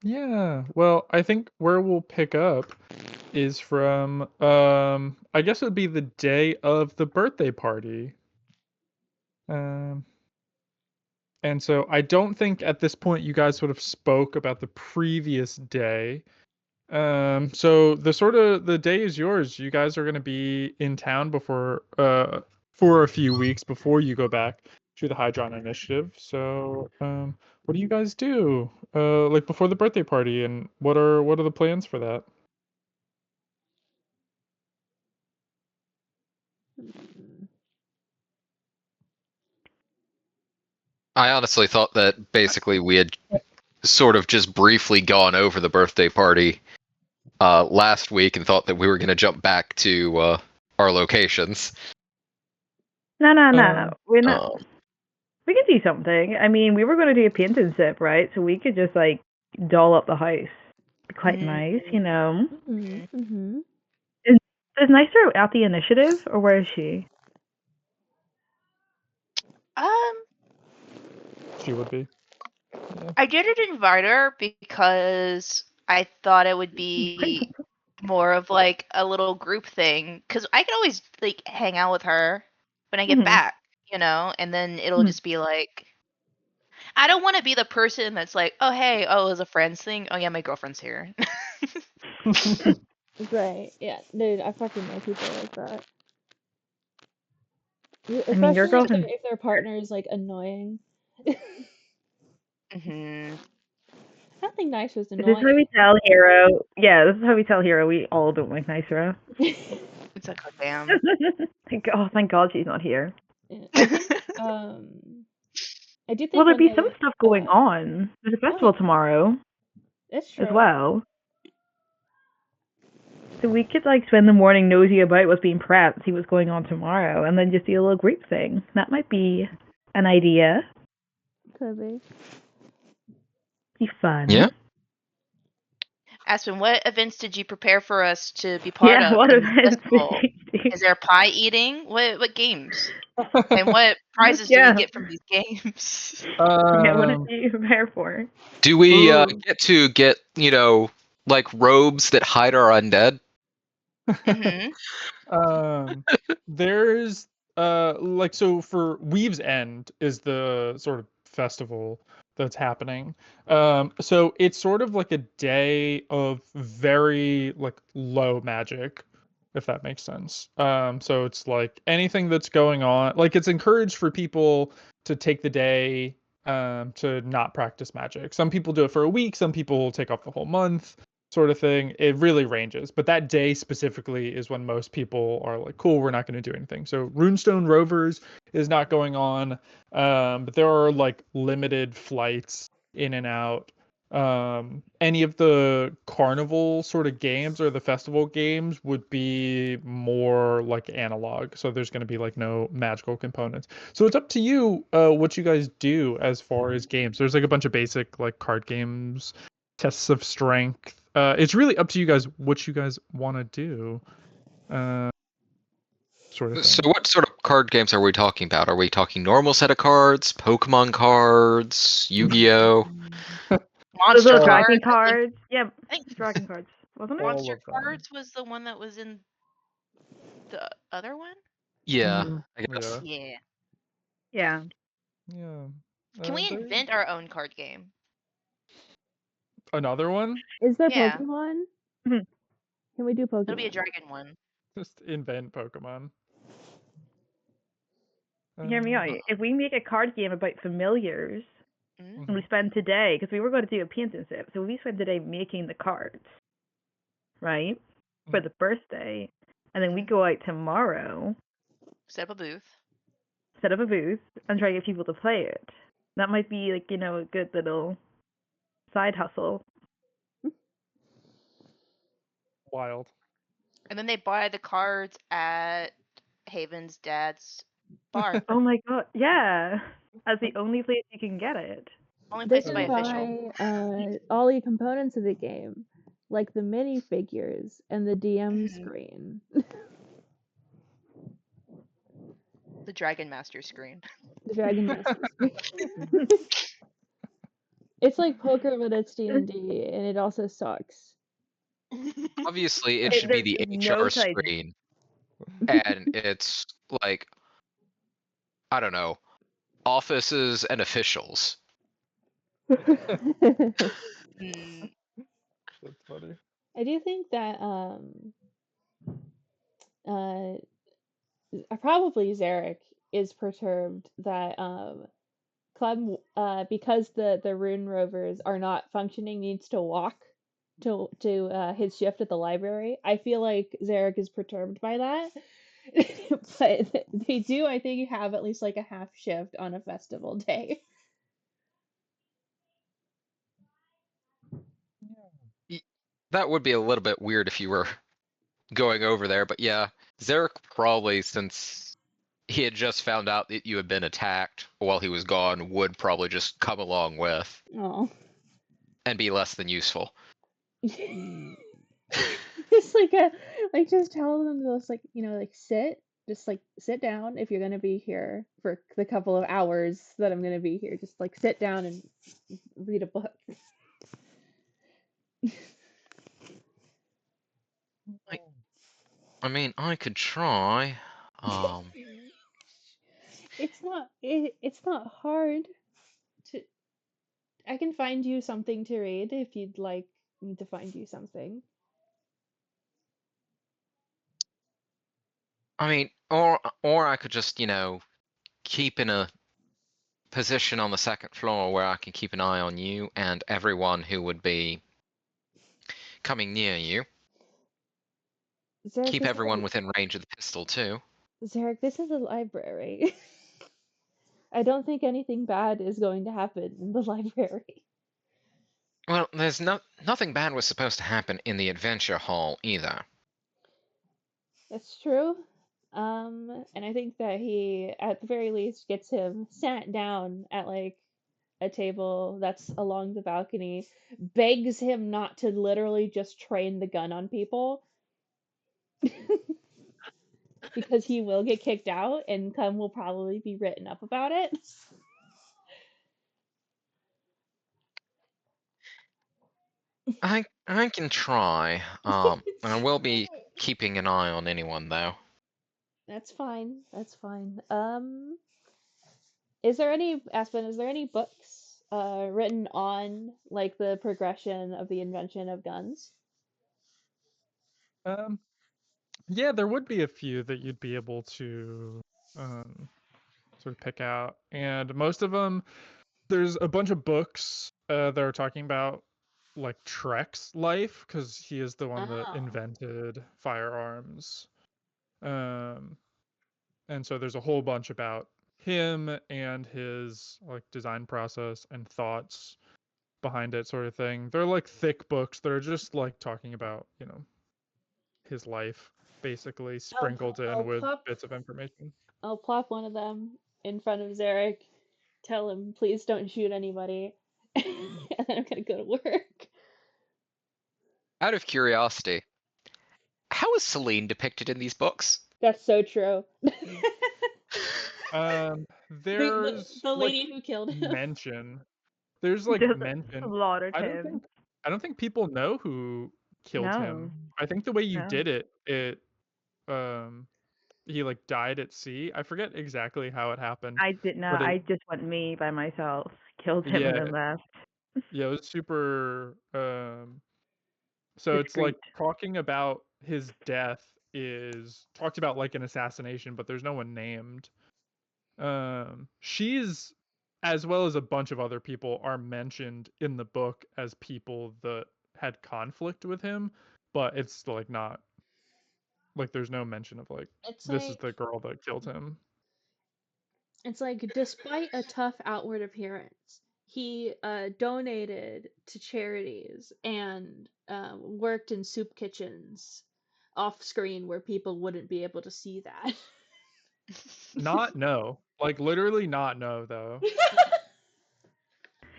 Yeah. Well, I think where we'll pick up is from I guess it would be the day of the birthday party. Um and so I don't think at this point you guys sort of spoke about the previous day. So the day is yours. You guys are going to be in town before for a few weeks before you go back to the Hydron Initiative. So, what do you guys do? Like before the birthday party, and what are the plans for that? Hmm. I honestly thought that basically we had sort of just briefly gone over the birthday party last week and thought that we were going to jump back to our locations. No. We're not. Oh. We can do something. I mean, we were going to do a paint and sip, right? So we could just like doll up the house. Be quite nice, you know. Mm-hmm. Is Nitro at the initiative, or where is she? She would be. I didn't invite her because I thought it would be more of like a little group thing. Because I can always like hang out with her when I get back, you know, and then it'll just be like. I don't want to be the person that's like, oh hey, oh it was a friends thing. Oh yeah, my girlfriend's here. Right. Yeah. Dude, I fucking know people like that. I mean, your Especially girlfriend. if their partner is like annoying. Mm-hmm. I don't think Nice was This is annoying. how we tell Hero. Yeah, this is how we tell Hero we all don't like Nitro. It's like, oh damn. Thank God she's not here. Yeah, I think, I do think. Well, there'd when be some they, stuff going on. There's a festival tomorrow. That's true. As well. So we could like spend the morning nosy about what's being prepped, see what's going on tomorrow, and then just do a little group thing. That might be an idea. Could be. Be fun. Yeah. Aspen, what events did you prepare for us to be part of? What in the events festival? did you do? Is there pie eating? What games? And what prizes do we get from these games? What did you prepare for? Do we get like robes that hide our undead? There's like so for Weave's End is the sort of festival that's happening. So it's sort of like a day of very like low magic, if that makes sense. So it's like anything that's going on, like it's encouraged for people to take the day to not practice magic. Some people do it for a week, some people take off the whole month, sort of thing. It really ranges, but that day specifically is when most people are like, cool, we're not going to do anything. So Runestone Rovers is not going on, but there are like limited flights in and out. Any of the carnival sort of games or the festival games would be more like analog, so there's going to be like no magical components. So it's up to you what you guys do as far as games. There's like a bunch of basic like card games, tests of strength. It's really up to you guys what you guys want to do. Sort of thing. So what sort of card games are we talking about? Are we talking normal set of cards, Pokemon cards, Yu-Gi-Oh? Monster dragon cards. cards. Yeah, I think dragon cards. Wasn't it? Monster cards was the one that was in the other one? Yeah, I guess. Yeah. Yeah. Yeah. Can we invent our own card game? Another one? Is there Yeah. Pokemon? Can we do Pokemon? It'll be a dragon one. Just invent Pokemon. Hear me out. If we make a card game about familiars, and we spend today, because we were going to do a paint and sip, so we spend today making the cards, right, for the birthday, and then we go out tomorrow, set up a booth, and try to get people to play it. That might be like, you know, a good little side hustle. Wild. And then they buy the cards at Haven's dad's bar. Oh my god, yeah. That's the only place you can get it. Only They place to buy can official. buy all the components of the game, like the minifigures and the DM screen. The Dragon Master screen. The Dragon Master screen. It's like poker, but it's D&D, and it also sucks. Obviously, it Hey, should be there's the no HR type- screen, and it's like, I don't know, offices and officials. Mm, That's funny. I do think that probably Zarek is perturbed that Clem because the Rune Rovers are not functioning needs to walk to his shift at the library. I feel like Zarek is perturbed by that. But they do, I think, have at least like a half shift on a festival day. That would be a little bit weird if you were going over there, but yeah, Zarek probably, since he had just found out that you had been attacked while he was gone, would probably just come along with Oh. and be less than useful. Just just tell them to just sit down if you're gonna be here for the couple of hours that I'm gonna be here. Just like sit down and read a book. I mean, I could try. It's not hard to. I can find you something to read if you'd like me to find you something. I mean, or I could just, keep in a position on the second floor where I can keep an eye on you and everyone who would be coming near you. Zarek, Keep everyone within range of the pistol too. Zarek, this is a library. I don't think anything bad is going to happen in the library. Well, there's nothing bad was supposed to happen in the adventure hall either. That's true. And I think that he, at the very least, gets him sat down at like a table that's along the balcony, begs him not to literally just train the gun on people. Because he will get kicked out and Clem will probably be written up about it. I can try. I will be keeping an eye on anyone though. That's fine. That's fine. Is there any Aspen? Is there any books written on like the progression of the invention of guns? Yeah, there would be a few that you'd be able to sort of pick out, and most of them, there's a bunch of books that are talking about like Trek's life because he is the one that Oh. invented firearms, and so there's a whole bunch about him and his like design process and thoughts behind it, sort of thing. They're like thick books that are just like talking about his life, basically sprinkled in with bits of information. I'll plop one of them in front of Zarek, tell him, please don't shoot anybody, and then I'm gonna go to work. Out of curiosity, how is Celine depicted in these books? That's so true. There's the lady who killed him. mention. There's like Just mention. slaughtered I him. don't think people know who killed No. him. I think the way you No. did it he like died at sea. I forget exactly how it happened. I didn't know. But it- I just went me by myself, killed him, and then left. Yeah, it was super so it's like Discreet. talking about his death is talked about like an assassination, but there's no one named. She's, as well as a bunch of other people, are mentioned in the book as people that had conflict with him, but it's like not like there's no mention of like this is the girl that killed him. It's like, despite a tough outward appearance, he donated to charities and worked in soup kitchens off screen where people wouldn't be able to see that. Not no. Like literally not no though.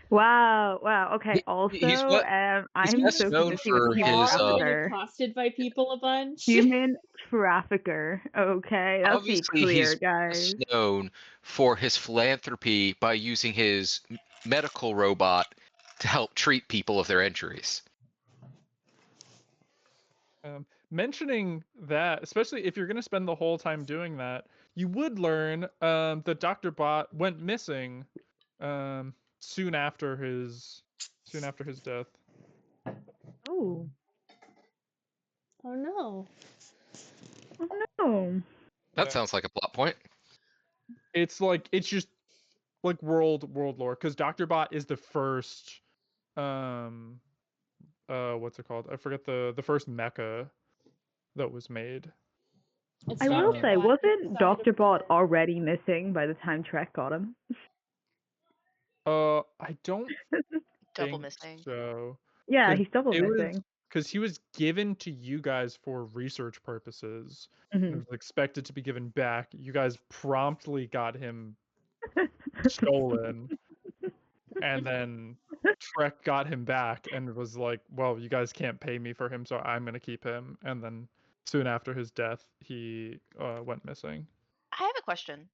Wow. Okay. He- Also, he's I'm best so known confused. He was for a human his, Been trafficker. accosted by people a bunch. Human trafficker. Okay, let's be Obviously, clear, he's guys. best known for his philanthropy by using his medical robot to help treat people of their injuries. Mentioning that, especially if you're going to spend the whole time doing that, you would learn that Dr. Bot went missing soon after his death. Oh. Oh no. Oh no. That sounds like a plot point. It's just like world lore, because Dr. Bot is the first what's it called? I forget the first mecha that was made. It's I will Dr. say, Bot wasn't inside Dr. of Bot the- already missing by the time Trek got him? I don't Double think missing. so. Yeah, 'Cause he's double it was- missing. Because he was given to you guys for research purposes. Mhm. And was expected to be given back. You guys promptly got him stolen. And then Trek got him back and was like, well, you guys can't pay me for him, so I'm going to keep him. And then soon after his death, he went missing. I have a question.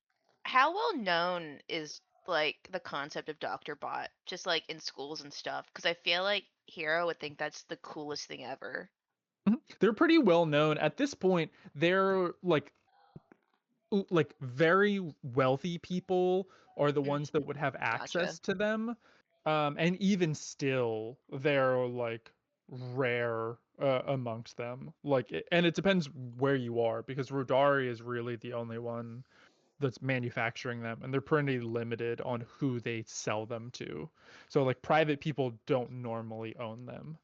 How well known is like the concept of Dr. Bot, just like in schools and stuff? Because I feel like Hero would think that's the coolest thing ever. They're pretty well known. At this point, they're like very wealthy people are the ones that would have access to them. And even still, they're like rare amongst them. And it depends where you are, because Rodari is really the only one that's manufacturing them, and they're pretty limited on who they sell them to. So like private people don't normally own them.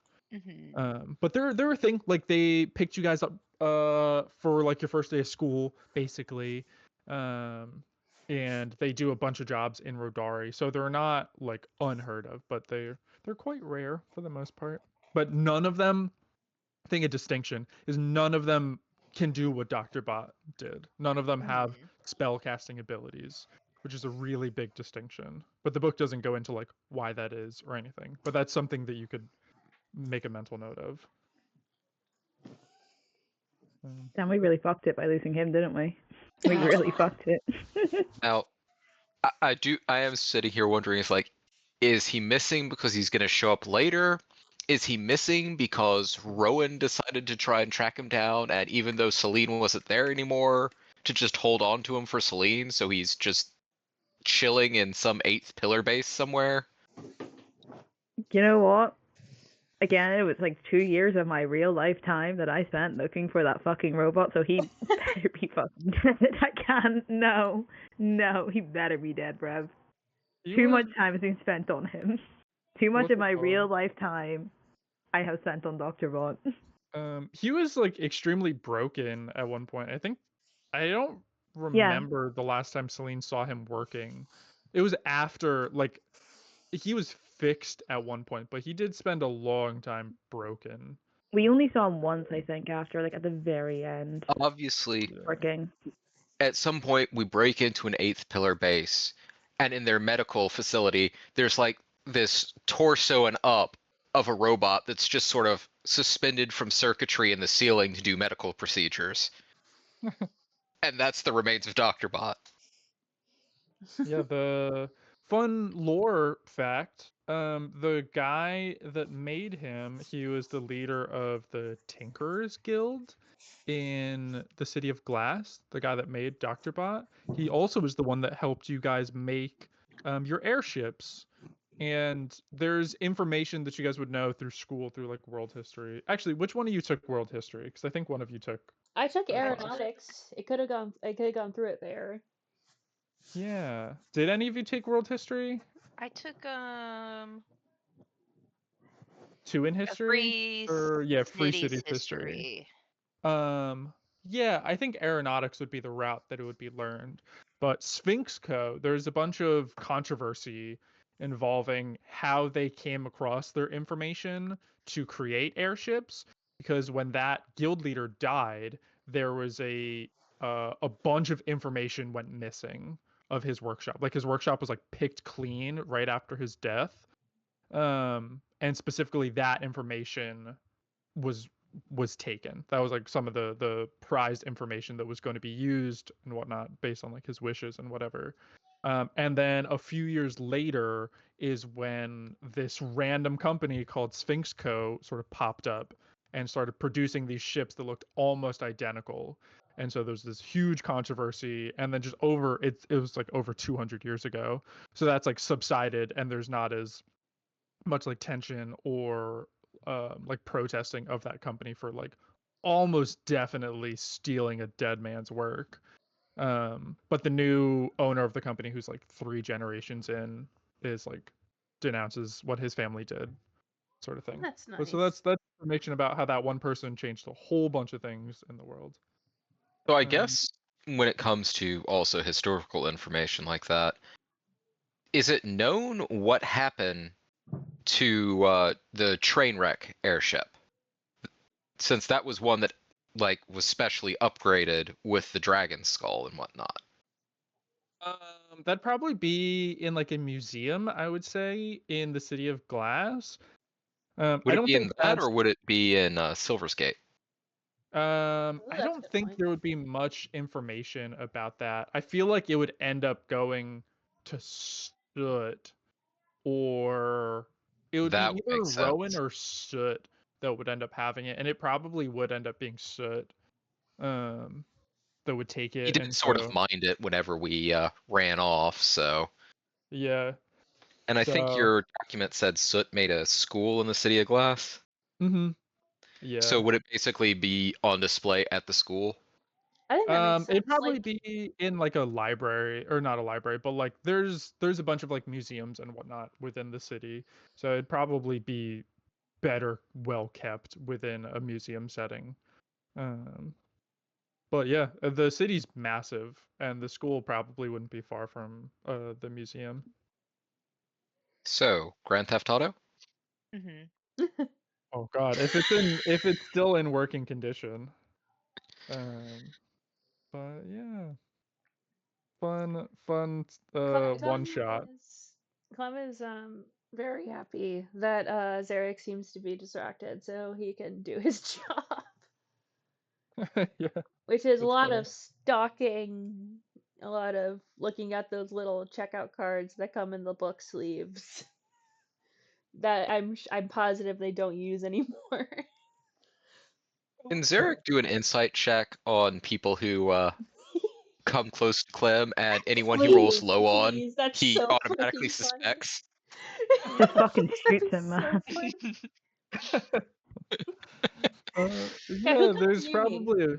But they're a thing. Like they picked you guys up for like your first day of school, basically. And they do a bunch of jobs in Rodari, so they're not like unheard of, but they're quite rare for the most part. But none of them, I think a distinction is none of them can do what Dr. Bot did. None of them have spell casting abilities, which is a really big distinction. But the book doesn't go into like why that is or anything. But that's something that you could make a mental note of. Damn, we really fucked it by losing him, didn't we? We really fucked it. Now, I am sitting here wondering if like, is he missing because he's going to show up later? Is he missing because Rowan decided to try and track him down, and even though Celine wasn't there anymore, to just hold on to him for Celine, so he's just chilling in some 8th pillar base somewhere? You know what? Again, it was like 2 years of my real life time that I spent looking for that fucking robot, so he better be fucking dead. I can't. No, he better be dead, bruv. Too much time has been spent on him. Too much of my real life time I have spent on Dr. Bot. He was like extremely broken at one point. I don't remember the last time Celine saw him working. It was after, like, he was fixed at one point, but he did spend a long time broken. We only saw him once, I think, after, like, at the very end. Obviously, Working. at some point we break into an 8th pillar base, and in their medical facility, there's like this torso and up of a robot that's just sort of suspended from circuitry in the ceiling to do medical procedures. And that's the remains of Dr. Bot. Yeah, the fun lore fact, the guy that made him, he was the leader of the Tinkerers Guild in the City of Glass, the guy that made Dr. Bot. He also was the one that helped you guys make your airships. And there's information that you guys would know through school, through like world history. Actually, which one of you took world history? Because I think one of you took. I took aeronautics. I could have gone through it there. Yeah. Did any of you take world history? I took 2 in history? Free Cities history. Yeah, I think aeronautics would be the route that it would be learned. But Sphinx Co., there's a bunch of controversy involving how they came across their information to create airships, because when that guild leader died, there was a bunch of information went missing of his workshop. Like his workshop was like picked clean right after his death. And specifically that information was taken. That was like some of the prized information that was going to be used and whatnot based on like his wishes and whatever. And then a few years later is when this random company called Sphinx Co. sort of popped up and started producing these ships that looked almost identical. And so there's this huge controversy, and then just it was like over 200 years ago. So that's like subsided, and there's not as much like tension or like protesting of that company for like almost definitely stealing a dead man's work. But the new owner of the company, who's like 3 generations in, is like denounces what his family did, sort of thing. That's But nice. so that's information about how that one person changed a whole bunch of things in the world. So I Um, guess when it comes to also historical information like that, is it known what happened to the train wreck airship? Since that was one that like was specially upgraded with the dragon skull and whatnot. That'd probably be in like a museum, I would say, in the City of Glass. Would I it don't be in think that, that's. or would it be in Silver's Gate? I that's a don't good think point. there would be much information about that. I feel like it would end up going to Soot, or it would That be would either make Rowan sense. or Soot that would end up having it, and it probably would end up being Soot that would take He it. did And sort of so mind it whenever we ran off, so. yeah, And I think so your document said Soot made a school in the City of Glass. yeah. So would it basically be on display at the school? I think that makes sense. It'd probably Like, be in like a library, or not a library, but like there's a bunch of like museums and whatnot within the city. So it'd probably be better well kept within a museum setting. But yeah, the city's massive, and the school probably wouldn't be far from the museum. So, Grand Theft Auto? Oh God, if it's still in working condition. But yeah, fun one shot. Clem is very happy that Zarek seems to be distracted, so he can do his job, Yeah, which is a that's lot funny. of stalking, a lot of looking at those little checkout cards that come in the book sleeves that I'm positive they don't use anymore. Can Zarek do an insight check on people who come close to Clem, and anyone he rolls low on, Please, that's he so automatically fucking funny. suspects? Just fucking shoots That's him, so man. funny. Yeah, who there's comes near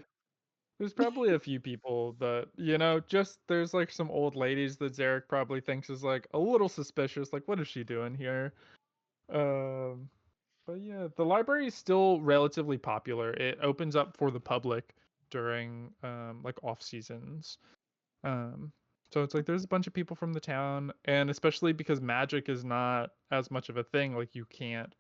me? probably a few people that, just there's like some old ladies that Zarek probably thinks is like a little suspicious, like what is she doing here? But yeah, the library is still relatively popular. It opens up for the public during like off seasons. So it's like there's a bunch of people from the town, and especially because magic is not as much of a thing, like you can't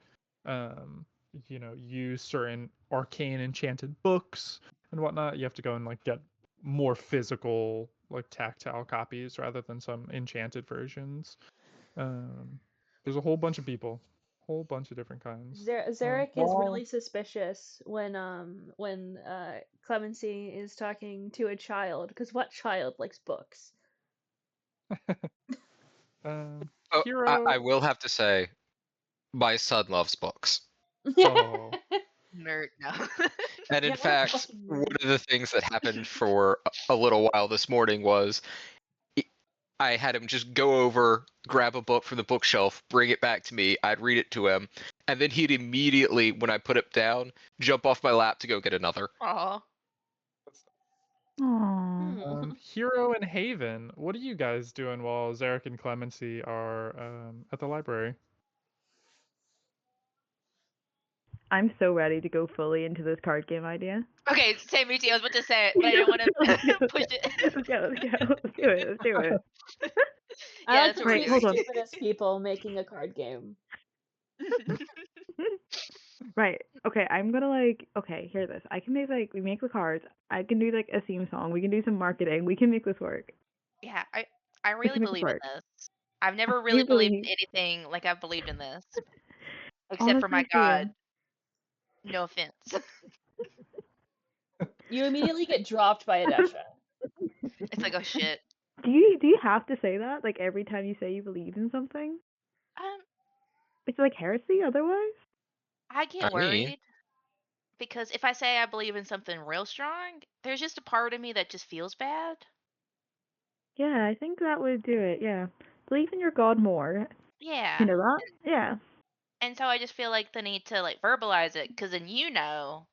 use certain arcane enchanted books and whatnot. You have to go and like get more physical, like tactile copies rather than some enchanted versions. There's a whole bunch of people, whole bunch of different kinds. Zarek is All really suspicious when Clemency is talking to a child, because what child likes books? Oh, Hero. I will have to say, my son loves books. Oh. Nerd, no. And in Yeah, fact, fucking one nerd. of the things that happened for a little while this morning was I had him just go over, grab a book from the bookshelf, bring it back to me, I'd read it to him, and then he'd immediately, when I put it down, jump off my lap to go get another. Aw. Aww. Hero and Haven, what are you guys doing while Zarek and Clemency are at the library? I'm so ready to go fully into this card game idea. Okay, same me too. I was about to say it, but I didn't want to push it. Let's go. Let's do it. Let's do it. I Yeah, like that's to what we're see hold on. stupidest people making a card game. Right. Okay, I'm gonna hear this. I can make we make the cards. I can do like a theme song. We can do some marketing. We can make this work. Yeah, I really make it believe in work. this. I've never I really believed believe- in anything like I've believed in this. All Except this for my is for you. god. No offense. You immediately get dropped by Adesha. It's like, oh shit. Do you have to say that like every time you say you believe in something? It's like heresy otherwise. I get I mean- worried because if I say I believe in something real strong, there's just a part of me that just feels bad. Yeah, I think that would do it. Yeah, believe in your God more. Yeah. You know that? Yeah. And so I just feel like the need to like verbalize it because then you know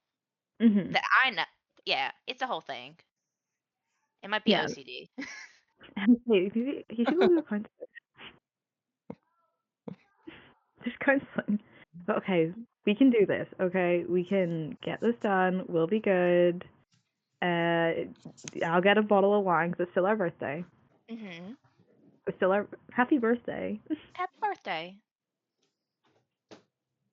Mhm. that I know. Yeah, it's a whole thing. It might be Yeah. OCD. Hey, you should go to a concert. Just counseling. But okay, we can do this. Okay, we can get this done. We'll be good. I'll get a bottle of wine 'cause it's still our birthday. Mm-hmm. It's still our happy birthday. Happy birthday.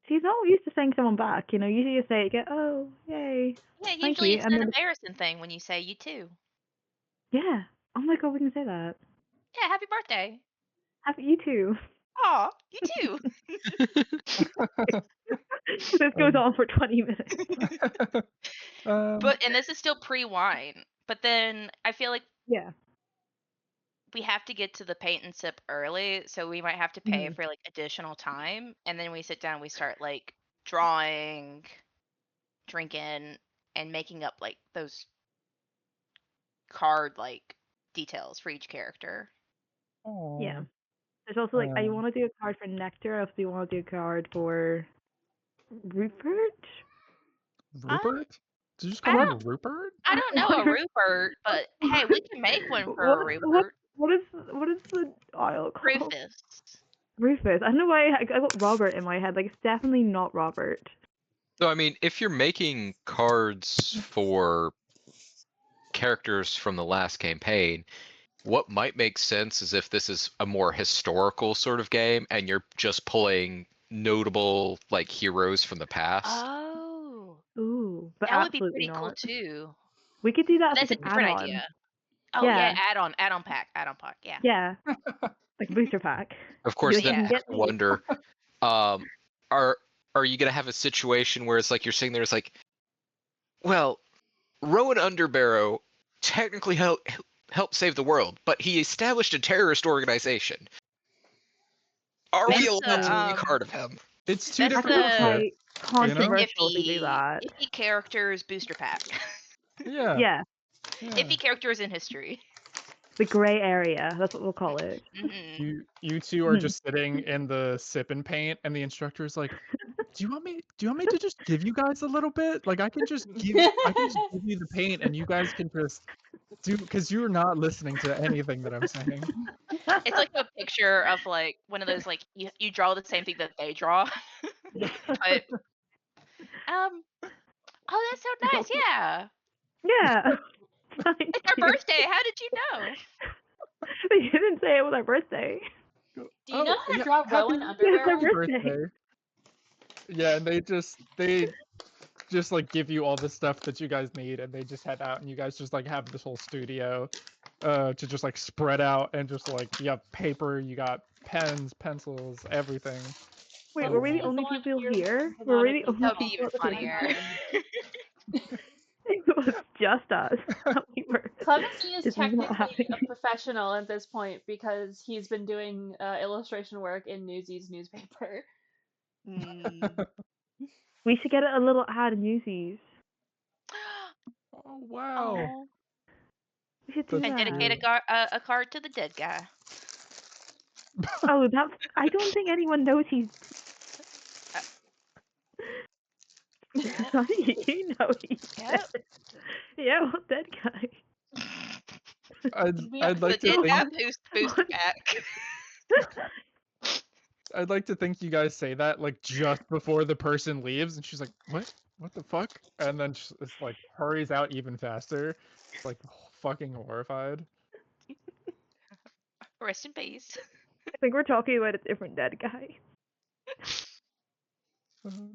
She's not used to saying someone back. You know, usually you say, "Get oh, yay." Yeah, Thank usually you. it's And an then embarrassing thing when you say you too. yeah. Oh my God, we can say that. Yeah, happy birthday. Happy you too. Aw, you too. This goes on for 20 minutes. But and this is still pre-wine. But then I feel like Yeah. we have to get to the paint and sip early, so we might have to pay Mhm. for like additional time, and then we sit down, we start like drawing, drinking, and making up like those card like details for each character. Yeah. There's also like, I Um, want to do a card for Nectar. I also do want to do a card for Rupert. Rupert? Did you just I call don't- him Rupert? I don't know a Rupert, but hey, we can make one for a Rupert. What is the aisle called? Rufus. Rufus. I don't know why I got Robert in my head. Like, it's definitely not Robert. So I mean, if you're making cards for characters from the last campaign, what might make sense is if this is a more historical sort of game and you're just pulling notable like heroes from the past. Oh, Ooh, but that would be absolutely pretty cool not. too. We could do that as That's a like an different add-on. idea. Oh yeah, Yeah. add-on pack, yeah. Yeah. Like booster pack. Of course, Like, you then can I get wonder, are you gonna have a situation where it's like you're sitting there, it's like, well, Rowan Underbarrow technically helped save the world, but he established a terrorist organization. Are we That's allowed to make a, a card of him? It's two That's different the- shit. quite controversial to do iffy, that. iffy characters booster pack. Yeah. Yeah. Iffy characters in history. The gray area. That's what we'll call it. Hmm. You two are Mhm. just sitting in the sip and paint, and the instructor's like, "Do you want me to just give you guys a little bit? Like I can just give you the paint, and you guys can just do because you're not listening to anything that I'm saying." It's like a picture of like one of those like you draw the same thing that they draw. But oh, that's so nice. Yeah, Yeah. Thank it's our you. birthday. How did you know? You didn't say it was our birthday. Do you know how to draw happy- Rowan happy Underbarrow? birthday. Yeah, and they just like give you all the stuff that you guys need, and they just head out, and you guys just like have this whole studio to just like spread out, and just like you have paper, you got pens, pencils, everything. Wait, were we the He's only one people here here? who Were we the canonically only That would be people even at the funnier. It was just us. We were. Clemency is This is not technically a happening. professional at this point because he's been doing illustration work in Newsies newspaper. Mm. We should get a little ad in Newsies. Oh wow! Oh. We should do That's And that. dedicate a card to the dead guy. Oh, that's. I don't think anyone knows he's. You know he's Yep. dead. Yeah, well, dead guy. I'd like The to dead guy think boost back. I'd like to think you guys say that like just before the person leaves, and she's like, "What the fuck?" And then it's like hurries out even faster, like fucking horrified. Rest in peace. I think we're talking about a different dead guy.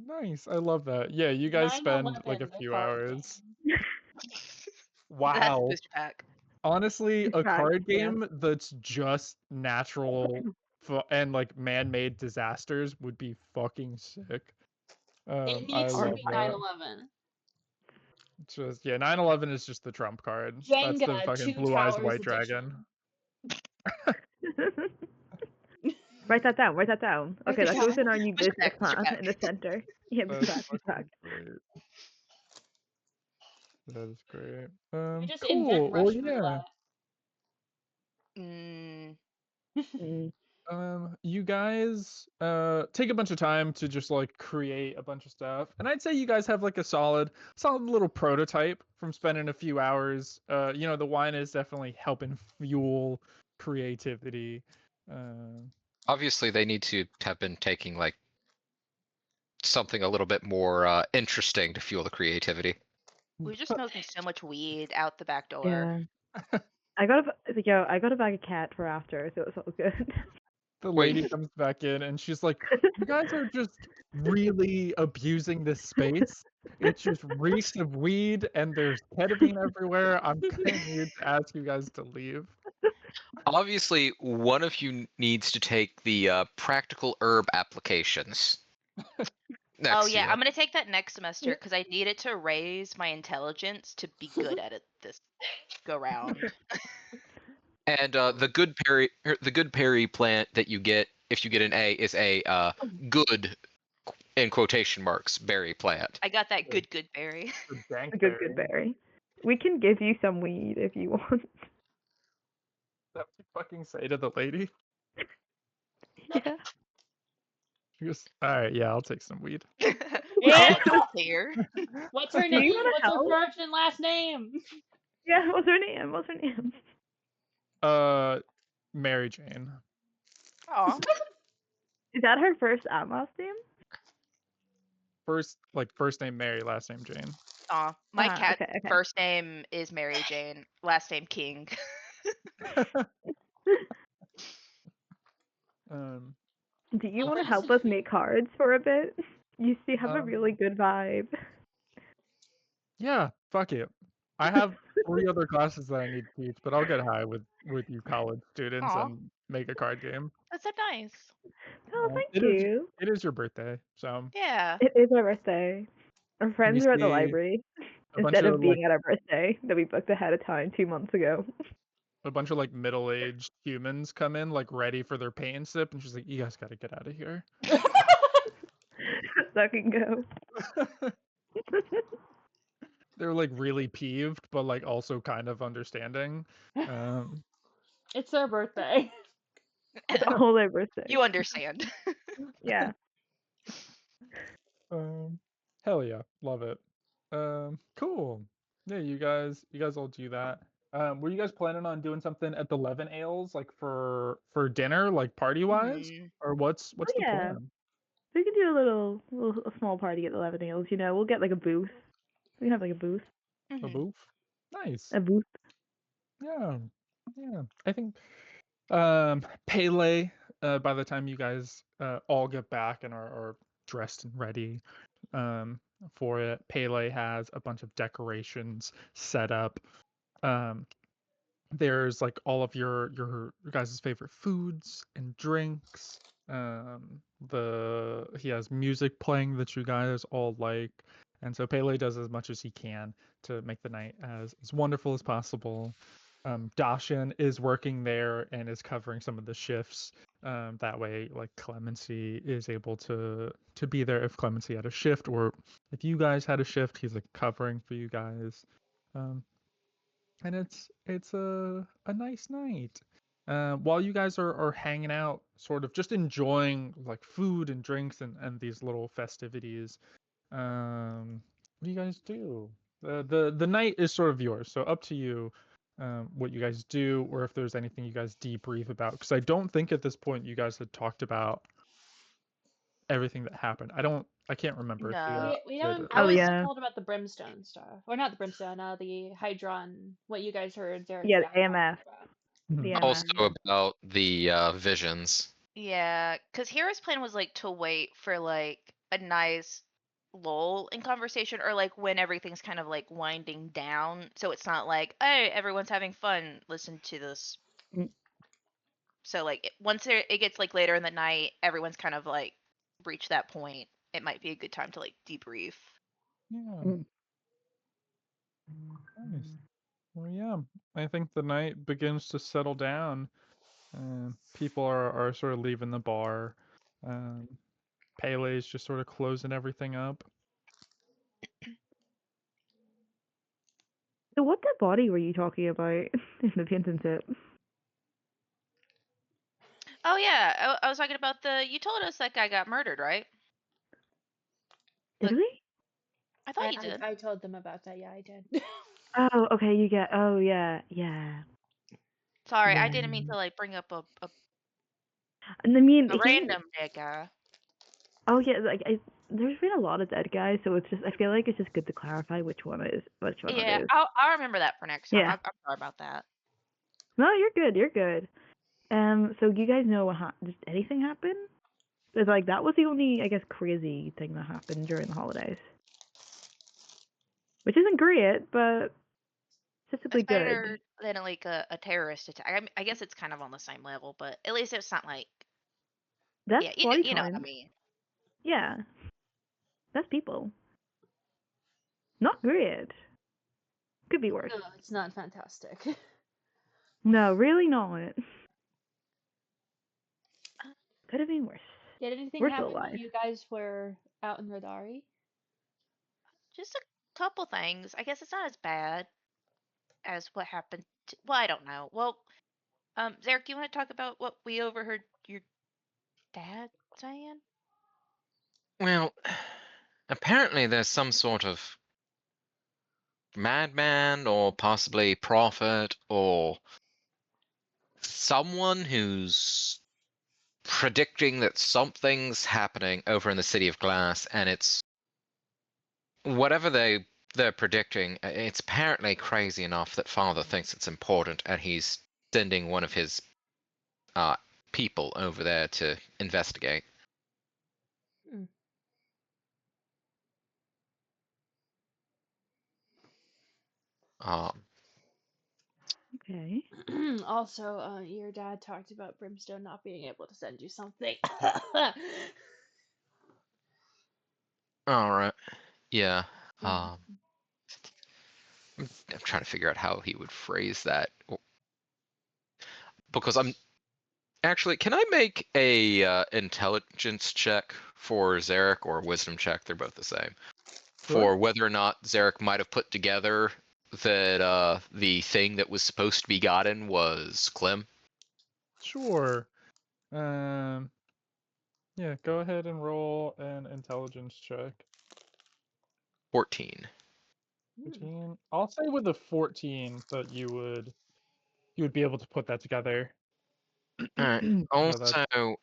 Nice, I love that. Yeah, you guys spend like a 9/11, the few card hours. game. That's Wow. booster pack. Honestly, a Fact, card yeah. game that's just natural and like man-made disasters would be fucking sick. It I needs to love be that. 9/11. Just 9/11 is just the trump card. That's the Jenga, fucking 2 blue eyes towers white edition. dragon. Write that down. Write that down. Write Okay, that that goes down. in our new Push business back, push plan back. in the center. Yeah, That's push back, push back. fucking great. That is great. We just Cool. invent Well, Russian yeah. Mm, You guys take a bunch of time to just like create a bunch of stuff. And I'd say you guys have like a solid little prototype from spending a few hours. The wine is definitely helping fuel creativity. Obviously, they need to have been taking like something a little bit more interesting to fuel the creativity. we were just smoking so much weed out the back door. Yeah. I got a bag of cat for after, so it's all good. The Wait. lady comes back in and she's like, "You guys are just really abusing this space. It just reeks of weed and there's ketamine everywhere. I'm gonna need to ask you guys to leave." Obviously, one of you needs to take the practical herb applications. Oh yeah, year. I'm gonna take that next semester because I need it to raise my intelligence to be good at it this go round. And the good berry plant that you get if you get an A is a good in quotation marks berry plant. I got that good berry. The dank A good berry. berry. We can give you some weed if you want. That what you fucking say to the lady? Yeah. She goes, "Alright, yeah, I'll take some weed." Yeah. I'll here. What's her Do you name? wanna What's her help? first and last name? Yeah, what's her name? What's her name? Mary Jane. Aw. Is that her first and last name? First name Mary, last name Jane. Aw. My cat Okay. first name is Mary Jane, last name King. Do you Oh, want to this help is- us make cards for a bit? You have a Um, really good vibe. Yeah, fuck it. I have 3 other classes that I need to teach, but I'll get high with you college students Aw. and make a card game. That's so nice. Oh, thank It is- you. It is your birthday, so Yeah. It is our birthday. Our friends You are at the see library a bunch instead of of being at our birthday that we booked ahead of time 2 months ago. a bunch of like middle-aged humans come in like ready for their paint and sip, and she's like, "You guys got to get out of here." That can go. They're like really peeved, but like also kind of understanding. It's their birthday. It's all their birthday. You understand. Yeah. Hell yeah, love it. Cool. Yeah, you guys all do that. Were you guys planning on doing something at the Levin Ales, like for dinner, like party wise, Mhm. or what's the yeah. plan? We could do a small party at the Levin Ales, we'll get like a booth. We can have like a booth. A Mhm. booth? Nice. A booth. Yeah. I think Pele, by the time you guys all get back and are dressed and ready for it, Pele has a bunch of decorations set up. There's like all of your guys' favorite foods and drinks. He has music playing that you guys all like, and so Pele does as much as he can to make the night as wonderful as possible. Dashin is working there and is covering some of the shifts. That way, like Clemency is able to be there if Clemency had a shift, or if you guys had a shift, he's like covering for you guys. And it's a nice night. While you guys are hanging out, sort of just enjoying like food and drinks and these little festivities. What do you guys do? The night is sort of yours, so up to you. What you guys do, or if there's anything you guys debrief about, because I don't think at this point you guys had talked about everything that happened. I can't remember. If you No. guys We did haven't. it. I was yeah. told about the brimstone stuff, or not the brimstone. The hydron. What you guys heard? Derek. Yeah, and the Zach talking AMF. about. The Also AMF. about the visions. Yeah, because Hera's plan was like to wait for like a nice lull in conversation, or like when everything's kind of like winding down, so it's not like, hey, everyone's having fun, listen to this. Mm. So like once it gets like later in the night, everyone's kind of like reached that point. It might be a good time to like debrief. Yeah. Mm. Nice. Well, yeah. I think the night begins to settle down. People are sort of leaving the bar. Pele's just sort of closing everything up. So what dead body were you talking about in the paint and sip? Oh yeah, I was talking about you told us that guy got murdered, right? Did Look- we? I thought you did. I told them about that. Yeah, I did. Oh, okay, you get. Oh, yeah, yeah. Sorry, Yeah. I didn't mean to like bring up a And I mean, random dead guy. Oh yeah, like there's been a lot of dead guys, so it's just I feel like it's just good to clarify which one it Yeah, is. I'll remember that for next time. Yeah. I'm sorry about that. No, you're good. You're good. So you guys know what did anything happen? It's like that was the only, I guess, crazy thing that happened during the holidays, which isn't great, but statistically It's better good. than like a terrorist attack. I mean, I guess it's kind of on the same level, but at least it's not like That's yeah, body you know what I count. mean. Yeah, that's people. Not great. Could be worse. No, it's not fantastic. No, really not. Could have been worse. Did anything We're still happen when alive. you guys were out in Rodari? Just a couple things. I guess it's not as bad as what happened. Well, I don't know. Well, Zarek, you want to talk about what we overheard your dad saying? Well, apparently there's some sort of madman or possibly prophet or someone who's predicting that something's happening over in the City of Glass, and it's whatever they're predicting. It's apparently crazy enough that Father thinks it's important, and he's sending one of his people over there to investigate. Mm. Okay. Also, your dad talked about Brimstone not being able to send you something. All right. Yeah. Mm. I'm trying to figure out how he would phrase that, because I'm actually. Can I make a intelligence check for Zarek or wisdom check? They're both the same. For whether or not Zarek might have put together that the thing that was supposed to be gotten was Clem. Sure. Yeah, go ahead and roll an intelligence check. 14. 14. I'll say with a 14 that you would be able to put that together. Also,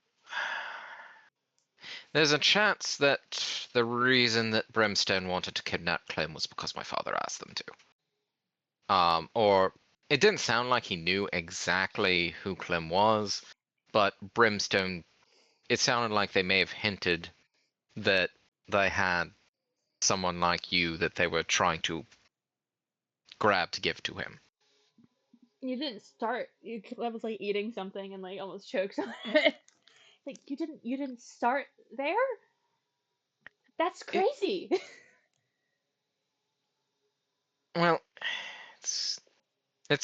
there's a chance that the reason that Brimstone wanted to kidnap Clem was because my father asked them to. Or it didn't sound like he knew exactly who Clem was, but Brimstone, it sounded like they may have hinted that they had someone like you that they were trying to grab to give to him. You didn't start. I was like eating something and like almost choked on it. Like you didn't start there. That's crazy. Well, it's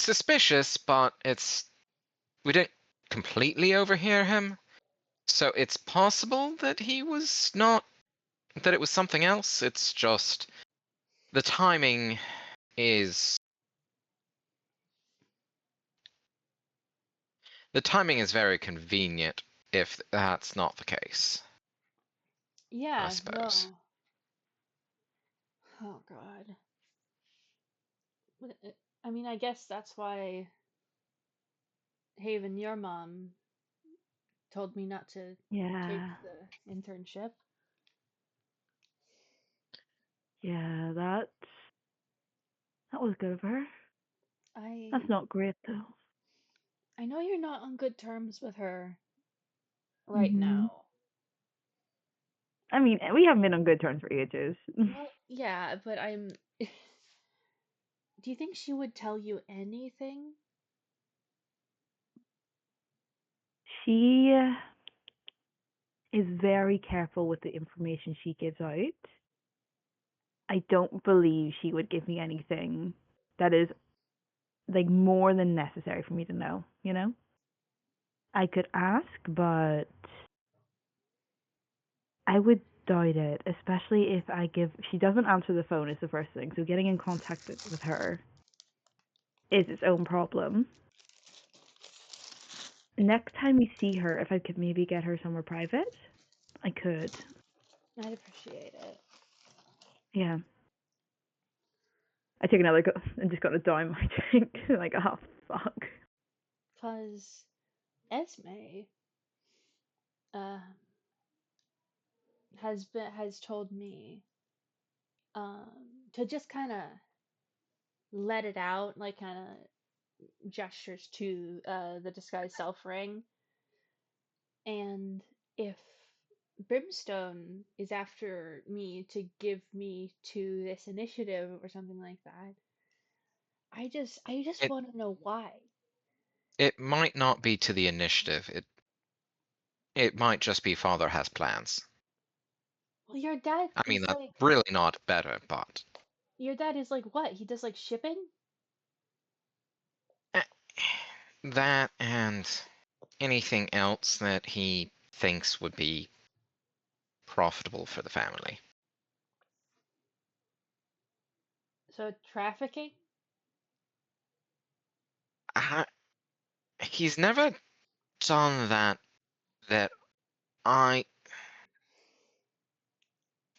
suspicious, but we didn't completely overhear him, so it's possible that he was not, that it was something else. It's just the timing is very convenient if that's not the case. Yeah, I suppose. no. Oh God. I mean, I guess that's why Haven, your mom, told me not to take Yeah. the internship. Yeah, that was good of her. That's not great though. I know you're not on good terms with her right Mhm. now. I mean, we haven't been on good terms for ages. Well, yeah, but I'm. Do you think she would tell you anything? She is very careful with the information she gives out. I don't believe she would give me anything that is like more than necessary for me to know, you know? I could ask, but I would doubt it, especially if she doesn't answer the phone is the first thing. So getting in contact with her is its own problem. Next time we see her, if I could maybe get her somewhere private, I could. I'd appreciate it. Yeah. I take another go and just got to down my drink. Like, oh, fuck. Because Esme has told me to just kind of let it out, like kind of gestures to the disguised self ring. And if Brimstone is after me to give me to this initiative or something like that, I just want to know why. It might not be to the initiative. It might just be Father has plans. Well, your dad I mean, is that's like, really not better, but your dad is like what? He does like shipping? that and anything else that he thinks would be profitable for the family. So trafficking? He's never done that I...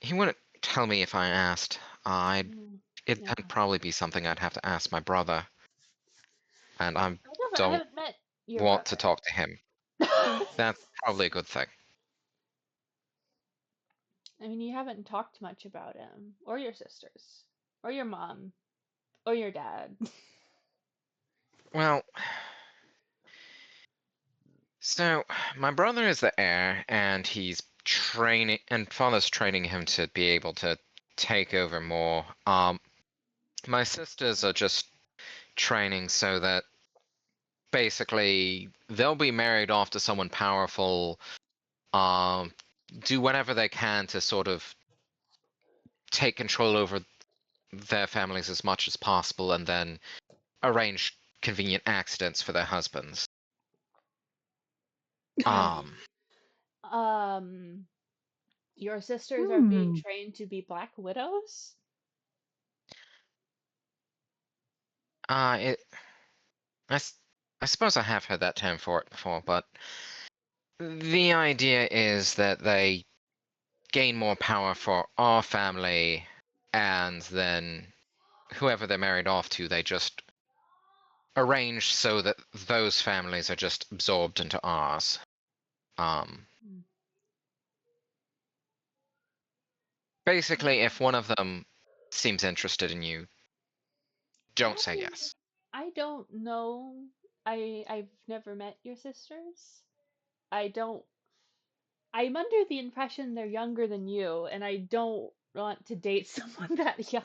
He wouldn't tell me if I asked. It'd Yeah. probably be something I'd have to ask my brother. And I I don't haven't met your want to brother. talk to him. That's probably a good thing. I mean, you haven't talked much about him, or your sisters, or your mom, or your dad. Well, so my brother is the heir, and he's training, and Father's training him to be able to take over more. My sisters are just training so that basically they'll be married off to someone powerful, do whatever they can to sort of take control over their families as much as possible, and then arrange convenient accidents for their husbands. Your sisters are being trained to be Black Widows? I suppose I have heard that term for it before, but the idea is that they gain more power for our family, and then whoever they're married off to, they just arrange so that those families are just absorbed into ours. Basically, if one of them seems interested in you, don't say yes. I don't know. I've never met your sisters. I'm under the impression they're younger than you, and I don't want to date someone that young.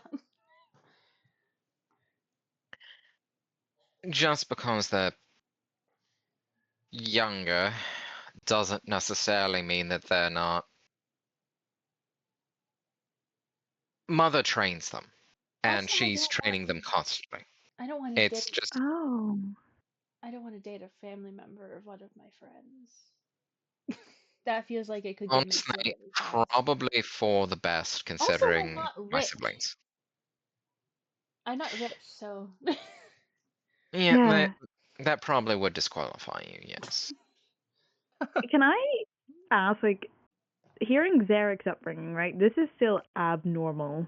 Just because they're younger doesn't necessarily mean that they're not. Mother trains them, and Also, she's training them constantly. I don't want to It's date. just. Oh. I don't want to date a family member of one of my friends. That feels like it could get Honestly, probably for the best, considering also, my siblings. I'm not rich, so. Yeah, that probably would disqualify you, yes. Can I ask, like, hearing Zarek's upbringing, right? This is still abnormal.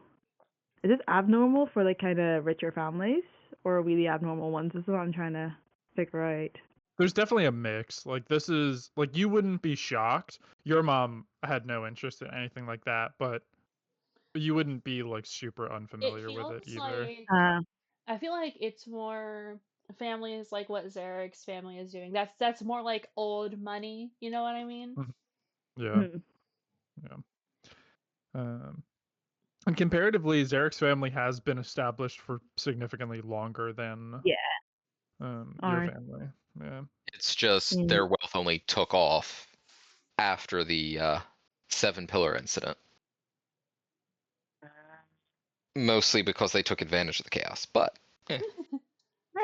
Is this abnormal for, like, kind of richer families? Or are we the abnormal ones? This is what I'm trying to figure out. There's definitely a mix. Like, this is, like, you wouldn't be shocked. Your mom had no interest in anything like that, but you wouldn't be, like, super unfamiliar with it either. Like, I feel like it's more families like what Zarek's family is doing. That's more like old money, you know what I mean? Yeah. Yeah. And comparatively, Zarek's family has been established for significantly longer than your family. Yeah. It's just their wealth only took off after the Seven Pillar incident. Mostly because they took advantage of the chaos, but yeah,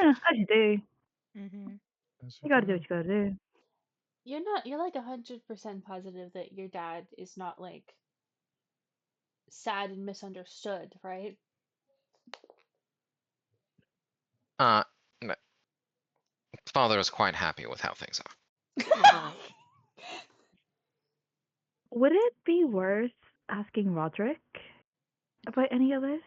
as you do. Mm-hmm. You gotta do what you gotta do. you're like 100% positive that your dad is not like sad and misunderstood, right? Uh, n- Father is quite happy with how things are. Would it be worth asking Roderick about any of this?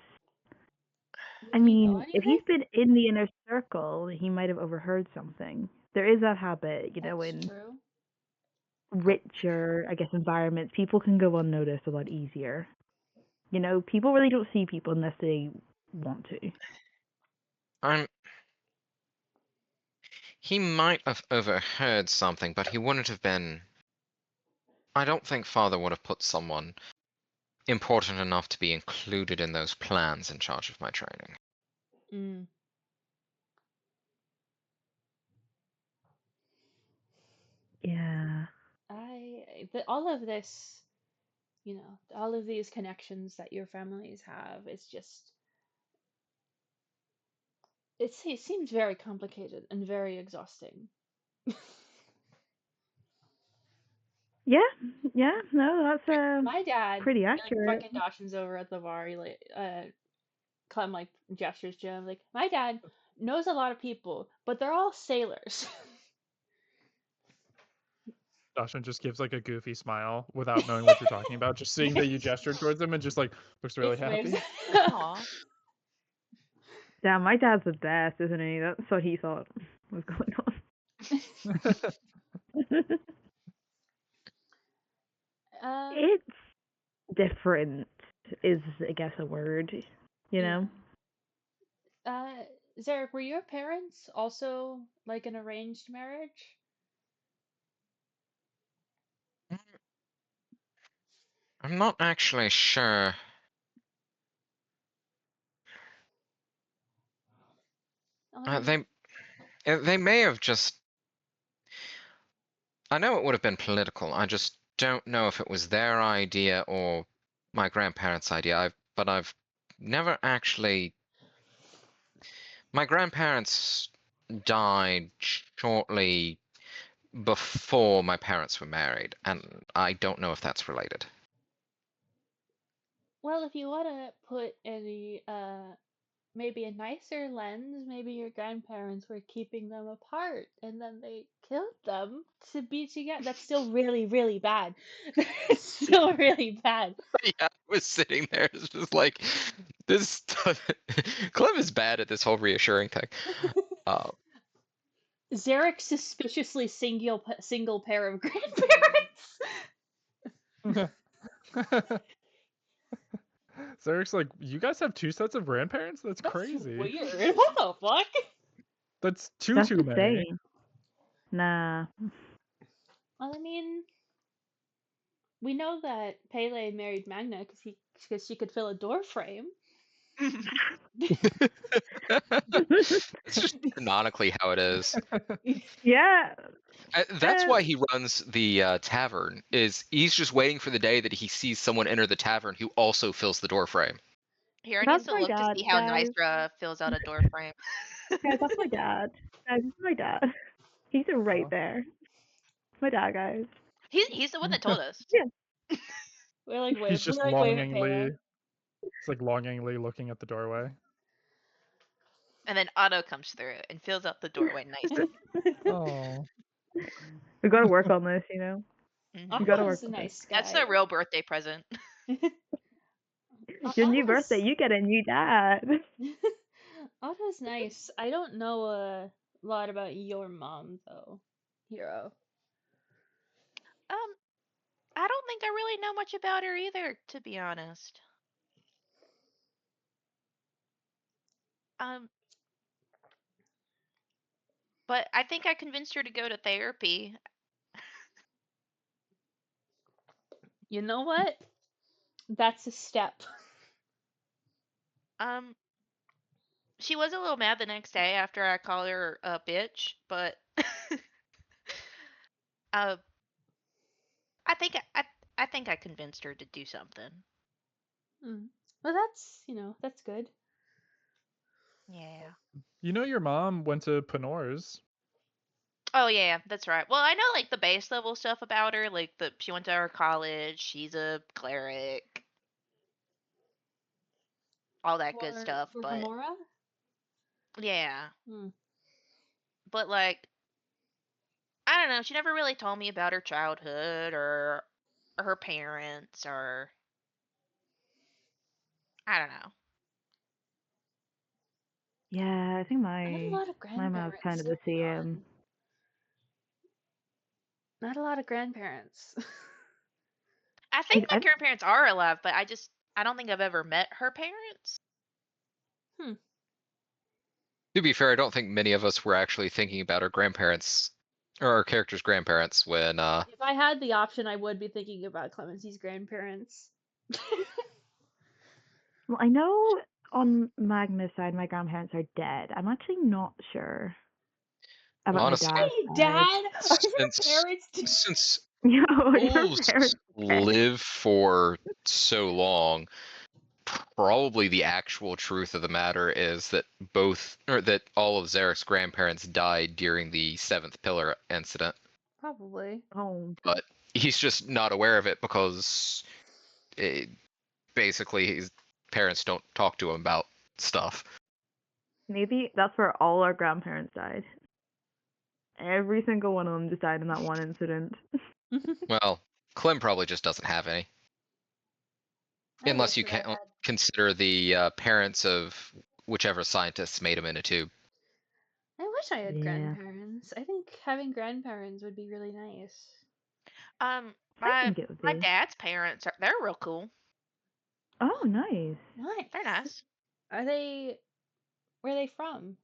I Do you know mean, if anything? he's been in the inner circle, he might have overheard something. There is that habit, That's in true. richer, I guess, environments, people can go unnoticed a lot easier. People really don't see people unless they want to. He might have overheard something, but he wouldn't have been. I don't think Father would have put someone important enough to be included in those plans in charge of my training. Mm. Yeah. All of this, all of these connections that your families have, it seems very complicated and very exhausting. Yeah, no, that's My dad, pretty like accurate. fucking Dawson's over at the bar, Clem like gestures to him, like, my dad knows a lot of people, but they're all sailors. Dashan just gives like a goofy smile without knowing what you're talking about, just seeing that you gestured towards him and just like looks really It's waves. happy. Aw. Yeah, my dad's the best, isn't he? That's what he thought was going on. It's different, is I guess a word. Yeah. Zarek, were your parents also like an arranged marriage? I'm not actually sure. They may have just. I know it would have been political. I just don't know if it was their idea or my grandparents' idea. But I've never actually. My grandparents died shortly before my parents were married, and I don't know if that's related. Well, if you want to put any maybe a nicer lens, maybe your grandparents were keeping them apart and then they killed them to be together. That's still really, really bad. It's still really bad. Yeah, I was sitting there, it's just like this. Clem is bad at this whole reassuring thing. Zarek suspiciously single pair of grandparents. Zarek's like, you guys have 2 sets of grandparents? That's crazy. Weird. What the fuck? That's too many. Insane. Nah. Well, I mean, we know that Pele married Magna because she could fill a door frame. It's just canonically how it is. Yeah. That's why he runs the tavern. Is he's just waiting for the day that he sees someone enter the tavern who also fills the door frame. Here, I That's need to my look to dad, see how guys. Nystra fills out a door frame. Guys, that's my dad. Guys, this is my dad. He's right Oh. there. It's my dad, guys. He's the one that told us. Yeah. We're like, wait, He's just we're like waving Pele. longingly. It's like longingly looking at the doorway. And then Otto comes through and fills out the doorway nicely. Oh. We gotta work on this, Mhm. You gotta Otto's work a with nice guy. That's the real birthday present. Your new birthday, you get a new dad. Otto's nice. I don't know a lot about your mom though, Hero. I don't think I really know much about her either, to be honest. But I think I convinced her to go to therapy. You know what? That's a step. She was a little mad the next day after I called her a bitch, but I think I convinced her to do something. Well, that's good. Yeah. You know your mom went to Panor's. Oh yeah, that's right. Well, I know like the base level stuff about her, like she went to our college, she's a cleric, all that good stuff. For But Gamora? yeah, Hmm. but like I don't know, she never really told me about her childhood or her parents or I don't know. Yeah, I think I had a my lot of my mom's grandparents. kind of So the same. not a lot of grandparents. I think my I grandparents are alive, but I don't think I've ever met her parents. To be fair, I don't think many of us were actually thinking about our grandparents or our characters' grandparents when If I had the option, I would be thinking about Clemency's grandparents. well, I know on Magnus' side, my grandparents are dead. I'm actually not sure about Honestly, my Are dad's you side. dad? Are your since parents dead? since Yo, your wolves parents are dead. live for so long, probably the actual truth of the matter is that that all of Zarek's grandparents died during the Seventh Pillar incident. Probably. Oh, But he's just not aware of it because basically his parents don't talk to him about stuff. maybe that's where all our grandparents died. Every single one of them just died in that one incident. Well, Clem probably just doesn't have any. I Unless wish you that I can had. consider the parents of whichever scientists made him in a tube. I wish I had Yeah. grandparents. I think having grandparents would be really nice. I My think it would my be. dad's parents they're real cool. Oh, nice. Nice. They're nice. Are they? Where are they from?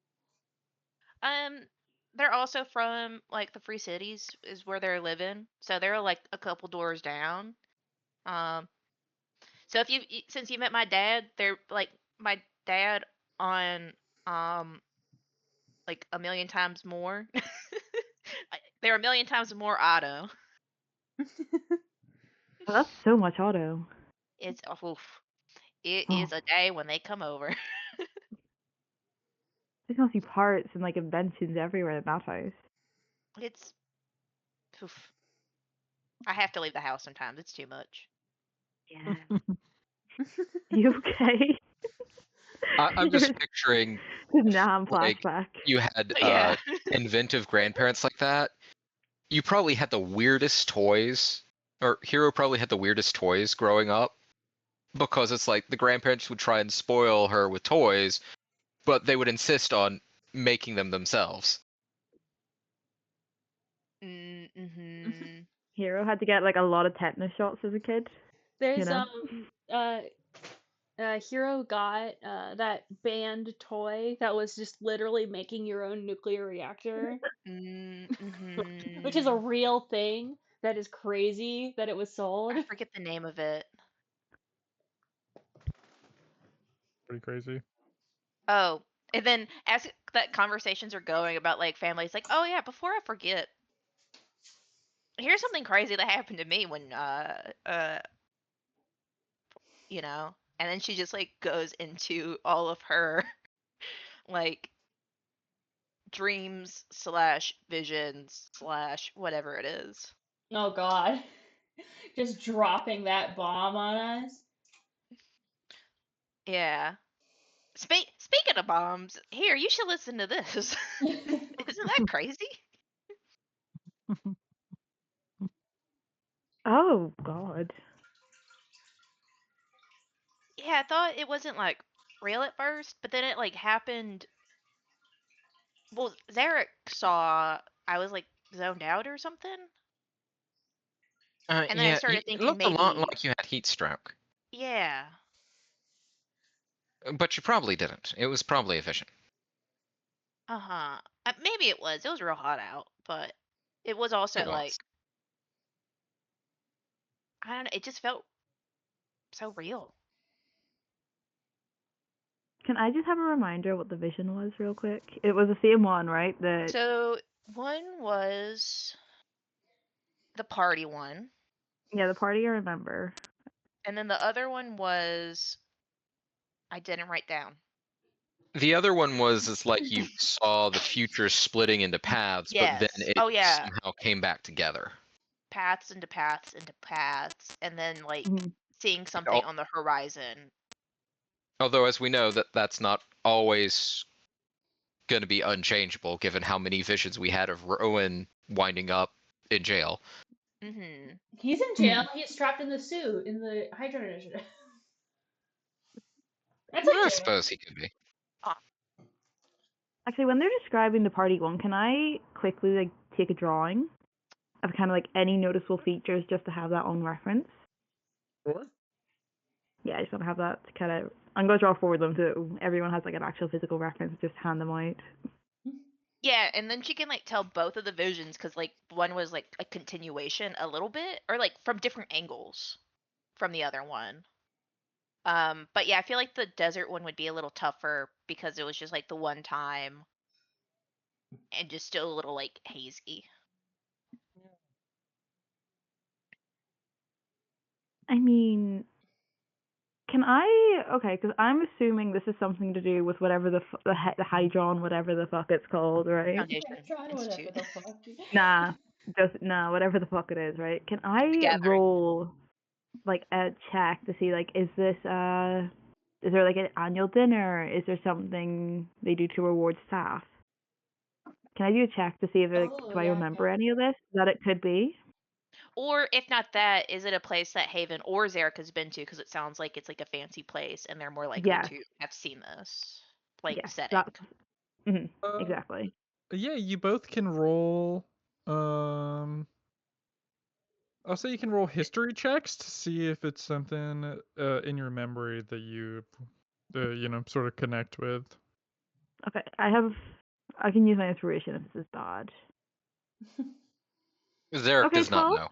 They're also from like the Free Cities is where they're living, so they're like a couple doors down. So if since you met my dad, they're like my dad on like a million times more. They're a million times more Otto. Oh, that's so much auto. It's oof. It Oh, is a day when they come over. there's must be parts and like inventions everywhere at that house. It's oof. I have to leave the house sometimes. It's too much. Yeah. You okay? I'm just picturing Nam like flashback. you had Yeah. inventive grandparents like that. You probably had the weirdest toys, or Hero probably had the weirdest toys growing up, because it's like the grandparents would try and spoil her with toys, but they would insist on making them themselves. Mm-hmm. Hero had to get like a lot of tetanus shots as a kid. There's know? Hero got that band toy that was just literally making your own nuclear reactor, Mm-hmm. which is a real thing. That is crazy that it was sold. I forget the name of it. Pretty crazy. Oh, and then as that conversations are going about like families, like, oh yeah, before I forget, here's something crazy that happened to me when you know, and then she just like goes into all of her like dreams / visions / whatever it is. Oh God, just dropping that bomb on us. Yeah. Speaking of bombs, here you should listen to this. Isn't that crazy? Oh God. Yeah, I thought it wasn't like real at first, but then it like happened. Well, Zarek saw I was like zoned out or something, and then I Yeah, started it thinking looked a lot maybe, like you had heat stroke, yeah, but you probably didn't. It was probably a vision. maybe it was. It was real hot out, but it was also It was. like I don't know. It just felt so real. Can I just have a reminder what the vision was real quick? It was the same one, right? So one was the party one, Yeah, the party I remember. and then the other one was I didn't write down. The other one was it's like you saw the future splitting into paths, but then Yes. it Oh, yeah. somehow came back together. Paths into paths into paths, and then like Mhm. seeing something on the horizon. Although, as we know, that's not always going to be unchangeable, given how many visions we had of Rowan winding up in jail. Mm-hmm. He's in jail. He's trapped in the suit in the Hydra Initiative. That's I like suppose he could be. Actually, when they're describing the party one, can I quickly like take a drawing of kind of like any noticeable features just to have that on reference? Sure. Yeah, I just want to have that to kind of. I'm going to draw forward them so everyone has like an actual physical reference. Just hand them out. Yeah, and then she can like tell both of the visions because like one was like a continuation a little bit, or like from different angles from the other one. But yeah, I feel like the desert one would be a little tougher because it was just like the one time and just still a little like hazy. I mean, can I? Okay, because I'm assuming this is something to do with whatever the Hydron, whatever the fuck it's called, right? Foundation Trying whatever Institute. the fuck. Nah, whatever the fuck it is, right? Can I Gathering. roll like a check to see like is there like an annual dinner? Is there something they do to reward staff? Can I do a check to see if do I remember any of this that it could be? Or if not that, is it a place that Haven or Zarek has been to? Because it sounds like it's like a fancy place, and they're more likely Yes. to have seen this like Yes, setting. that's exactly. Yeah, you both can roll. I'll say you can roll history checks to see if it's something in your memory that you, sort of connect with. Okay, I can use my inspiration if this is bad. Zarek Okay, does not 12? know.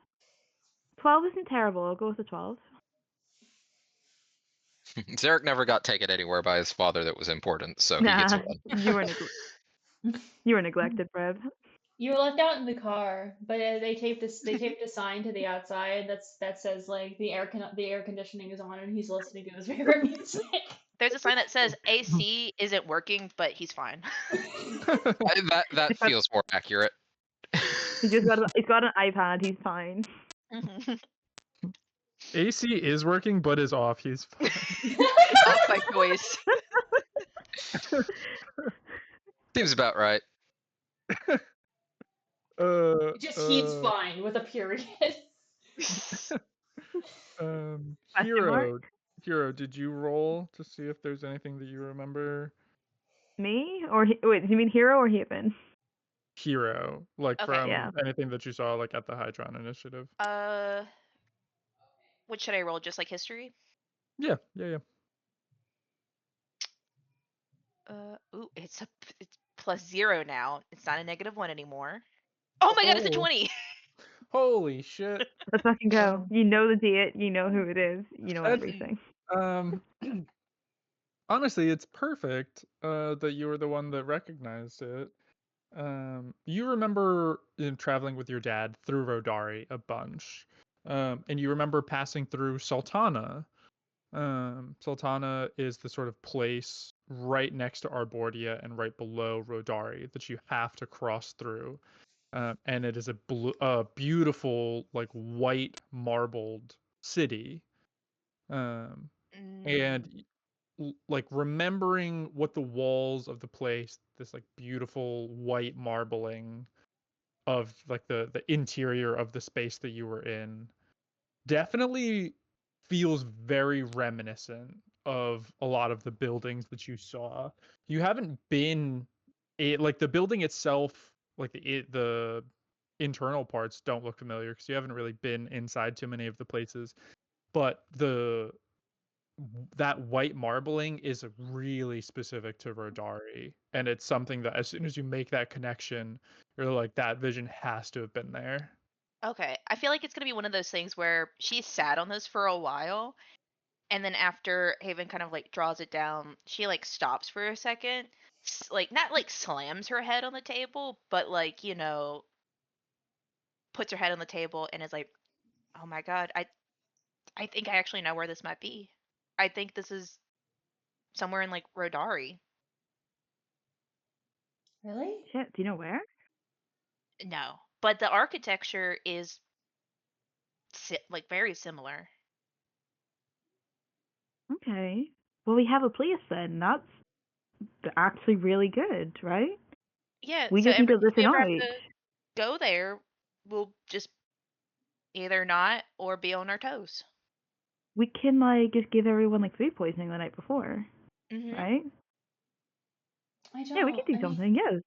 12 isn't terrible. I'll go with the 12. Zarek never got taken anywhere by his father that was important, so he gets a Nah, one. you were neglected, Fred. You were left out in the car, but they taped a sign to the outside that says like the air conditioning is on and he's listening to his favorite music. There's a sign that says AC isn't working, but he's fine. That feels more accurate. He's got an iPad. He's fine. AC is working, but is off. He's fine. Off by choice. Seems about right. Just he's fine with a period. Hero, did you roll to see if there's anything that you remember? Me? Or wait, do you mean Hero or Haven? Hero, like Okay. from anything that you saw, like at the Hydron Initiative. What should I roll? Just like history? Yeah. Ooh, it's +0 now. It's not a -1 anymore. Oh my god, it's a 20. Holy shit. Let's fucking go. You know the date. You know who it is. You know everything. Honestly, it's perfect that you were the one that recognized it. You remember traveling with your dad through Rodari a bunch, and you remember passing through Sultana. Sultana is the sort of place right next to Arbordia and right below Rodari that you have to cross through. And it is a beautiful, like white marbled city. And like remembering what the walls of the place, this like beautiful white marbling of like the interior of the space that you were in, definitely feels very reminiscent of a lot of the buildings that you saw. You haven't been like the building itself, like the internal parts don't look familiar because you haven't really been inside too many of the places, but that white marbling is really specific to Rodari, and it's something that as soon as you make that connection, you're like, that vision has to have been there. Okay, I feel like it's gonna be one of those things where she sat on this for a while, and then after Haven kind of like draws it down, she like stops for a second, like not like slams her head on the table, but like puts her head on the table and is like, "Oh my god, I think I actually know where this might be. I think this is somewhere in like Rodari." Really? Shit, do you know where? No, but the architecture is like very similar. Okay. Well, we have a place then. That's actually really good, right? Yeah, We so just need to if we listen ever out. have to go there, we'll just either not or be on our toes. We can like just give everyone like food poisoning the night before, Mm-hmm. right? I don't. Yeah, we could do I mean, something. Yes.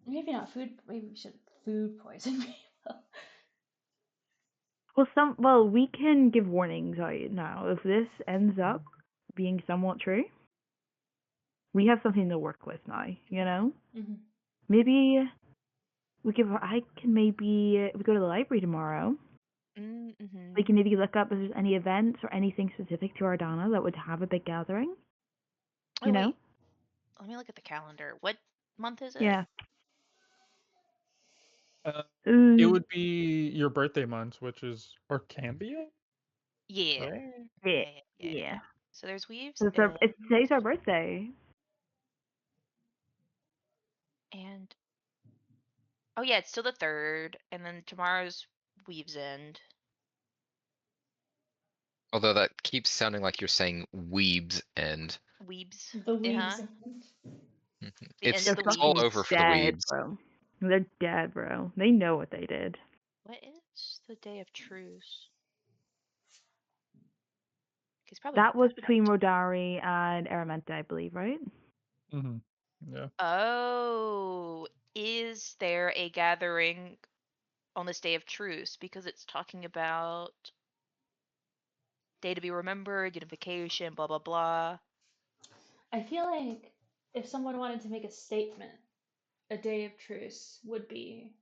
maybe not food. Maybe we should food poison people. Well, we can give warnings out now. If this ends up being somewhat true, we have something to work with now. You know, Mm-hmm. maybe we go to the library tomorrow. Mm-hmm. We can maybe look up if there's any events or anything specific to Ardana that would have a big gathering. You know? Wait. Let me look at the calendar. What month is it? Yeah. It Ooh, would be your birthday month, which is Orcambia. Yeah. Right? yeah. So there's Weaves So it's today's our birthday. and oh yeah, it's still the 3rd, and then tomorrow's Weaves End. Although that keeps sounding like you're saying Weeb's End. Weebs. The weaves. Mhm. The It's, end of the it's all Weebs. over for the Dead, Weebs. bro. They're dead, bro. They know what they did. What is the day of truce? It's probably That not was that between bad. Rodari and Araminta, I believe, right? Mm-hmm. Yeah. Oh, is there a gathering on this day of truce? Because it's talking about day to be remembered, unification, blah blah blah. I feel like if someone wanted to make a statement, a day of truce would be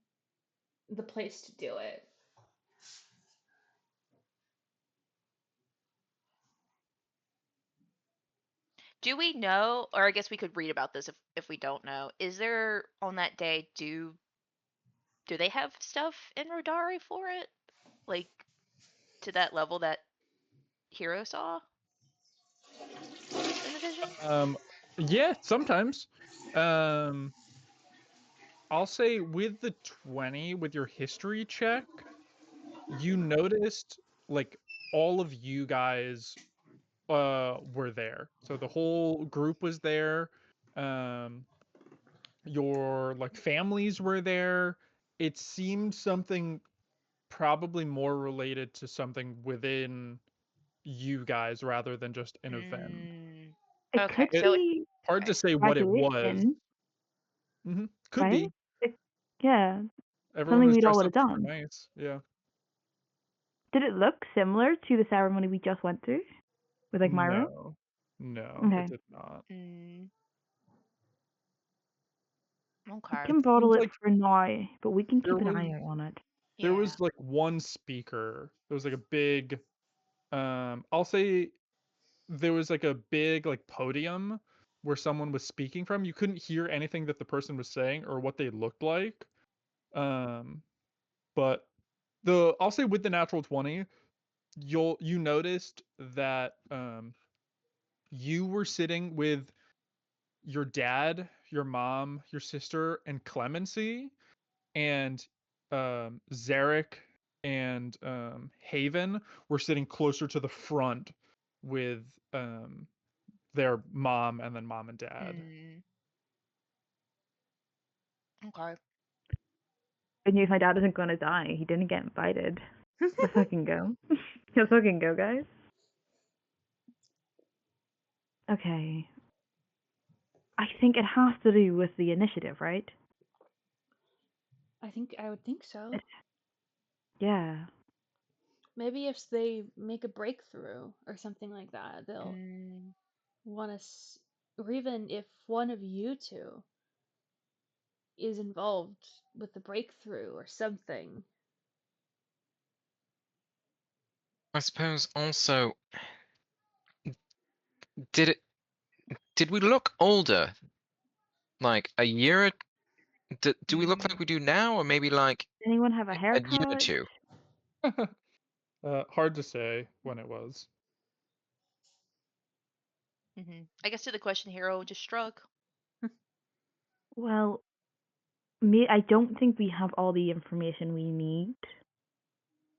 the place to do it. Do we know, or I guess we could read about this if we don't know. Is there on that day, do they have stuff in Rodari for it? Like to that level that Hero saw in the vision? Yeah, sometimes. I'll say with the 20, with your history check, you noticed like all of you guys were there. So the whole group was there. Your like families were there. It seemed something probably more related to something within you guys rather than just an event. Mm, It okay, could so be Hard to say what it was. graduation, Could right? be. Yeah. Everyone Something was we'd all dressed would up have super done. nice. Yeah. Did it look similar to the ceremony we just went to? With like Myro? No, Okay. it did not. We okay. can bottle Seems it like for now, but we can there keep an eye was out on it. there Yeah. was like one speaker. There was like a big I'll say there was like a big like podium where someone was speaking from. You couldn't hear anything that the person was saying or what they looked like. But I'll say with the natural 20, you noticed that you were sitting with your dad, your mom, your sister, and Clemency, and Zarek and Haven were sitting closer to the front with their mom and then mom and dad. Okay. Good news, my dad isn't gonna die. He didn't get invited. Let's fucking go. Let's fucking go, guys. Okay. I think it has to do with the initiative, right? I would think so. Yeah. Maybe if they make a breakthrough or something like that, they'll want to, or even if one of you two is involved with the breakthrough or something. I suppose also, did we look older? Like a year? Do we look like we do now, or maybe like Anyone have a a year or haircut? two? Hard to say when it was. I guess to the question, Hero just shrug. Well, I don't think we have all the information we need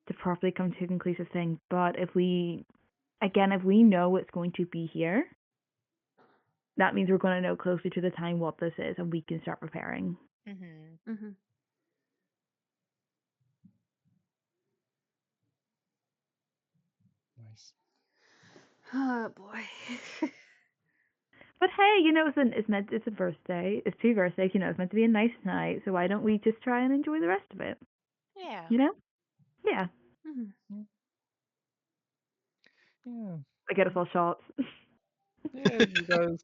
to properly come to a conclusive thing. But if we know it's going to be here, that means we're going to know closer to the time what this is, and we can start preparing. Mm-hmm. Nice. Oh boy. But hey, it's a birthday. It's 2 birthdays. It's meant to be a nice night. So why don't we just try and enjoy the rest of it? Yeah. Yeah. Mm-hmm. Yeah. I get us all shots. Yeah, you guys.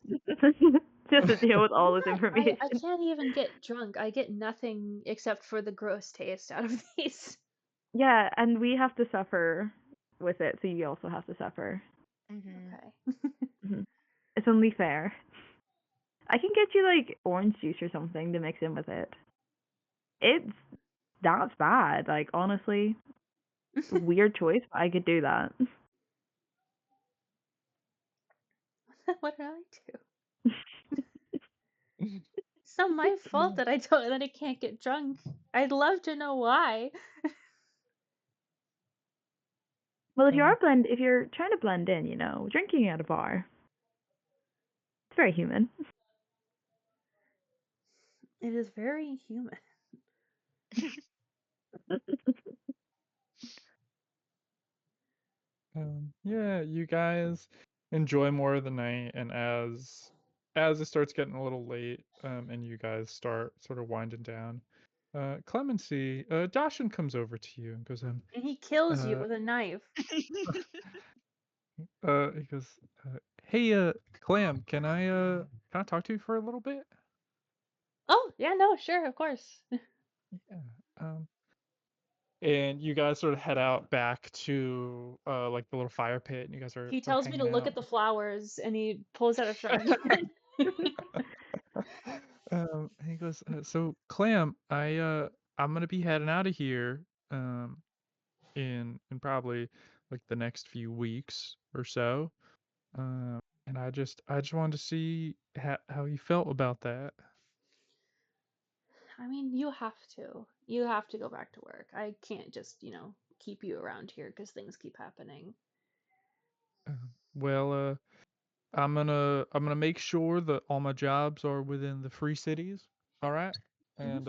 Just to deal with all this information. I can't even get drunk. I get nothing except for the gross taste out of these. Yeah, and we have to suffer with it, so you also have to suffer. Okay. It's only fair. I can get you like orange juice or something to mix in with it. That's bad. Like honestly, weird choice, but I could do that. What did I do? It's not my fault that I can't get drunk. I'd love to know why. Well, if you're trying to blend in, drinking at a bar, it's very human. It is very human. Yeah, you guys enjoy more of the night, and as it starts getting a little late, and you guys start sort of winding down, Clemency, Dashin comes over to you and goes, And he kills you with a knife. he goes, hey, Clam, can I talk to you for a little bit? Oh, yeah, no, sure, of course. Yeah. And you guys sort of head out back to like the little fire pit, and you guys are. He tells me to look at the flowers, and he pulls out a shotgun. He goes, so Clam, I'm gonna be heading out of here in probably like the next few weeks or so. And I just wanted to see how you felt about that. I mean, you have to. You have to go back to work. I can't just, keep you around here because things keep happening. Well, I'm gonna make sure that all my jobs are within the free cities. All right, and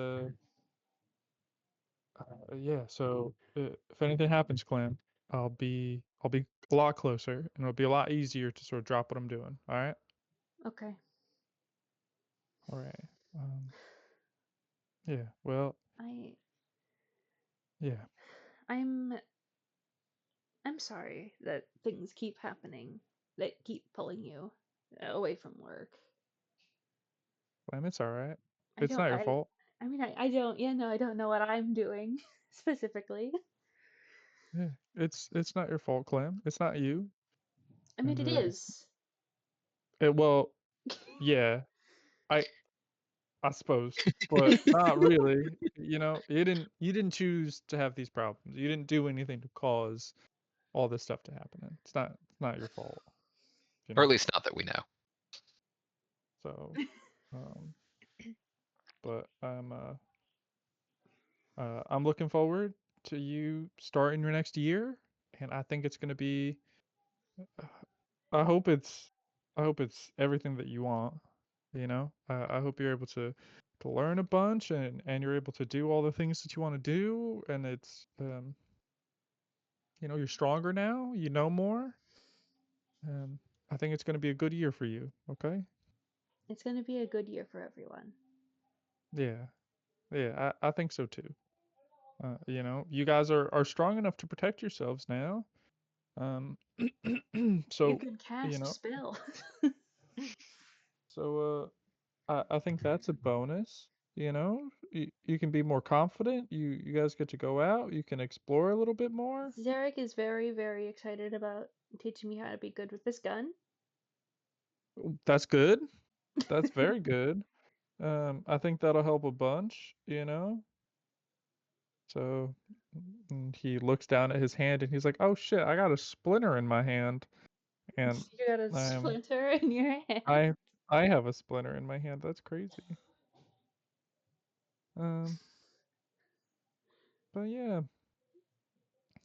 yeah. So if anything happens, Clem, I'll be a lot closer, and it'll be a lot easier to sort of drop what I'm doing. All right. Okay. All right. Yeah. Well. Yeah. I'm sorry that things keep happening that keep pulling you away from work. Clem, it's all right. It's not your fault. I mean, I don't. Yeah, no, I don't know what I'm doing specifically. Yeah. It's not your fault, Clem. It's not you. I mean, it is. Well, yeah. I suppose, but not really. You didn't choose to have these problems. You didn't do anything to cause all this stuff to happen. It's not your fault. Or at least not that we know. So, but I'm looking forward to you starting your next year, and I think it's gonna be. I hope it's everything that you want. I hope you're able to learn a bunch, and you're able to do all the things that you want to do, and it's you're stronger now, you know more. I think it's going to be a good year for you. Okay. It's going to be a good year for everyone. Yeah, I think so too. You guys are strong enough to protect yourselves now. So you can cast spell. So I think that's a bonus. You can be more confident. You guys get to go out. You can explore a little bit more. Zarek is very, very excited about teaching me how to be good with this gun. That's good. That's very good. I think that'll help a bunch. So he looks down at his hand and he's like, "Oh shit, I got a splinter in my hand." and You got a I'm splinter in your hand. I have a splinter in my hand. That's crazy. But yeah,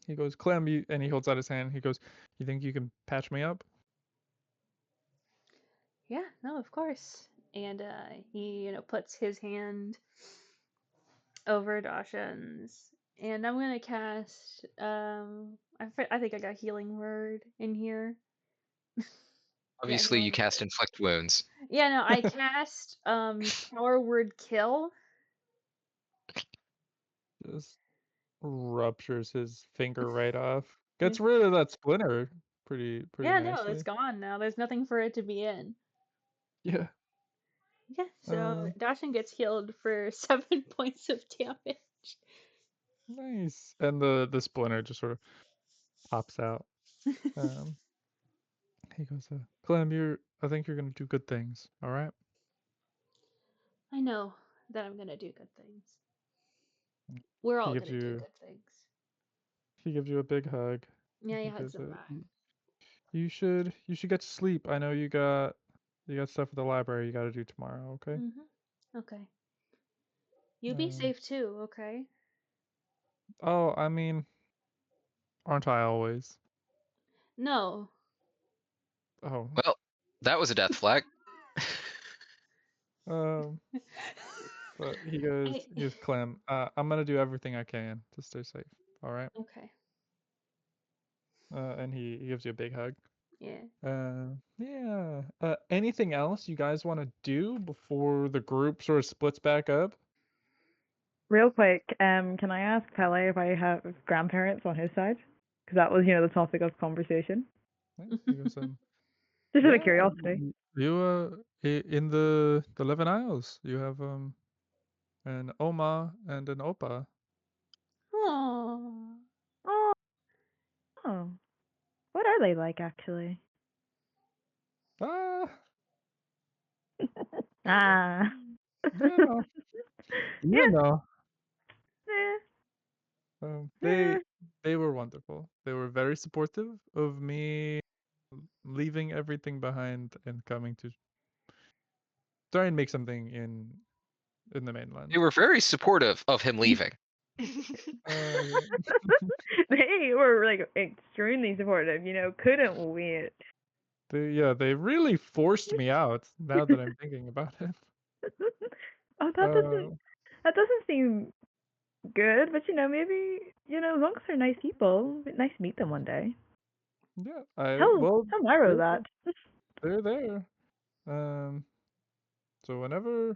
he goes, Clem, and he holds out his hand. He goes, "You think you can patch me up?" Yeah, no, of course. And he, puts his hand over Dashan's, and I'm gonna cast. I think I got healing word in here. Yeah, Obviously, you healing cast word. inflict wounds. Yeah, no, I cast power word kill. Just ruptures his finger right off. Gets rid of that splinter pretty Yeah, no, nicely. it's gone now. There's nothing for it to be in. Yeah. Yeah, so Dashan gets healed for 7 points of damage. Nice. And the splinter just sort of pops out. He goes, Clem, I think you're gonna do good things. All right. I know that I'm gonna do good things. We're all gonna do good things. He gives you a big hug. Yeah, he He hugs goes, him back. You should get to sleep. I know you got stuff at the library you got to do tomorrow. Okay. Okay. You be safe too, okay? Oh, I mean, aren't I always? No. Oh. Well, that was a death flag. But he goes, Clem, I'm gonna do everything I can to stay safe. All right. Okay. And he gives you a big hug. Yeah. Yeah. Anything else you guys want to do before the group sort of splits back up? Real quick, can I ask Pele if I have grandparents on his side? Because that was, the topic of conversation. Yeah, he goes, Just out of curiosity. You in the 11 Isles, you have an Oma and an Opa. Aww. Oh. What are they like, actually? Ah, you know. You know. They were wonderful. They were very supportive of me leaving everything behind and coming to try and make something in the mainland. They were very supportive of him leaving. They were like extremely supportive, couldn't wait. They really forced me out now that I'm thinking about it. Oh, that doesn't seem good, but maybe, as long as they're nice people, it'd be nice to meet them one day. Yeah, tell Myro that. They're there. So whenever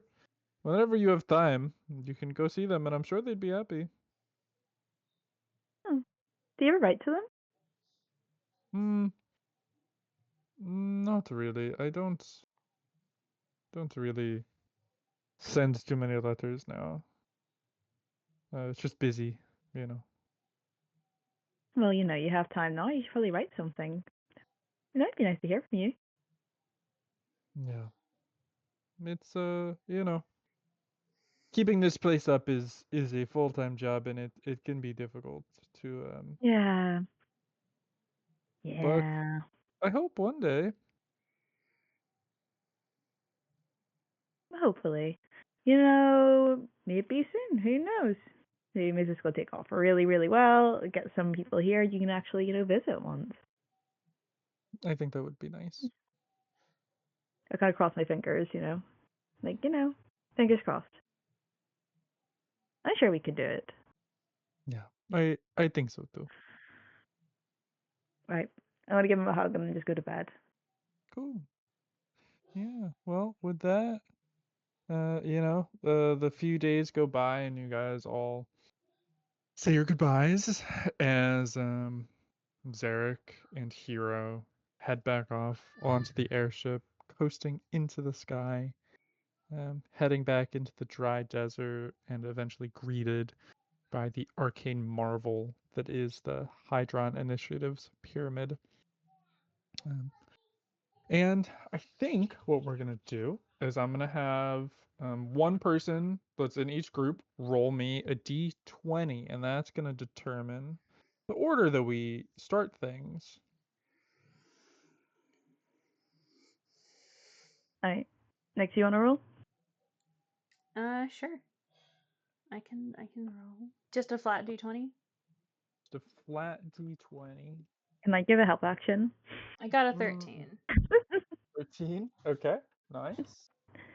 you have time, you can go see them, and I'm sure they'd be happy. Do you ever write to them? Not really. I don't really send too many letters now. It's just busy, Well, you have time now. You should probably write something. It'd be nice to hear from you. Yeah. It's keeping this place up is a full-time job, and it can be difficult to Yeah. But I hope one day. Hopefully. Maybe soon. Who knows? Maybe Mrs. will take off really, really well. Get some people here you can actually, visit once. I think that would be nice. I kind of cross my fingers, fingers crossed. I'm sure we could do it. Yeah, I think so too. Right. I want to give him a hug and then just go to bed. Cool. Yeah. Well, with that, the few days go by and you guys all say your goodbyes as Zarek and Hero head back off onto the airship, coasting into the sky, heading back into the dry desert, and eventually greeted by the arcane marvel that is the Hydron Initiative's pyramid. And I think what we're going to do is I'm going to have one person that's in each group roll me a d20, and that's going to determine the order that we start things. Alright. Next, you want to roll? Sure. I can roll. Just a flat d20. Just a flat d20. Can I give a help action? I got a 13. 13. Okay. Nice.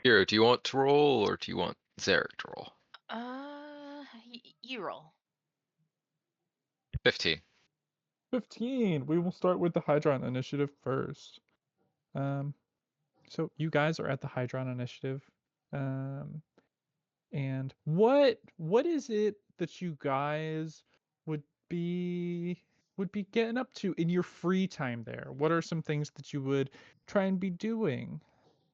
Hero, do you want to roll or do you want Zarek to roll? You roll. 15. 15. We will start with the Hydron Initiative first. So you guys are at the Hydron Initiative. And what is it that you guys would be getting up to in your free time there? What are some things that you would try and be doing?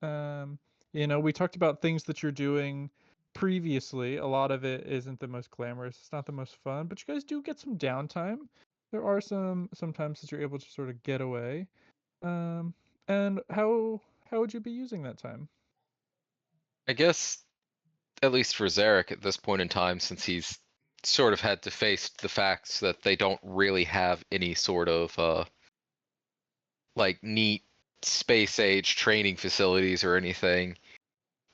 We talked about things that you're doing previously. A lot of it isn't the most glamorous. It's not the most fun, but you guys do get some downtime. There are some times that you're able to sort of get away. And how would you be using that time? I guess, at least for Zarek at this point in time, since he's sort of had to face the facts that they don't really have any sort of neat space age training facilities or anything,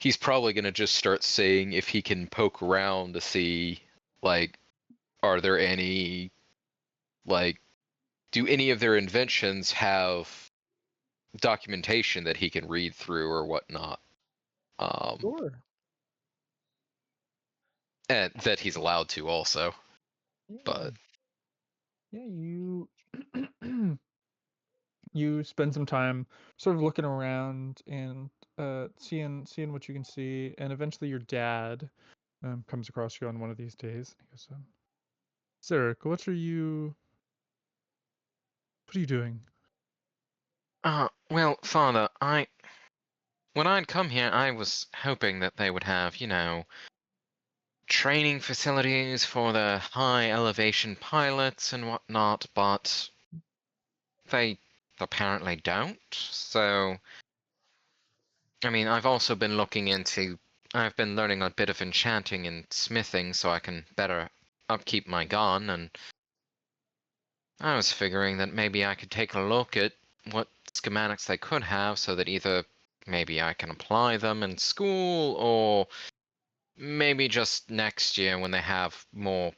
he's probably going to just start seeing if he can poke around to see, are there any, do any of their inventions have documentation that he can read through or whatnot? Sure. And that he's allowed to also. But yeah, you spend some time sort of looking around and seeing what you can see, and eventually your dad comes across you on one of these days. He goes, Zarek, what are you doing? well, Father, when I'd come here, I was hoping that they would have, training facilities for the high elevation pilots and whatnot, but they apparently don't. So, I mean, I've also been I've been learning a bit of enchanting and smithing so I can better upkeep my gun, and I was figuring that maybe I could take a look at what schematics they could have so that either maybe I can apply them in school or maybe just next year when they have more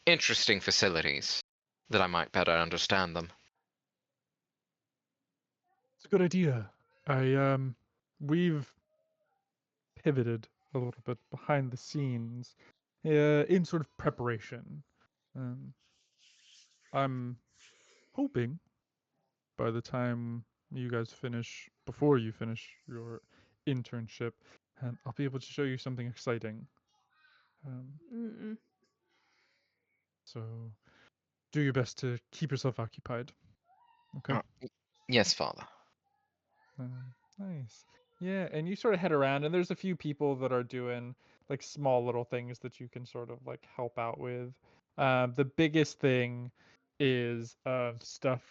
interesting facilities that I might better understand them. It's a good idea. We've pivoted a little bit behind the scenes in sort of preparation. I'm hoping by the time before you finish your internship, I'll be able to show you something exciting. So do your best to keep yourself occupied. Okay. Yes, Father. Nice. Yeah, and you sort of head around, and there's a few people that are doing like small little things that you can sort of like help out with. The biggest thing is stuff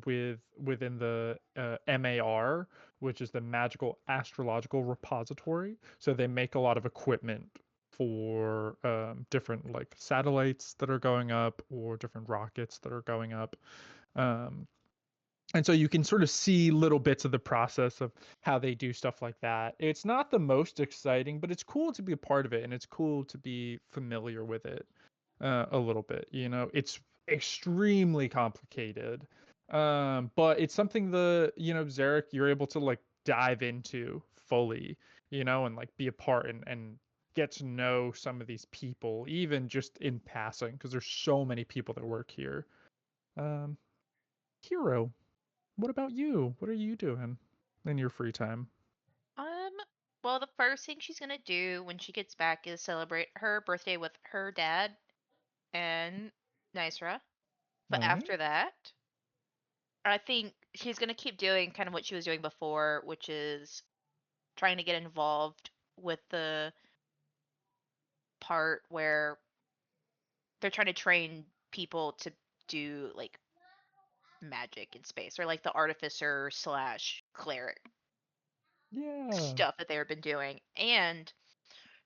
within the MAR, which is the Magical Astrological Repository. So they make a lot of equipment for different like satellites that are going up or different rockets that are going up. And so you can sort of see little bits of the process of how they do stuff like that. It's not the most exciting, but it's cool to be a part of it, and it's cool to be familiar with it a little bit. It's extremely complicated, but it's something Zarek, you're able to like dive into fully, and like be a part and get to know some of these people, even just in passing, because there's so many people that work here. Hero, what about you? What are you doing in your free time? Well, the first thing she's gonna do when she gets back is celebrate her birthday with her dad and Nisra. But Alright. after that, I think she's gonna keep doing kind of what she was doing before, which is trying to get involved with the part where they're trying to train people to do like magic in space, or like the artificer / cleric Yeah. stuff that they've been doing. And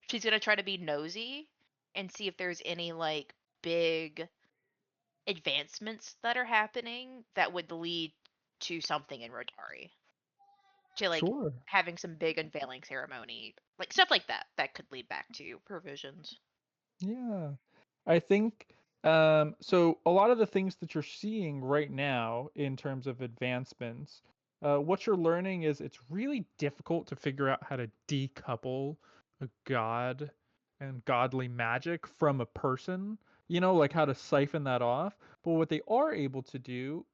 she's gonna try to be nosy and see if there's any like big advancements that are happening that would lead to something in Rotari. to like Sure. having some big unveiling ceremony, like stuff like that that could lead back to provisions. Yeah. I think so a lot of the things that you're seeing right now in terms of advancements, what you're learning is it's really difficult to figure out how to decouple a god and godly magic from a person, like how to siphon that off. But what they are able to do,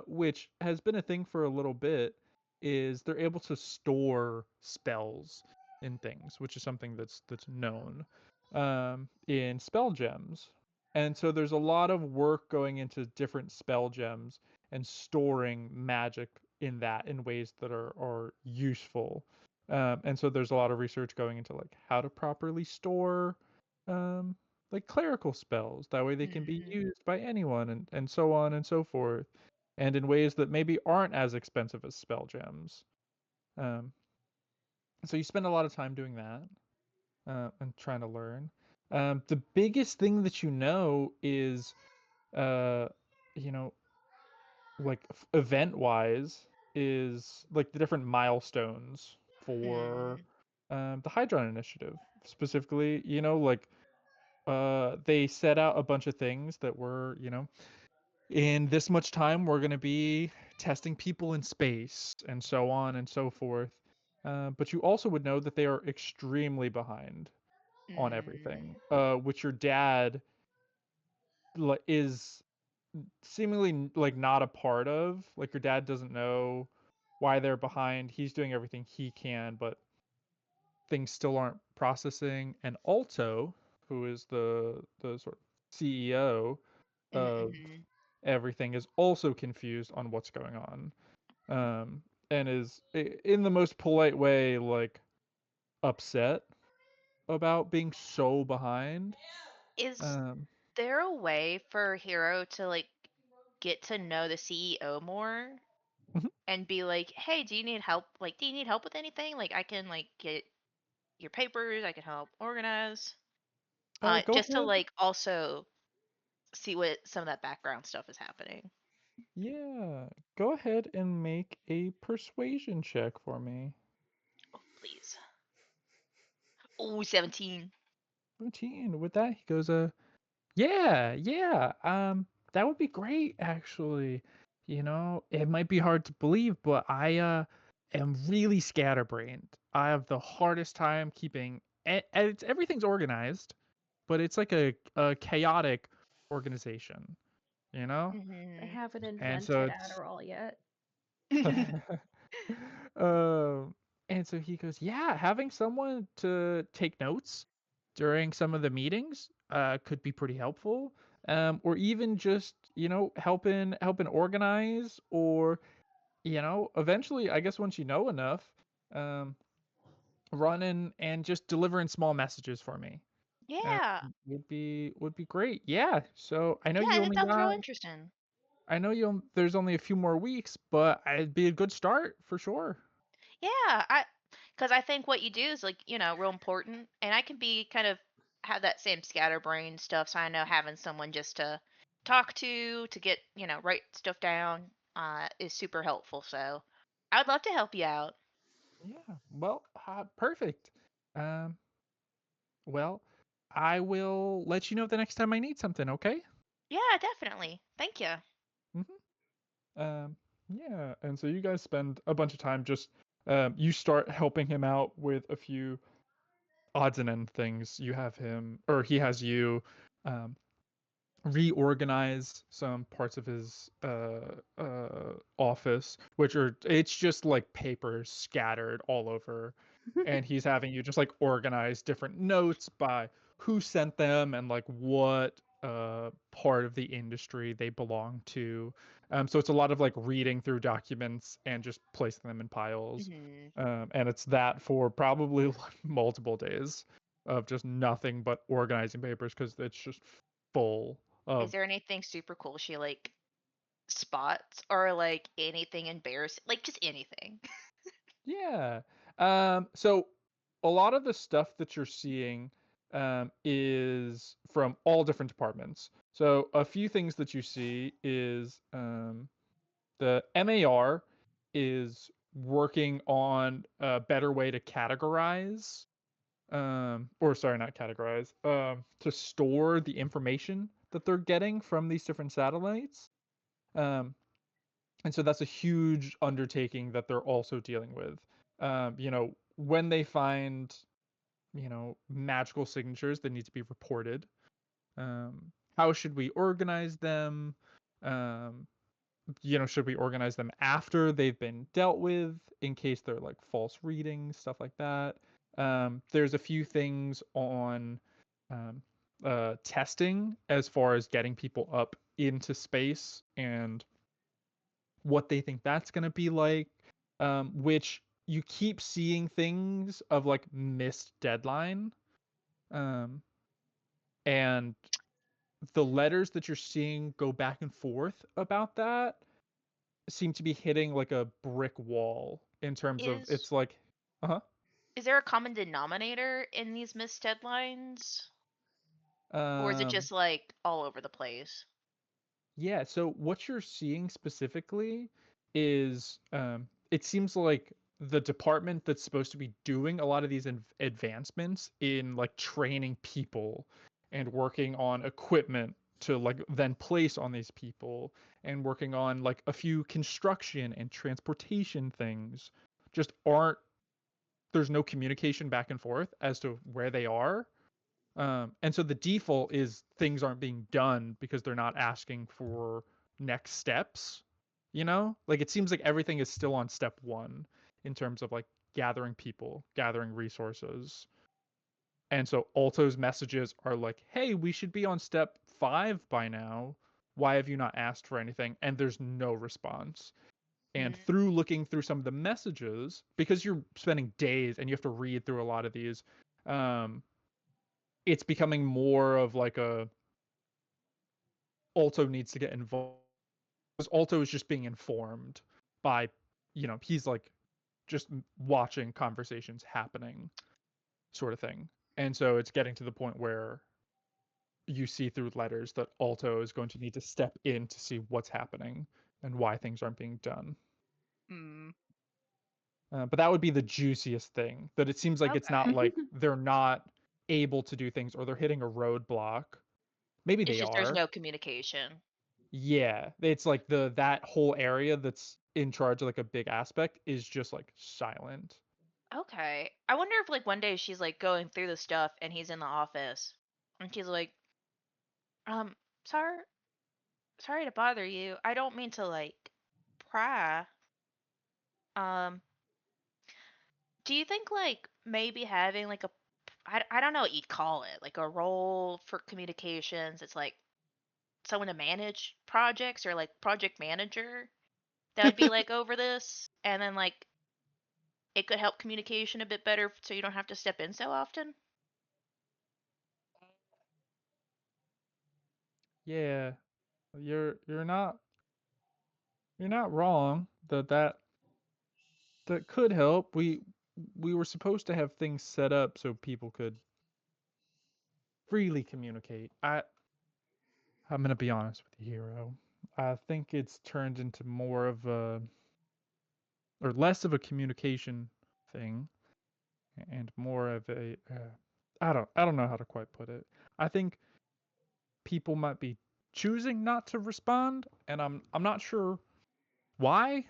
which has been a thing for a little bit, is they're able to store spells in things, which is something that's known in spell gems. And so there's a lot of work going into different spell gems and storing magic in that in ways that are useful. And so there's a lot of research going into like how to properly store um, like clerical spells. That way they can be Mhm. used by anyone and so on and so forth. And in ways that maybe aren't as expensive as spell gems. Um, so you spend a lot of time doing that and trying to learn. The biggest thing that is, uh, you know, like event wise, is like the different milestones for Mm. the Hydron Initiative. Specifically, like they set out a bunch of things that were, in this much time we're going to be testing people in space and so on and so forth. But you also would know that they are extremely behind on everything, which your dad is seemingly like not a part of. Like your dad doesn't know why they're behind. He's doing everything he can, but things still aren't processing. And Alto, who is the sort of CEO of Mhm. everything, is also confused on what's going on, and is in the most polite way like upset about being so behind. Is Um, there a way for Hero to like get to know the CEO more mhm. and be like, "Hey, do you need help? Like, do you need help with anything? Like, I can like get your papers. I can help organize." Go Just to ahead. like also see what some of that background stuff is happening. Yeah, go ahead and make a persuasion check for me. Oh, please. Oh, 17. Routine. With that, he goes, yeah, that would be great, actually. It might be hard to believe, but I am really scatterbrained. I have the hardest time keeping, everything's organized, but it's like a chaotic organization, you know? I Mhm. haven't And so invented it's Adderall yet. um, and so he goes, yeah, having someone to take notes during some of the meetings could be pretty helpful. Or even just, helping organize, or, eventually, I guess once you know enough, um, running and just delivering small messages for me. Uh, Yeah. would be great. Yeah. So Yeah, that sounds real interesting. there's only a few more weeks, but it'd be a good start for sure. Yeah, because I think what you do is like, real important. And I can be kind of have that same scatterbrain stuff. So I know having someone just to talk to get, write stuff down, is super helpful. So I would love to help you out. Yeah. Well, perfect. Um, well, I will let you know the next time I need something, okay? Yeah, definitely. Thank you. Um, yeah. And so you guys spend a bunch of time just you start helping him out with a few odds and end things. You have him, or he has you um reorganize some parts of his office, which it's just like papers scattered all over, and he's having you just like organize different notes by who sent them and like what part of the industry they belong to. So it's a lot of like reading through documents and just placing them in piles. Hmm. And it's that for probably like multiple days of just nothing but organizing papers, because it's just full Is of. there anything super cool she like spots or like anything embarrassing? Like just anything. Yeah. So a lot of the stuff that you're seeing is from all different departments. So a few things that you see is the MAR is working on a better way to categorize, or sorry, not categorize, to store the information that they're getting from these different satellites. And so that's a huge undertaking that they're also dealing with. When they find, magical signatures that need to be reported, how should we organize them? Should we organize them after they've been dealt with in case they're like false readings, stuff like that? There's a few things on testing as far as getting people up into space and what they think that's going to be like, which you keep seeing things of like missed deadline. And the letters that you're seeing go back and forth about that seem to be hitting like a brick wall in terms of it's like, Is there a common denominator in these missed deadlines? Or is it just like all over the place? Yeah, so what you're seeing specifically is it seems like the department that's supposed to be doing a lot of these advancements in like training people and working on equipment to like then place on these people and working on like a few construction and transportation things just aren't, there's no communication back and forth as to where they are. And so the default is things aren't being done because they're not asking for next steps. Like it seems like everything is still on step 1 in terms of like gathering people, gathering resources. And so Alto's messages are like, hey, we should be on step 5 by now. Why have you not asked for anything? And there's no response. And through looking through some of the messages, because you're spending days and you have to read through a lot of these, it's becoming more of like a Alto needs to get involved. Because Alto is just being informed by, he's like just watching conversations happening sort of thing. And so it's getting to the point where you see through letters that Alto is going to need to step in to see what's happening and why things aren't being done. But that would be the juiciest thing, that it seems like it's not like they're not able to do things or they're hitting a roadblock. Maybe they are. There's no communication. Yeah, it's like that whole area that's in charge of like a big aspect is just like silent. Okay. I wonder if like one day she's like going through the stuff and he's in the office and she's like, sorry to bother you. I don't mean to like pry. Do you think like maybe having like I don't know what you'd call it, like a role for communications, it's like someone to manage projects or like project manager that would be like over this, and then like it could help communication a bit better so you don't have to step in so often? Yeah, you're not wrong. That could help. We were supposed to have things set up so people could freely communicate. I'm gonna be honest with you, Hero. I think it's turned into more of a, or less of a communication thing, and more of a I don't know how to quite put it. I think people might be choosing not to respond, and I'm not sure why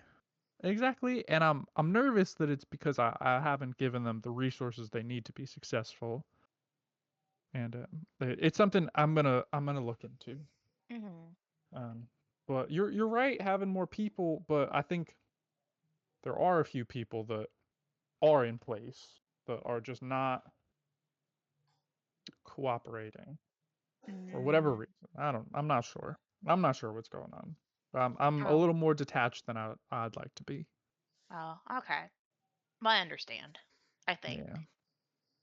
exactly, and I'm nervous that it's because I haven't given them the resources they need to be successful, and it's something I'm gonna look into. But you're right, having more people, but I think there are a few people that are in place that are just not cooperating for whatever reason. I'm not sure. I'm not sure what's going on. I'm a little more detached than I'd like to be. Oh, okay. I understand, I think.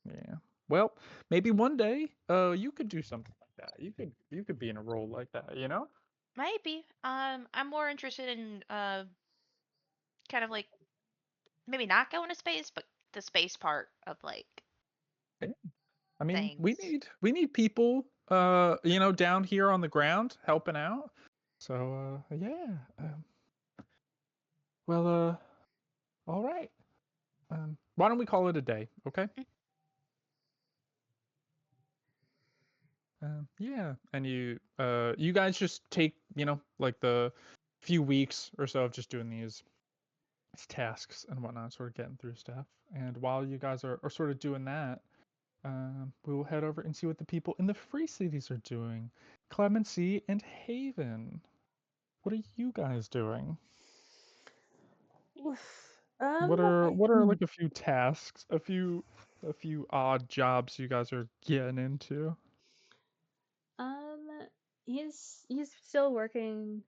Yeah. Well, maybe one day you could do something like that. You could be in a role like that, Maybe. I'm more interested in kind of like maybe not going to space, but the space part of like I mean, things. we need people down here on the ground helping out. So yeah. Well, All right. Why don't we call it a day? Okay. Yeah, and you guys just take, like the few weeks or so of just doing these tasks and whatnot, sort of getting through stuff. And while you guys are sort of doing that, we will head over and see what the people in the Free Cities are doing. Clemency and Haven, what are you guys doing? Oof. What are like a few tasks, a few odd jobs you guys are getting into? He's still working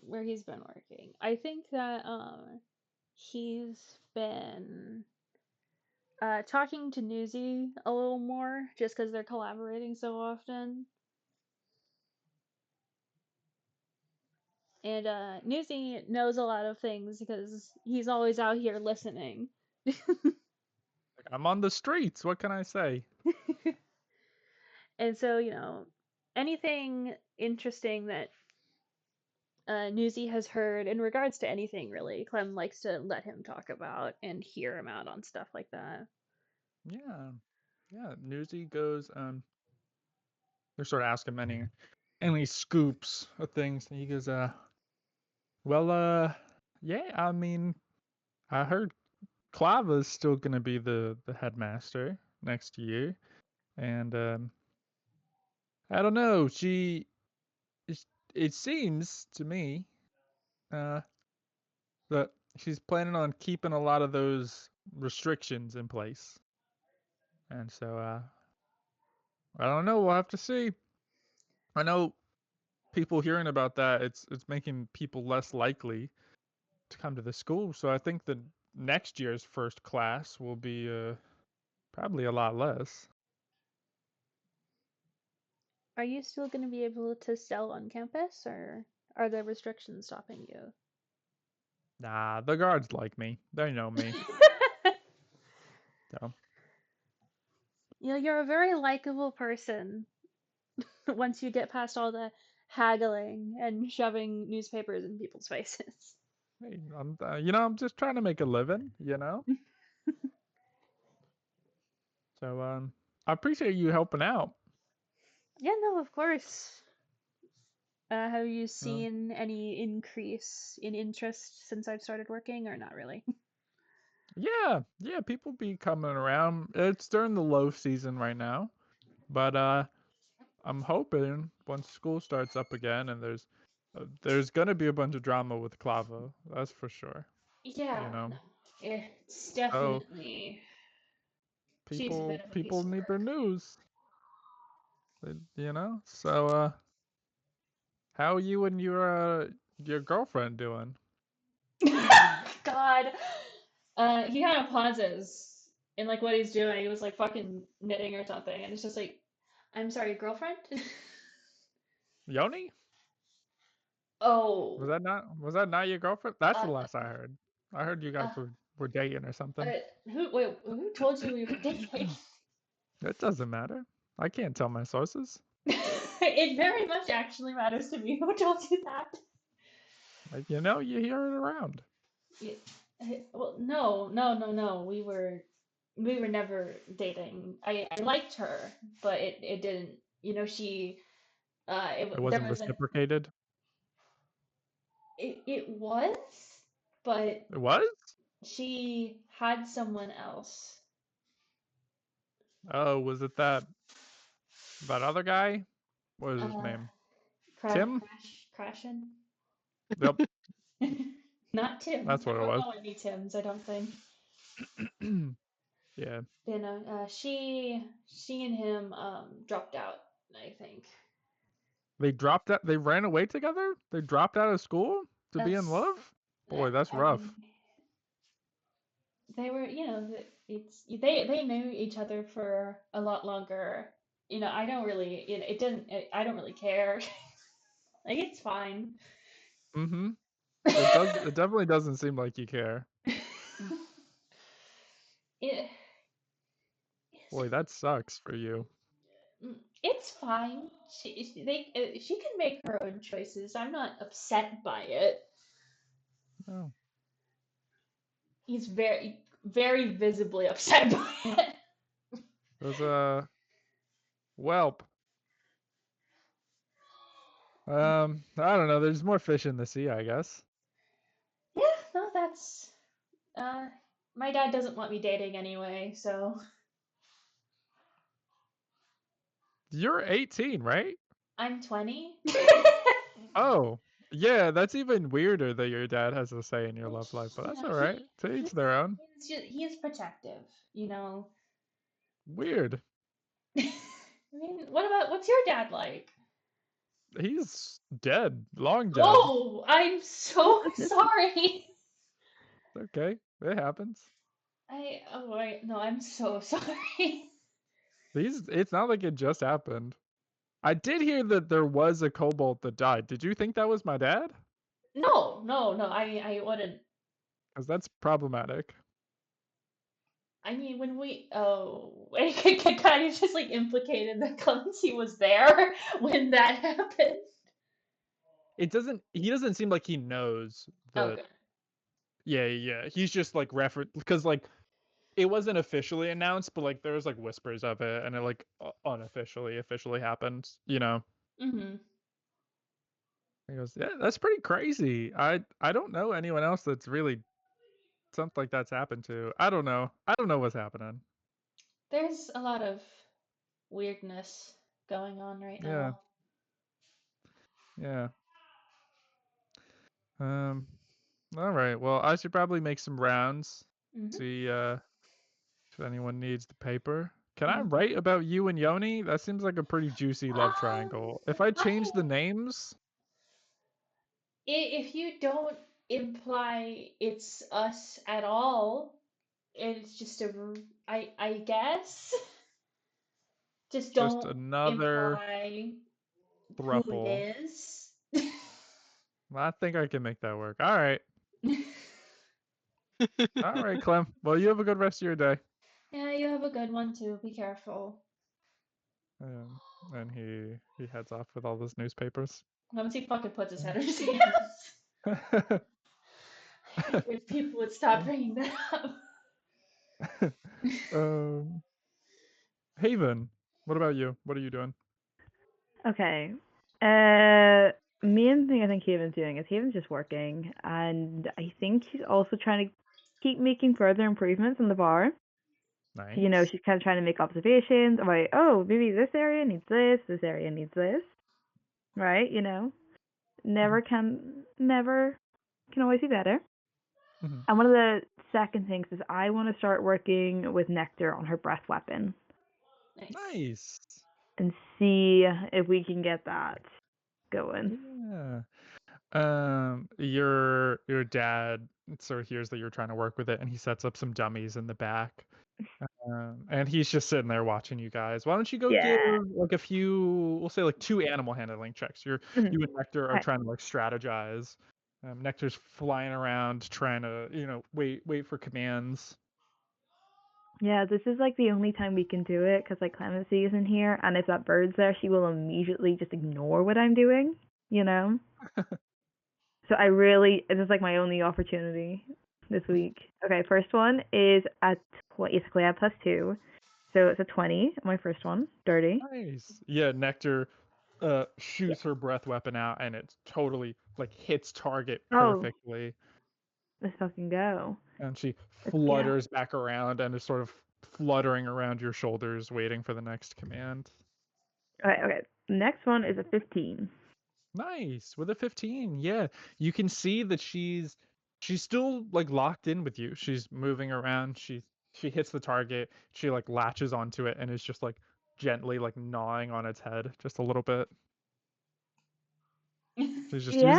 where he's been working. I think that he's been talking to Newsy a little more just because they're collaborating so often. And Newsy knows a lot of things because he's always out here listening. I'm on the streets. What can I say? And so, anything interesting that Newsy has heard in regards to anything really, Clem likes to let him talk about and hear him out on stuff like that. Yeah. Newsy goes. They sort of ask him any scoops of things, and he goes, well, yeah. I mean, I heard Clava's still gonna be the headmaster next year, and I don't know. It seems to me, that she's planning on keeping a lot of those restrictions in place, and so I don't know. We'll have to see. I know people hearing about that, it's making people less likely to come to the school. So I think the next year's first class will be probably a lot less. Are you still going to be able to sell on campus, or are there restrictions stopping you? Nah, the guards like me. They know me. So You're a very likable person once you get past all the haggling and shoving newspapers in people's faces. hey, I'm just trying to make a living. So I appreciate you helping out. Yeah, no, of course. Have you Uh, seen any increase in interest since I've started working, or not really? yeah, people be coming around. It's during the low season right now, but I'm hoping once school starts up again and there's gonna be a bunch of drama with Clava. That's for sure. Yeah, know. no, it's So definitely. She's a bit of a piece people of need work. their news. So how are you and your girlfriend doing? God. He kind of pauses in like what he's doing. He was like fucking knitting or something, and it's just like, I'm sorry, girlfriend? Yoni? Oh. Was that not your girlfriend? That's the Uh, last I heard. I heard you uh, guys were dating or something. who told you we were dating? It doesn't matter. I can't tell my sources. It very much actually matters to me. Who told you that? Like, you hear it around. Well, no. We were never dating. I liked her, but it didn't. It There wasn't was an reciprocated. it was, but It was? she had someone else. Oh, was it that other guy? What was his Uh, name? Tim? Crashing. Yep, Not Tim. that's I what it don't was. know any Tims. I don't think. Yeah. She and him dropped out. I think They dropped out. They ran away together? They dropped out of school to be in that's. love? Boy, that's I rough. mean, they were. They knew each other for a lot longer. I don't really. It didn't. I don't really care. Like it's fine. Mm-hmm. It definitely doesn't seem like you care. It. Boy, that sucks for you. It's fine. She can make her own choices. I'm not upset by it. Oh. He's very, very visibly upset by it. There's a whelp. I don't know. There's more fish in the sea, I guess. Yeah, no, that's my dad doesn't want me dating anyway, so You're 18, right? I'm 20. Oh, yeah. That's even weirder that your dad has a say in your love life, but You that's know, all right. To each their own. he is protective, you know. Weird. I mean, what's your dad like? He's dead. Long dead. Oh, I'm so sorry. Okay, it happens. No, I'm so sorry. It's not like it just happened. I did hear that there was a kobold that died. Did you think that was my dad? No, I wouldn't. Because that's problematic. I mean, when it kind of just like implicated that Clemency was there when that happened. He doesn't seem like he knows that. Okay. Yeah. He's just like because like it wasn't officially announced, but like there was like whispers of it, and it like officially happened. You know. Mm-hmm. He goes, yeah, that's pretty crazy. I don't know anyone else that's really something like that's happened to. I don't know what's happening. There's a lot of weirdness going on right Yeah. now. Yeah. All right. Well, I should probably make some rounds. Mhm. See if anyone needs the paper. Can I Mhm. write about you and Yoni? That seems like a pretty juicy love triangle. If I change the names, If you don't imply it's us at all, it's just I guess. Just just don't another imply who thruple. it is. I think I can make that work. All right. All right, Clem. Well, you have a good rest of your day. Yeah, you have a good one too. Be careful. And he heads off with all those newspapers. Once he fucking puts his head in his hands. If people would stop bringing that up. Haven, what about you? What are you doing? Okay. Main thing I think Haven's doing is Haven's just working, and I think she's also trying to keep making further improvements in the bar. Nice. You know, she's kind of trying to make observations about, oh, maybe this area needs this area needs this, right? You know, never can always be better. Mhm. And one of the second things is I want to start working with Nectar on her breath weapon Nice. and see if we can get that going. Yeah. Your dad sort of hears that you're trying to work with it, and he sets up some dummies in the back. And he's just sitting there watching you guys. Why don't you go Yeah. give like a few, we'll say like 2 animal handling checks. You and Nectar are Okay. trying to like strategize. Nectar's flying around trying to, wait for commands. Yeah, this is like the only time we can do it because like Clemency isn't here, and if that bird's there, she will immediately just ignore what I'm doing, you know? So this is like my only opportunity this week. Okay, first one is basically at +2. So it's a 20, my first one, dirty. Nice. Yeah, Nectar shoots her breath weapon out, and it totally like hits target Oh. perfectly. Let's fucking go. And she Let's go. flutters back around and is sort of fluttering around your shoulders, waiting for the next command. Okay. Next one is a 15. Nice. With a 15, yeah. You can see that she's still like locked in with you. She's moving around. She hits the target. She like latches onto it and is just like gently like gnawing on its head just a little bit. She's just Yeah?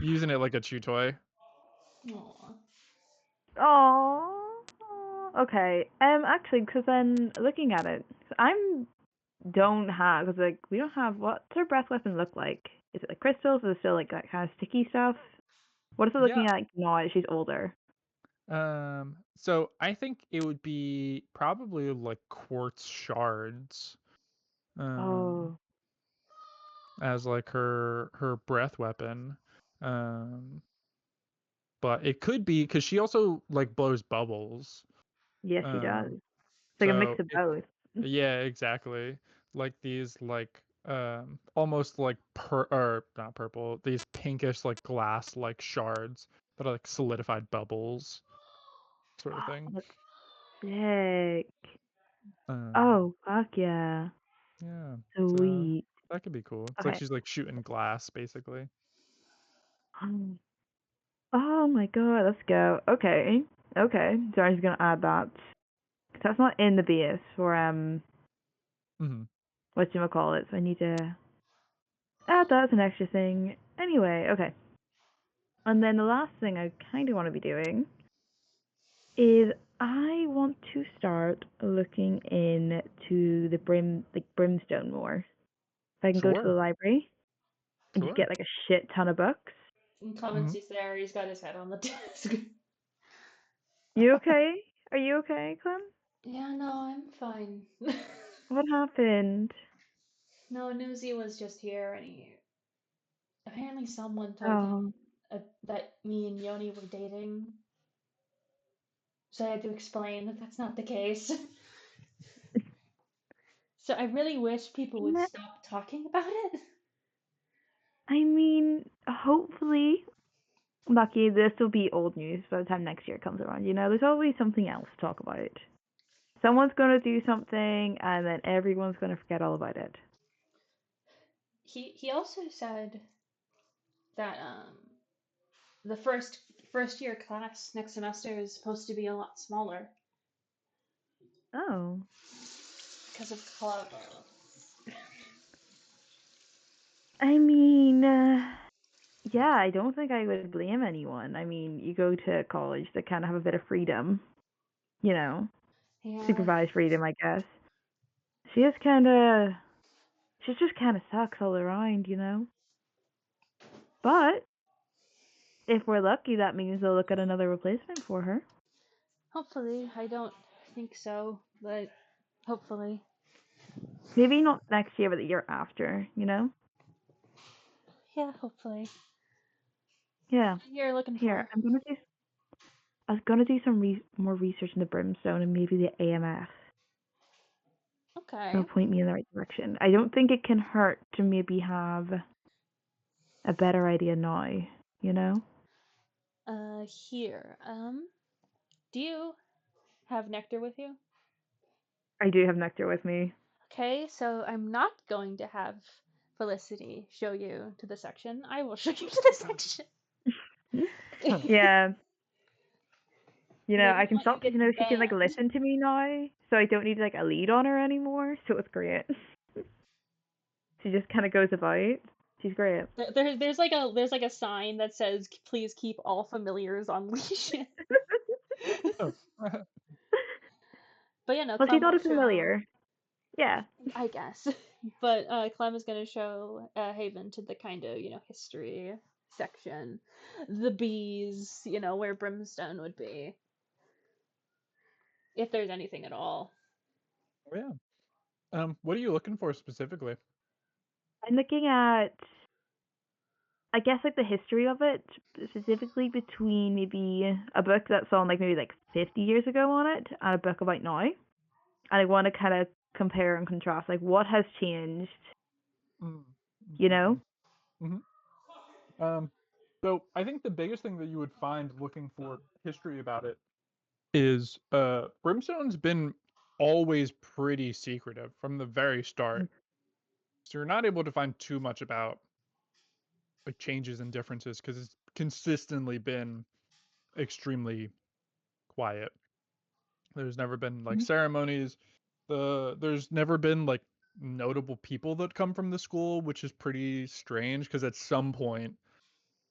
using it like a chew toy. Oh. Okay. Actually, because then looking at it, we don't have, what's her breath weapon look like? Is it like crystals? Is it still like that kind of sticky stuff? What is it looking at like now that she's older? So I think it would be probably like quartz shards. Oh. As like her breath weapon. but it could be because she also like blows bubbles. Yes, he does. Um, It's like a mix so of both. yeah, exactly. Like these like almost like or not purple, these pinkish like glass like shards that are like solidified bubbles sort of thing. That's sick. Um, Oh, fuck yeah. yeah. Sweet. That could be cool. It's like Okay. she's like shooting glass basically. Oh my god, let's go. Okay. Okay. So I'm just gonna add that. 'Cause that's not in the base for Mhm. whatchamacallit, so I need to add that as an extra thing. Anyway, okay. And then the last thing I kinda wanna be doing is I want to start looking into the brimstone more. If I can go to the Sure. library and just Sure. get like a shit ton of books. And Clemency's there. He's got his head on the desk. You okay? Are you okay, Clem? Yeah, no, I'm fine. What happened? No, Newsy was just here, and he apparently someone told Oh, him that me and Yoni were dating. So I had to explain that that's not the case. So I really wish people would yeah, stop talking about it. I mean, hopefully, lucky this will be old news by the time next year comes around. You know, there's always something else to talk about. Someone's gonna do something, and then everyone's gonna forget all about it. He also said that the first year class next semester is supposed to be a lot smaller Oh, because of Clover. I mean, yeah, I don't think I would blame anyone. I mean, you go to college to kind of have a bit of freedom, you know, Yeah. supervised freedom, I guess. She just kind of sucks all around, you know. But if we're lucky, that means they'll look at another replacement for her. Hopefully, I don't think so, but hopefully. Maybe not next year, but the year after, you know? Yeah, hopefully. Yeah. You're looking Here, for. I was gonna do some more research into Brimstone and maybe the AMF. Okay. It'll point me in the right direction. I don't think it can hurt to maybe have a better idea now, you know? Here. Do you have Nectar with you? I do have Nectar with me. Okay, so I'm not going to have Felicity show you to the section. I will show you to the section. Yeah. You know, I I don't can want you stop, you know, getting she can like banned. listen to me now, so I don't need like a lead on her anymore, so it's great. She just kind of goes about. She's great. There's like a sign that says please keep all familiars on leash. Oh. But yeah, no, Well, she's Clem not will a familiar. Yeah. I guess. But Clem is gonna show Haven to the kind of, history section. The bees, where Brimstone would be. If there's anything at all. Oh, yeah. What are you looking for specifically? I'm looking at, I guess, like the history of it, specifically between maybe a book that's on like maybe like 50 years ago on it and a book about now. And I want to kind of compare and contrast, like what has changed, you know? So I think the biggest thing that you would find looking for history about it is Brimstone's been always pretty secretive from the very start. So you're not able to find too much about like changes and differences because it's consistently been extremely quiet. There's never been like ceremonies. There's never been like notable people that come from the school, which is pretty strange because at some point,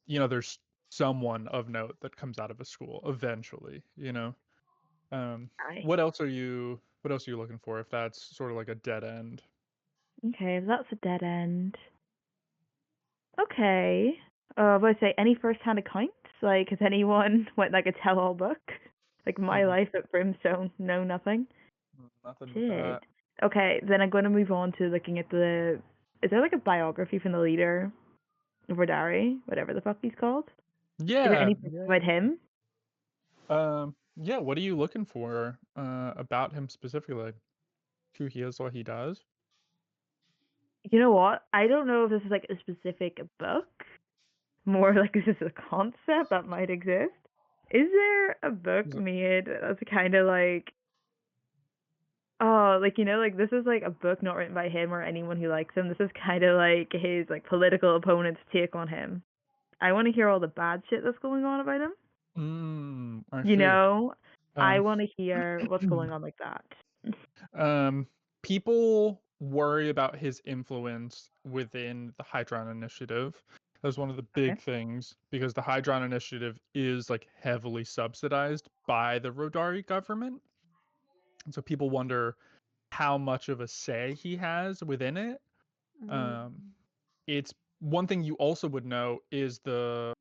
there's someone of note that comes out of a school eventually, Aye. What else are you looking for if that's sort of like a dead end? Okay, that's a dead end. Okay. Would I say any first-hand accounts? Like, has anyone went like a tell-all book? Like my life at Brimstone? No, nothing. Nothing with Shit. that. Okay, then I'm going to move on to looking at is there like a biography from the leader of Rodari, whatever the fuck he's called? Is there Yeah, anything about him? yeah. What are you looking for about him specifically? Who he is, what he does? You know what? I don't know if this is like a specific book, more like this is a concept that might exist. Is there a book Is it- made that's kind of like, oh, like like this is like a book not written by him or anyone who likes him. This is kind of like his like political opponent's take on him. I want to hear all the bad shit that's going on about him. I You see. know, I Um, want to hear what's going on like that. People worry about his influence within the Hydron Initiative. That's one of the big things because the Hydron Initiative is like heavily subsidized by the Rodari government. And so people wonder how much of a say he has within it. It's one thing you also would know is the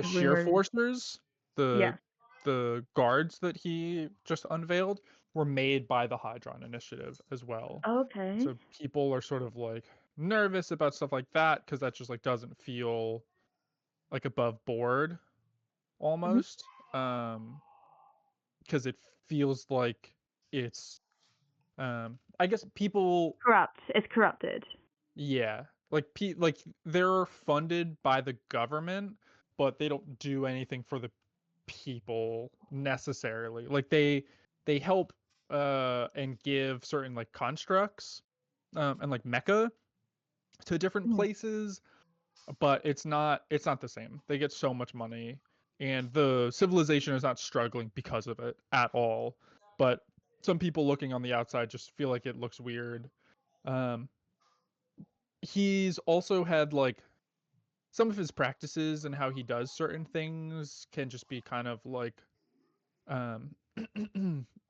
sheer Rumors. forcers, Yeah. the guards that he just unveiled were made by the Hydron Initiative as well. Okay. So people are sort of like nervous about stuff like that because that just like doesn't feel like above board almost. Because it feels like it's I guess people Corrupt. It's corrupted. yeah, like they're funded by the government, but they don't do anything for the people necessarily. Like they help and give certain like constructs and like mecha to different places, but it's not the same. They get so much money and the civilization is not struggling because of it at all. But some people looking on the outside just feel like it looks weird. He's also had like some of his practices and how he does certain things can just be kind of like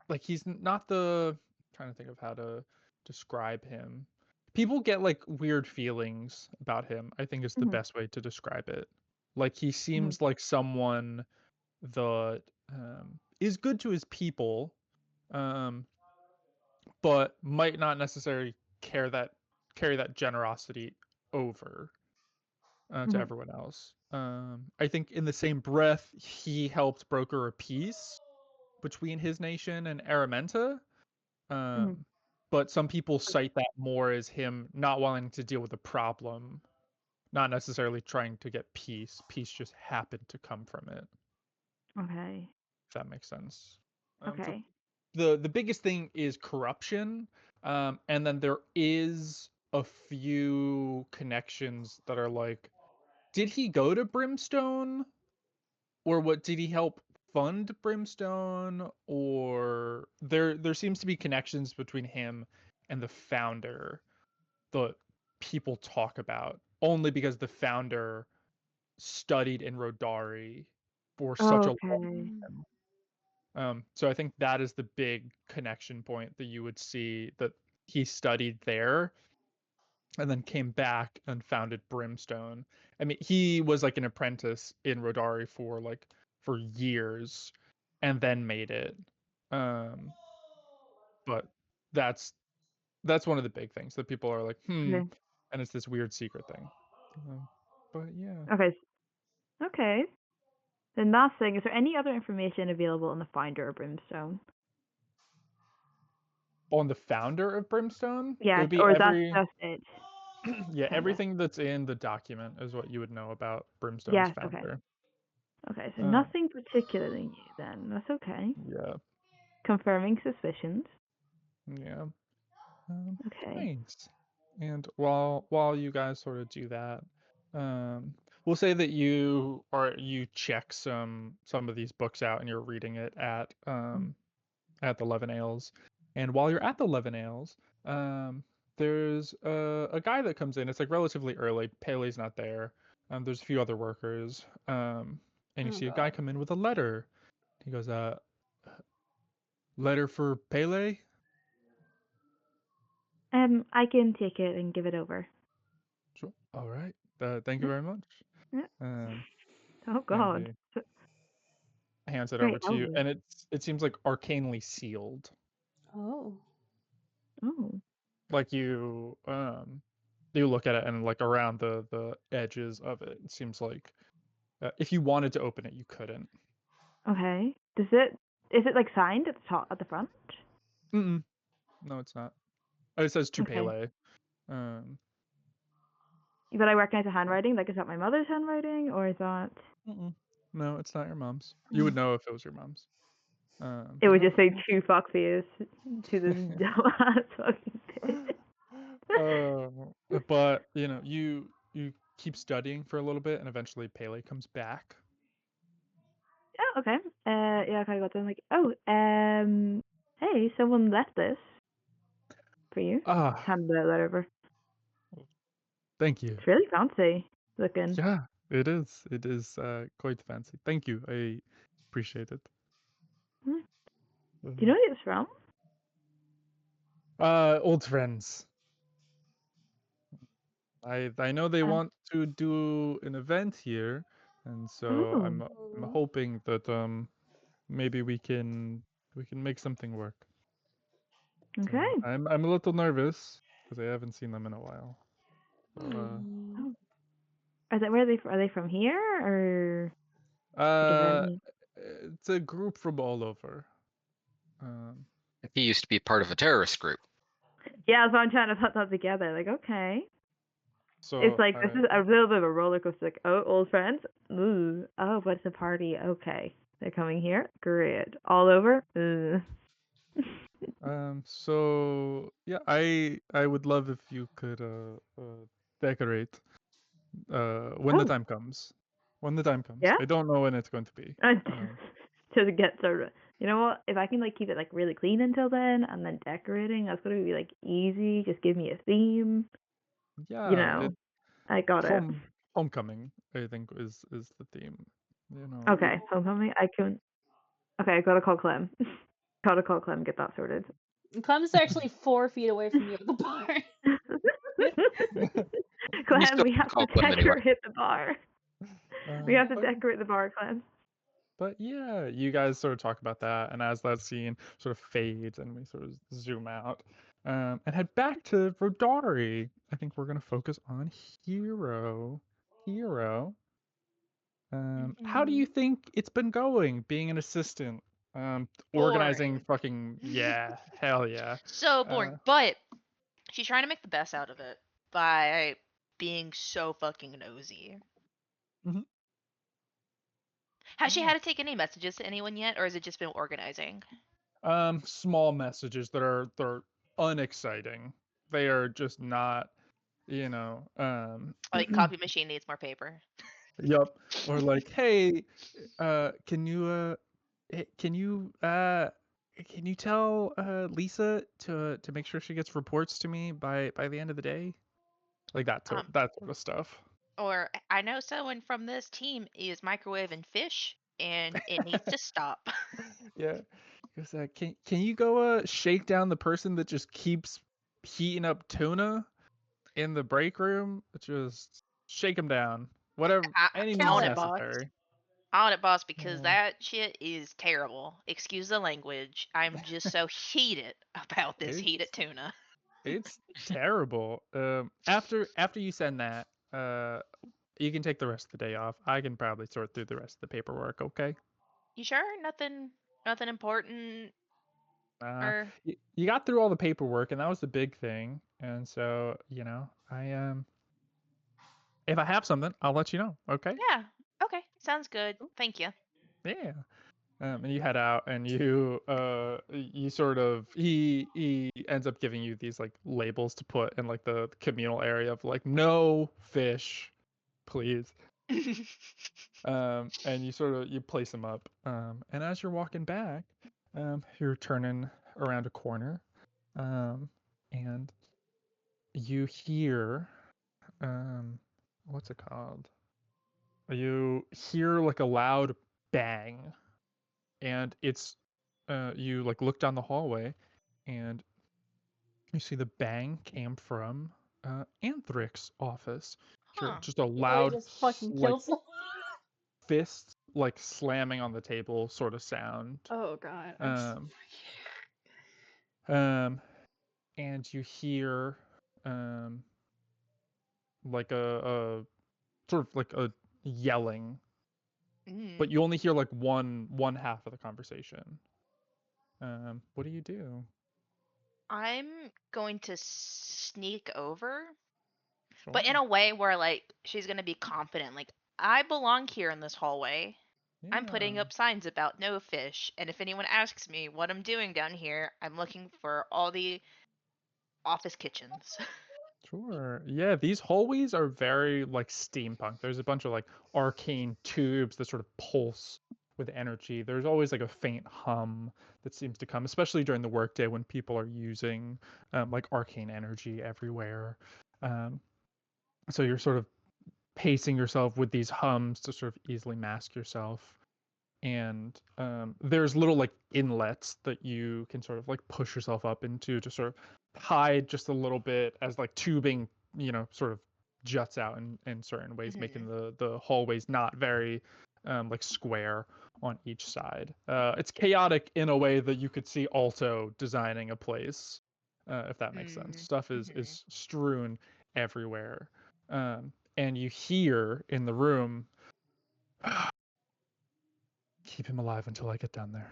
like he's not the trying to think of how to describe him. People get like weird feelings about him, I think is the best way to describe it. Like he seems like someone that is good to his people, but might not necessarily carry that generosity over to everyone else. I think in the same breath, he helped broker a peace between his nation and Aramenta. But some people cite that more as him not wanting to deal with a problem, not necessarily trying to get peace. Peace just happened to come from it. Okay. If that makes sense. Okay. So the biggest thing is corruption, and then there is a few connections that are like, did he go to Brimstone, or what? Did he help fund Brimstone, or there seems to be connections between him and the founder that people talk about only because the founder studied in Rodari for such a long time. So I think that is the big connection point that you would see, that he studied there and then came back and founded Brimstone. I mean, he was like an apprentice in Rodari for years and then made it. But that's one of the big things that people are like, and it's this weird secret thing. But yeah. Okay. Then last thing, is there any other information available on the founder of Brimstone? On the founder of Brimstone? It Yes, would be or is that just it? yeah, Kinda. everything that's in the document is what you would know about Brimstone's Yes, okay. founder. Okay, so nothing particularly new then. That's okay. Yeah. Confirming suspicions. Yeah. Okay. Nice. And while you guys sort of do that, we'll say that you check some of these books out and you're reading it at the Levin Ales. And while you're at the Levin Ales, there's a guy that comes in. It's like relatively early. Pele's not there. There's a few other workers. And you see a guy come in with a letter. He goes, letter for Pele? I can take it and give it over. Sure. All right. Thank you very much. Yeah. Oh God. Hands it Very over to you, elderly. and it seems like arcanely sealed. Oh. Oh. Like you you look at it, and like around the edges of it, it seems like if you wanted to open it, you couldn't. Okay. Is it like signed at the top at the front? Mm-mm. No, it's not. Oh, it says to Okay. Pele. Um, But I recognize the handwriting. Like, is that my mother's handwriting, or is that? mm-mm. No, it's not your mom's. You would know if it was your mom's. It But would no. just say two Foxies to this dumbass fucking bitch. But you keep studying for a little bit, and eventually Pele comes back. Yeah, okay. Yeah, I kind of got them like, oh, hey, someone left this for you. Ah, Hand the letter over. thank you. It's really fancy looking. Yeah, it is. It is quite fancy. Thank you. I appreciate it. Do you know who it's from? Old friends. I know they want to do an event here, and so I'm hoping that maybe we can make something work. Okay. I'm a little nervous because I haven't seen them in a while. So, Where are they from here or uh, venue? it's a group from all over. He used to be part of a terrorist group. Yeah, that's why I'm trying to put that together. Like, okay. So It's like this is a little bit of a roller coaster. Like, oh, old friends. Ooh. Oh, but it's a party. Okay. They're coming here. Great. All over. So yeah, I would love if you could decorate when the time comes. When the time comes. Yeah? I don't know when it's going to be. To get started. You know what? If I can like keep it like really clean until then, and then decorating, that's gonna be like easy. Just give me a theme. Yeah, You know, I got it. Homecoming, I think is the theme. Okay, homecoming. I can. Okay, I gotta call Clem. Gotta call Clem. Get that sorted. Clem's actually 4 feet away from you at the bar. Clem, still we have call to Clem anyway. decorate the bar. We have to decorate the bar, Clem. But yeah, you guys sort of talk about that, and as that scene sort of fades and we sort of zoom out and head back to Rodari, I think we're gonna focus on Hero. How do you think it's been going being an assistant? Organizing fucking hell yeah. So boring, but she's trying to make the best out of it by being so fucking nosy. Mhm. Has she had to take any messages to anyone yet, or has it just been organizing? Small messages that are unexciting. They are just not, Like copy machine needs more paper. Yep. Or like, hey, can you tell Lisa to make sure she gets reports to me by the end of the day? Like that sort of stuff. Or I know someone from this team is microwaving fish, and it needs to stop. Yeah. Because can you go shake down the person that just keeps heating up tuna in the break room? Just shake them down. Whatever, any means On it, boss. necessary. On it, boss, because that shit is terrible. Excuse the language. I'm just so heated about this heated tuna. It's terrible. After you send that, you can take the rest of the day off. I can probably sort through the rest of the paperwork. Okay. You sure? Nothing important. Or you got through all the paperwork, and that was the big thing. And so I if I have something, I'll let you know. Okay. Yeah. Okay. Sounds good. Thank you. Yeah. And you head out, and you sort of he ends up giving you these like labels to put in like the communal area of like no fish, please. And you place them up. And as you're walking back, you're turning around a corner, and you hear what's it called? You hear like a loud bang, and it's you like look down the hallway, and you see the bang came from Anthric's office. Just a loud just fucking kills fist like slamming on the table sort of sound. Oh god. And you hear like a sort of like a yelling, Mm. but you only hear like one half of the conversation. What do you do? I'm going to sneak over, Sure. but in a way where like she's gonna be confident. Like I belong here in this hallway. I'm putting Yeah. up signs about no fish, and if anyone asks me what I'm doing down here, I'm looking for all the office kitchens. Sure. Yeah, these hallways are very like steampunk. There's a bunch of like arcane tubes that sort of pulse with energy. There's always like a faint hum that seems to come, especially during the workday when people are using like arcane energy everywhere. Um, so you're sort of pacing yourself with these hums to sort of easily mask yourself. And there's little like inlets that you can sort of like push yourself up into to sort of hide just a little bit as like tubing, sort of juts out in certain ways, making the hallways not very like square on each side. It's chaotic in a way that you could see Alto designing a place, if that makes sense. Stuff is strewn everywhere, and you hear in the room. Keep him alive until I get down there.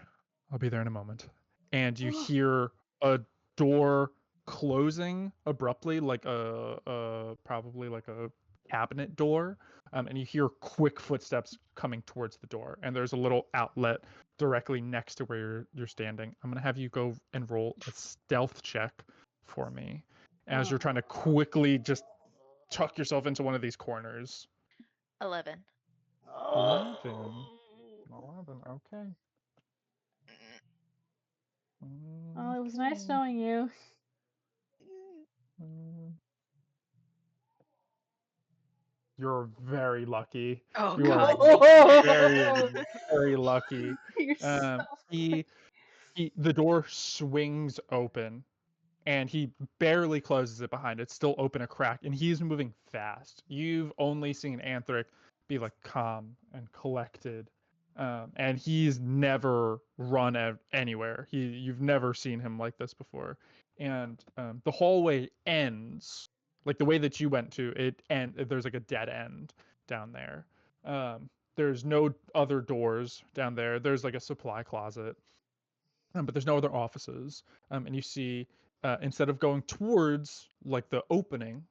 I'll be there in a moment. And you hear a door closing abruptly, like probably like a cabinet door. And you hear quick footsteps coming towards the door. And there's a little outlet directly next to where you're standing. I'm gonna have you go and roll a stealth check for me as you're trying to quickly just tuck yourself into one of these corners. 11. 11. 11. Okay. Oh, it was nice knowing you. You're very lucky. Oh You are god. very, very lucky. You're so The door swings open, and he barely closes it behind it. It's still open a crack, and he's moving fast. You've only seen Anthric be like calm and collected, and he's never run anywhere. You've never seen him like this before. And the hallway ends like the way that you went to it, and there's like a dead end down there. There's no other doors down there. There's like a supply closet, but there's no other offices. And you see, instead of going towards like the opening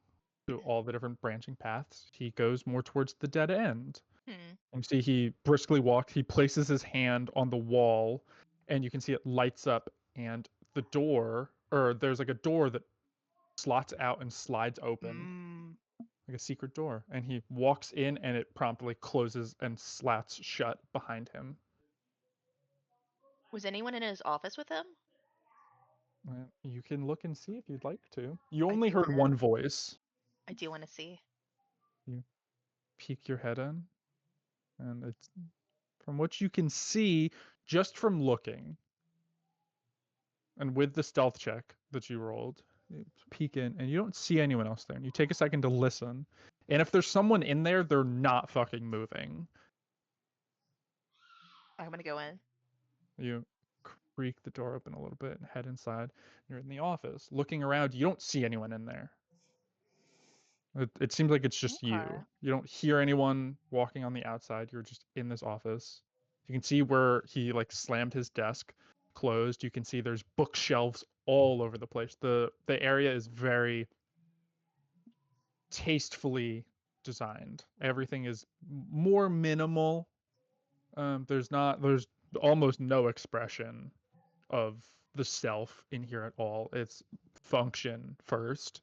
to all the different branching paths, he goes more towards the dead end. And you see he briskly walks. He places his hand on the wall, and you can see it lights up. And the door, or there's like a door that slots out and slides open, like a secret door. And he walks in, and it promptly closes and slats shut behind him. Was anyone in his office with him? You can look and see if you'd like to. You I only do heard wanna- one voice. I do want to see. You peek your head in, and it's from what you can see just from looking, and with the stealth check that you rolled, you peek in, and you don't see anyone else there. And you take a second to listen, and if there's someone in there, they're not fucking moving. I'm gonna go in. You creak the door open a little bit and head inside. You're in the office. Looking around, you don't see anyone in there. It seems like it's just you. Okay. You don't hear anyone walking on the outside. You're just in this office. You can see where he like slammed his desk closed. You can see there's bookshelves all over the place. The area is very tastefully designed. Everything is more minimal. There's almost no expression of the self in here at all. It's function first.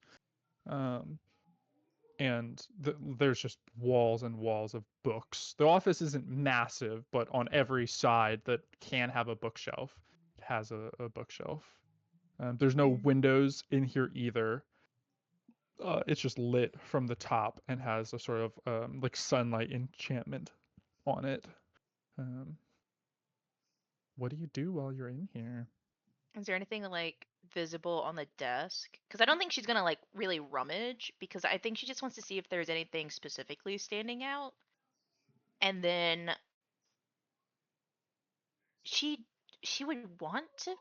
And there's just walls and walls of books. The office isn't massive, but on every side that can have a bookshelf, it has a bookshelf. There's no windows in here either. It's just lit from the top and has a sort of like sunlight enchantment on it. What do you do while you're in here? Is there anything like visible on the desk? Because I don't think she's gonna like really rummage, because I think she just wants to see if there's anything specifically standing out. And then she would want to.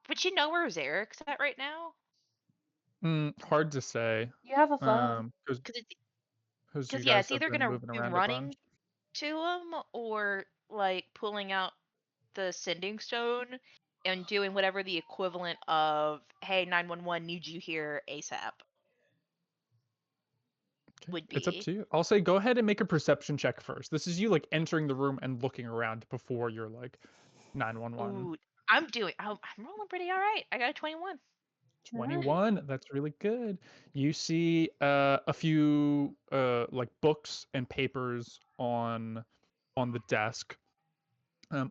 Would she know where Zarek's at right now? Hard to say. You have a phone. Because Because you yeah, guys it's have either been gonna moving be around a bunch. running to him or like pulling out the sending stone and doing whatever the equivalent of "Hey, 911, need you here ASAP" Okay, would it's up be. to you. I'll say go ahead and make a perception check first. This is you like entering the room and looking around before you're like 911. Ooh, I'm rolling pretty all right. I got a 21. 21. That's really good. You see a few like books and papers on the desk.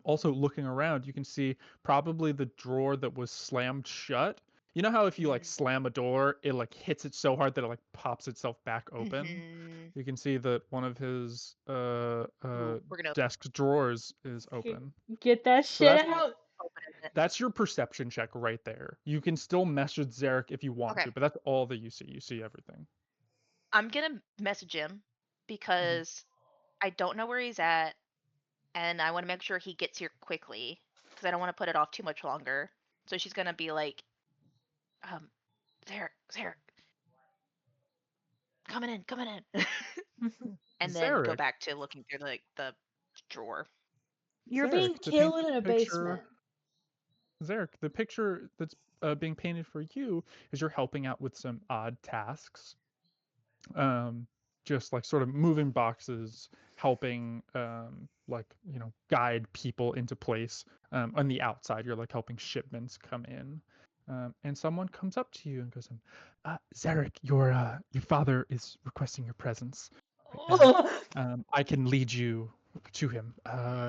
Also looking around, you can see probably the drawer that was slammed shut. You know how if you like slam a door, it like hits it so hard that it like pops itself back open? Mhm. You can see that one of his Ooh, we're gonna desk drawers is open. Get that So shit that's out. open it. that's your perception check right there. You can still message Zarek if you want Okay. to, but that's all that you see. You see everything. I'm gonna message him because I don't know where he's at, and I want to make sure he gets here quickly because I don't want to put it off too much longer. So she's gonna be like, Zarek, coming in, and then go Zarek, back to looking through like the drawer. You're Zarek, being the killed in a picture- basement. Zarek, the picture that's being painted for you is you're helping out with some odd tasks. Just like sort of moving boxes, helping like guide people into place. On the outside, you're like helping shipments come in. And someone comes up to you and goes, Zarek, your father is requesting your presence right now. I can lead you to him.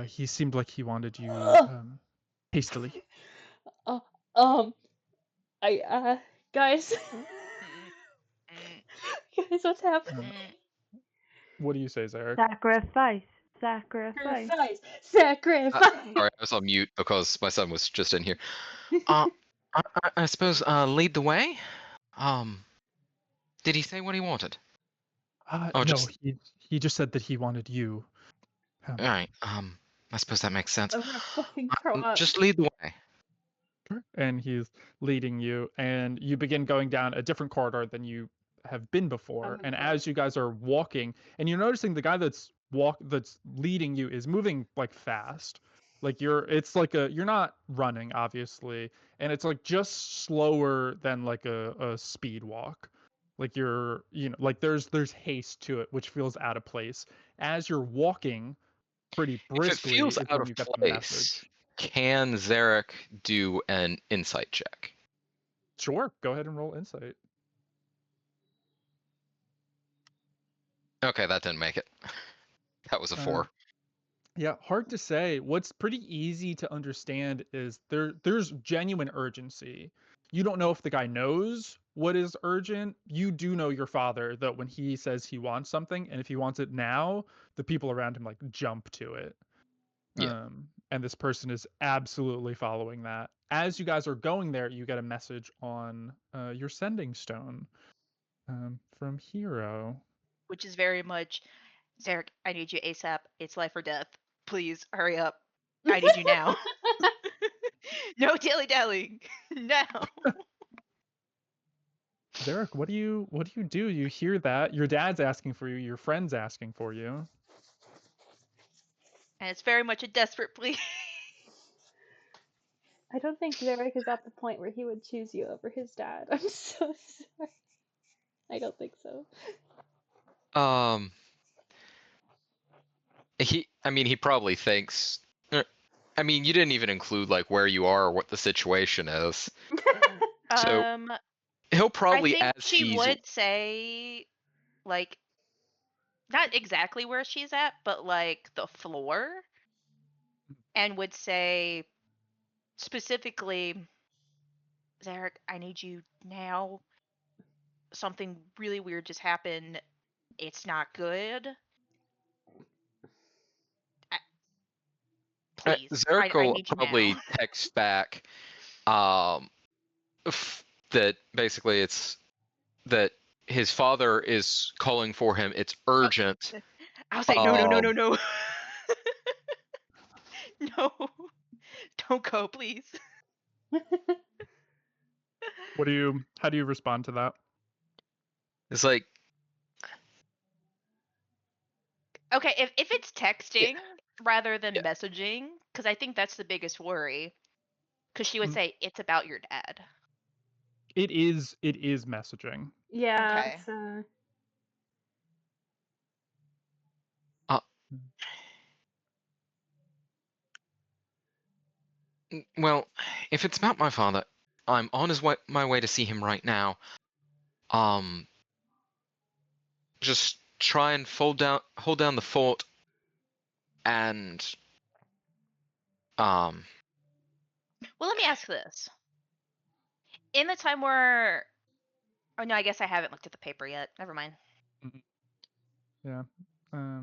He seemed like he wanted you hastily. Guys, guys, what's happening? What do you say, Zarek? Sacrifice. Sacrifice. Sorry, I was on mute because my son was just in here. I suppose Lead the way. Did he say what he wanted? No, he just said that he wanted you. All right. I suppose that makes sense. I'm gonna fucking throw up. Just lead the way. And he's leading you, and you begin going down a different corridor than you have been before. Oh, And God. as you guys are walking, and you're noticing the guy that's leading you is moving like fast. Like you're not running, obviously, and it's like just slower than like a speed walk. Like you're like there's haste to it, which feels out of place. As you're walking pretty if it briskly feels is out when of you get the place, message. can Zarek do an insight check? Sure, go ahead and roll insight. Okay, that didn't make it. That was a 4. Yeah, hard to say. What's pretty easy to understand is there's genuine urgency. You don't know if the guy knows what is urgent. You do know your father that when he says he wants something, and if he wants it now, the people around him like jump to it. Yeah. And this person is absolutely following that. As you guys are going there, you get a message on your sending stone from Hero. Which is very much, Zarek, I need you ASAP. It's life or death. Please hurry up. I need you now. No dilly-dallying. Now. Zarek, what do you do? You hear that? Your dad's asking for you, your friend's asking for you. And it's very much a desperate plea. I don't think Zarek is at the point where he would choose you over his dad. I'm so sorry. I don't think so. He probably thinks. I mean, you didn't even include like where you are or what the situation is. So he'll probably I think as she he's would say, like, not exactly where she's at, but like the floor, and would say specifically, Zarek, I need you now. Something really weird just happened. It's not good. Please, Zarek I will need you probably now. text back that basically it's that his father is calling for him. It's urgent. I'll say no. No, don't go, please. How do you respond to that? It's like, Okay, if it's texting rather than Yeah. messaging, because I think that's the biggest worry. Because she would Mm. say it's about your dad. It is messaging. Yeah, Okay. so Well, if it's about my father, I'm on my way to see him right now. Just try and hold down the fort, and Well, let me ask this. In the time where, oh no, I guess I haven't looked at the paper yet. Never mind. Yeah. Yeah.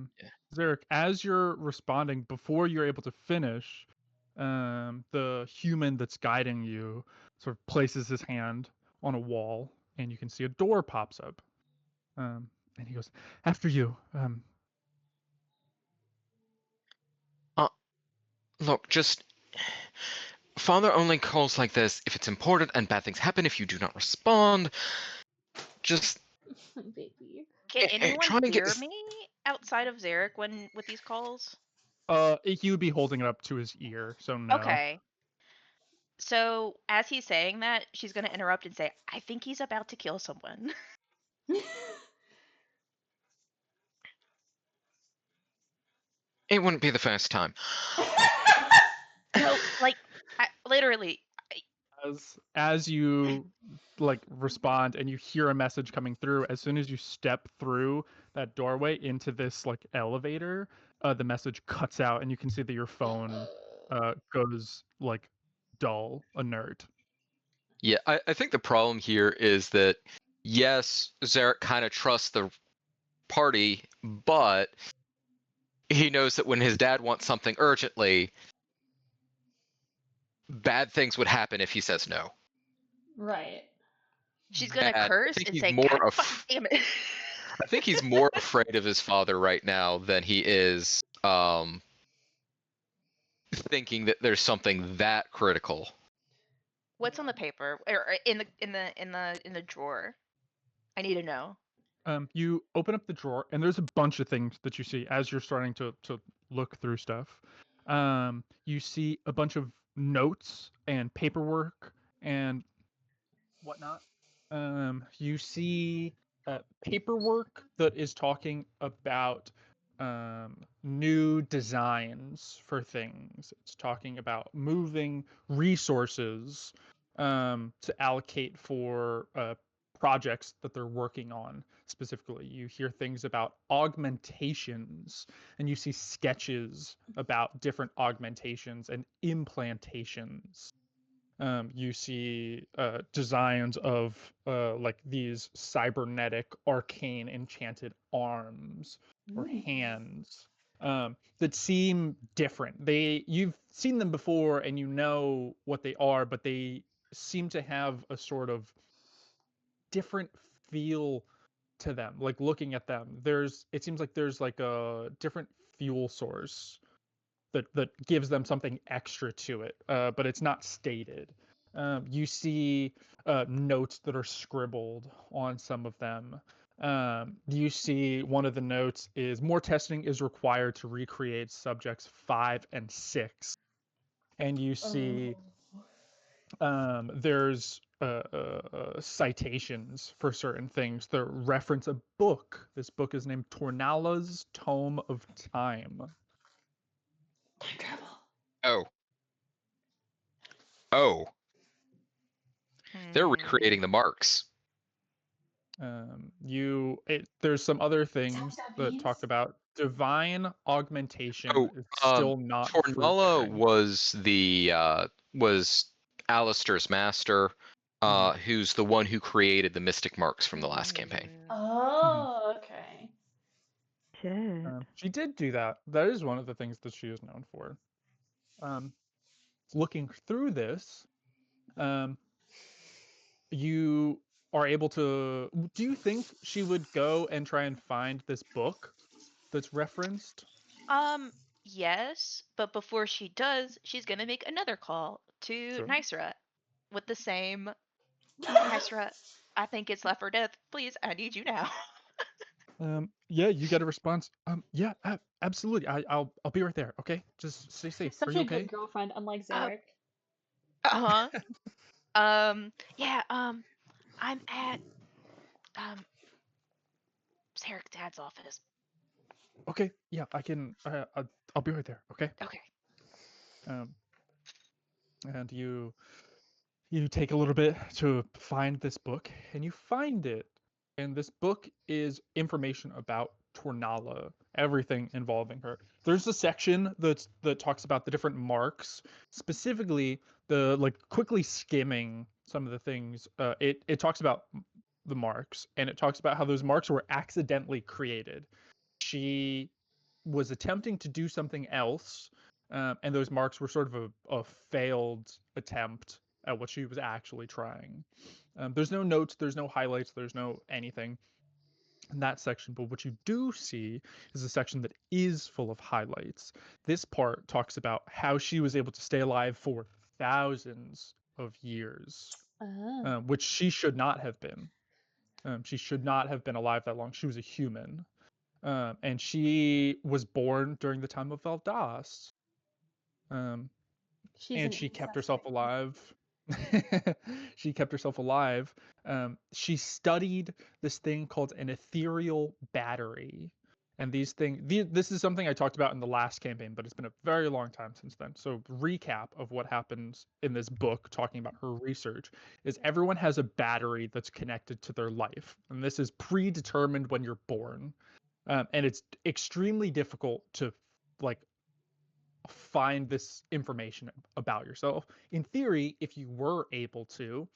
Zarek, as you're responding, before you're able to finish, the human that's guiding you sort of places his hand on a wall, and you can see a door pops up. And he goes, "After you." look, just father only calls like this if it's important and bad things happen if you do not respond. Just baby. Can anyone try and hear get. me outside of Zarek when with these calls? He would be holding it up to his ear, so no. Okay. So as he's saying that, she's gonna interrupt and say, "I think he's about to kill someone." It wouldn't be the first time. No, like literally. As you like respond and you hear a message coming through, as soon as you step through that doorway into this like elevator, the message cuts out and you can see that your phone goes like dull, inert. Yeah, I think the problem here is that yes, Zarek kind of trusts the party, but he knows that when his dad wants something urgently, bad things would happen if he says no. Right. She's gonna And I curse think and he's say, more "God of fucking damn it." I think he's more afraid of his father right now than he is thinking that there's something that critical. What's on the paper or in the drawer? I need to know. You open up the drawer and there's a bunch of things that you see as you're starting to look through stuff. You see a bunch of notes and paperwork and whatnot. You see paperwork that is talking about new designs for things. It's talking about moving resources to allocate for projects that they're working on specifically. You hear things about augmentations, and you see sketches about different augmentations and implantations. You see designs of like these cybernetic, arcane, enchanted arms or hands that seem different. You've seen them before and you know what they are, but they seem to have a sort of different feel to them. Like looking at them, it seems like there's like a different fuel source that gives them something extra to it, but it's not stated. You see notes that are scribbled on some of them. You see one of the notes is more testing is required to recreate subjects 5 and 6. And you see there's citations for certain things that reference a book. This book is named Tornala's Tome of Time. Time travel. Oh, they're Hmm. recreating the marks. There's some other things that that means? talk about divine augmentation Oh, is still not Tornala fruit-bearing. was Alistair's master, who's the one who created the mystic marks from the last campaign. Oh, okay. Shit. She did do that. That is one of the things that she is known for. Looking through this, you are able to. Do you think she would go and try and find this book that's referenced? Yes, but before she does, she's gonna make another call to Sure. Nysra with the same Hysra, I think it's left for death. Please, I need you now. Yeah, you get a response. Yeah, absolutely. I'll be right there. Okay, just stay safe. She's such Are you a good okay? girlfriend, unlike Uh, Zarek. Yeah, I'm at Zarek's dad's office. Okay, yeah, I can. I'll be right there. Okay. Okay. Um, and you take a little bit to find this book, and you find it. And this book is information about Tornala, everything involving her. There's a section that talks about the different marks, specifically the quickly skimming some of the things. It talks about the marks, and it talks about how those marks were accidentally created. She was attempting to do something else, and those marks were sort of a failed attempt at what she was actually trying. There's no notes, there's no highlights, there's no anything in that section, but what you do see is a section that is full of highlights. This part talks about how she was able to stay alive for thousands of years, Oh. which she should not have been. She should not have been alive that long. She was a human. And she was born during the time of Valdas. She's And an she kept ancestor. herself alive. She kept herself alive. She studied this thing called an ethereal battery. And this is something I talked about in the last campaign, but it's been a very long time since then. So recap of what happens in this book, talking about her research, is everyone has a battery that's connected to their life. And this is predetermined when you're born. And it's extremely difficult to find this information about yourself. In theory, if you were able to,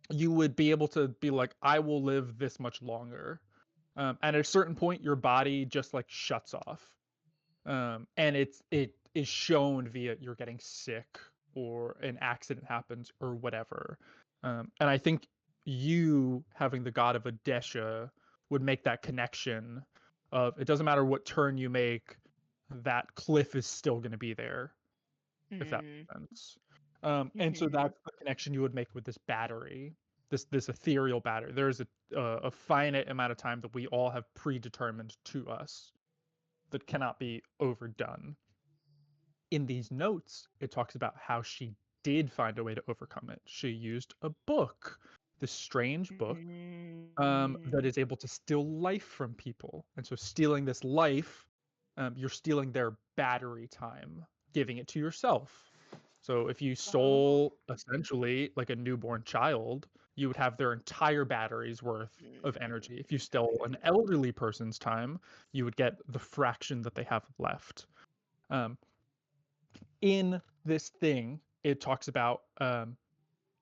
you would be able to be like, I will live this much longer. And at a certain point, your body just shuts off. And it is shown via you're getting sick or an accident happens or whatever. And I think you having the god of Adesha would make that connection of it doesn't matter what turn you make, that cliff is still going to be there, if that makes sense. And so that's the connection you would make with this battery, this ethereal battery. There is a finite amount of time that we all have predetermined to us that cannot be overdone. In these notes, it talks about how she did find a way to overcome it. She used a book, this strange book, that is able to steal life from people. And so stealing this life, you're stealing their battery time, giving it to yourself. So if you stole essentially like a newborn child, you would have their entire battery's worth of energy. If you stole an elderly person's time, you would get the fraction that they have left. In this thing, it talks about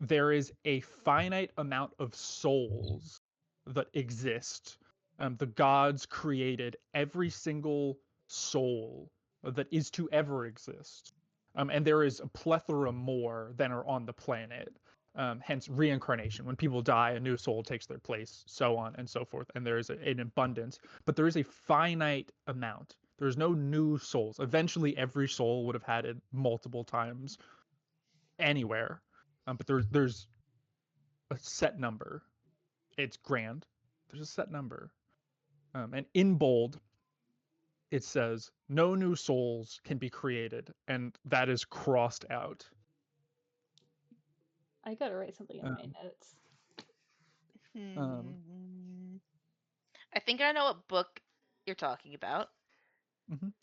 there is a finite amount of souls that exist. The gods created every single soul that is to ever exist. And there is a plethora more than are on the planet. Hence reincarnation. When people die, a new soul takes their place, so on and so forth. And there is an abundance, but there is a finite amount. There's no new souls. Eventually, every soul would have had it multiple times anywhere. But there's a set number. It's grand. There's a set number. And in bold, it says, no new souls can be created, and that is crossed out. I gotta write something in my notes. I think I know what book you're talking about.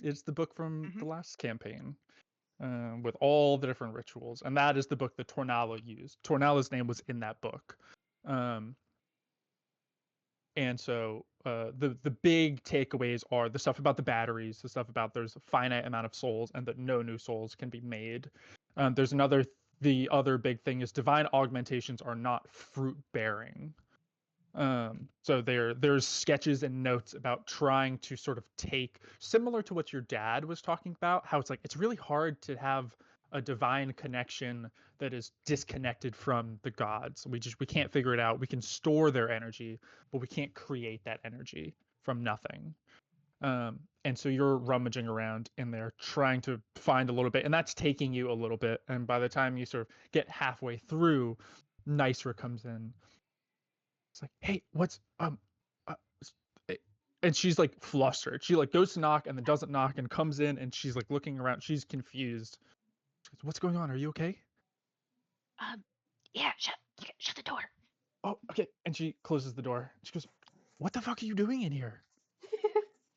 It's the book from the last campaign, with all the different rituals, and that is the book that Tornala used. Tornala's name was in that book. And so the big takeaways are the stuff about the batteries, the stuff about there's a finite amount of souls and that no new souls can be made. The other big thing is divine augmentations are not fruit bearing. So there's sketches and notes about trying to sort of take, similar to what your dad was talking about, how it's really hard to have a divine connection that is disconnected from the gods. We can't figure it out. We can store their energy, but we can't create that energy from nothing. And so you're rummaging around in there trying to find a little bit, and that's taking you a little bit. And by the time you sort of get halfway through, Nicer comes in. It's like, hey, what's and she's like flustered. She like goes to knock and then doesn't knock and comes in and she's like looking around. She's confused. She goes, what's going on? Are you okay? Yeah, shut the door. Oh, okay. And she closes the door. She goes, what the fuck are you doing in here?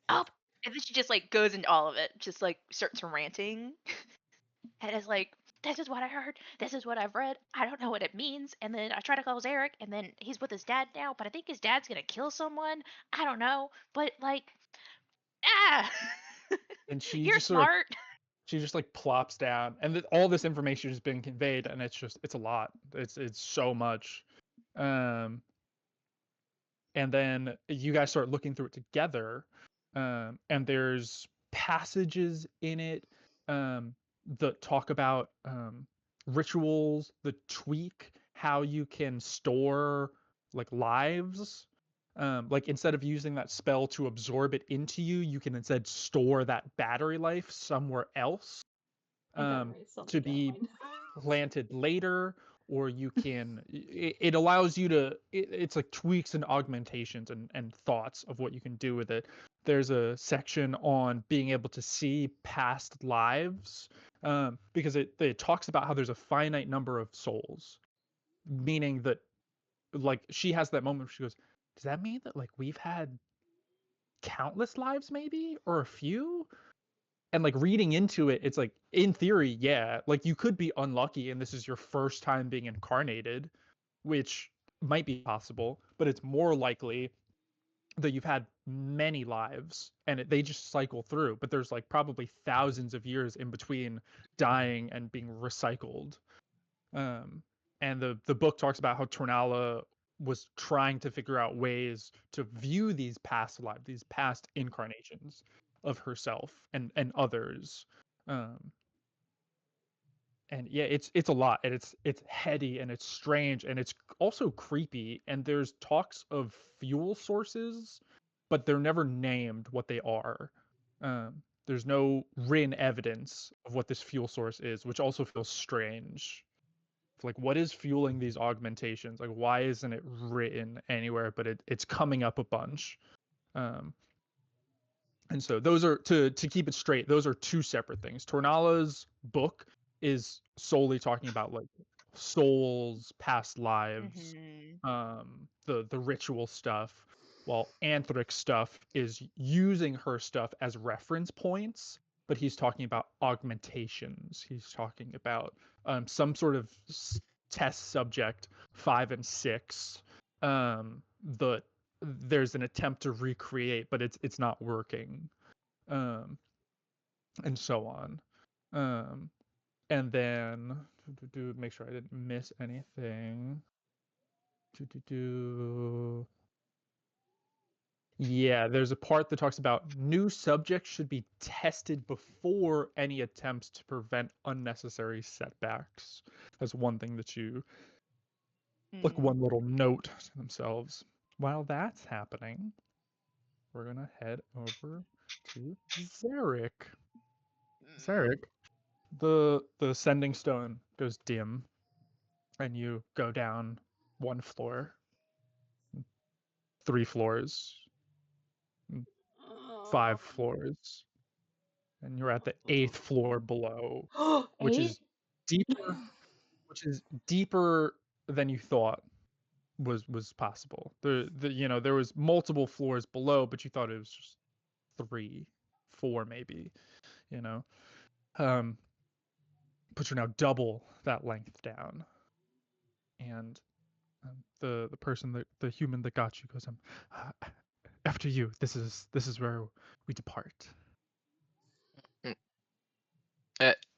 Oh, and then she just like goes into all of it, just like starts ranting, and is like, "This is what I heard. This is what I've read. I don't know what it means." And then I try to call Zarek, and then he's with his dad now, but I think his dad's gonna kill someone. I don't know, but like, ah, And she you're just sort of smart. she just like plops down and all this information has been conveyed and it's a lot. It's so much. And then you guys start looking through it together. And there's passages in it that talk about rituals that tweak how you can store like lives. Like instead of using that spell to absorb it into you, you can instead store that battery life somewhere else I gotta write something to be down. planted later, or you can it allows you to it's like tweaks and augmentations and thoughts of what you can do with it. There's a section on being able to see past lives, because it talks about how there's a finite number of souls, meaning that like she has that moment where she goes, does that mean that like we've had countless lives maybe, or a few? And like reading into it, it's like in theory, yeah, like you could be unlucky and this is your first time being incarnated, which might be possible, but it's more likely that you've had many lives and they just cycle through, but there's like probably thousands of years in between dying and being recycled. And the book talks about how Tornala was trying to figure out ways to view these past lives, these past incarnations of herself and others. And yeah, it's a lot, and it's heady and it's strange and it's also creepy. And there's talks of fuel sources, but they're never named what they are. There's no written evidence of what this fuel source is, which also feels strange. Like, what is fueling these augmentations? Like, why isn't it written anywhere? But it's coming up a bunch. And so those are to keep it straight. Those are two separate things. Tornala's book is solely talking about like souls, past lives, the ritual stuff, while Anthric's stuff is using her stuff as reference points. But he's talking about augmentations. He's talking about some sort of test subject 5 and 6 that there's an attempt to recreate, but it's not working, and so on. And then to make sure I didn't miss anything. Yeah, there's a part that talks about new subjects should be tested before any attempts to prevent unnecessary setbacks. That's one thing that you like, one little note to themselves. While that's happening, we're gonna head over to Zarek. Zarek, the sending stone goes dim, and you go down 1 floor, 3 floors, 5 floors, and you're at the 8th floor below, which is deeper, than you thought was possible. There was multiple floors below, but you thought it was just 3, 4 maybe, you know. But you're now double that length down. And the person, the human that got you goes, after you, this is where we depart.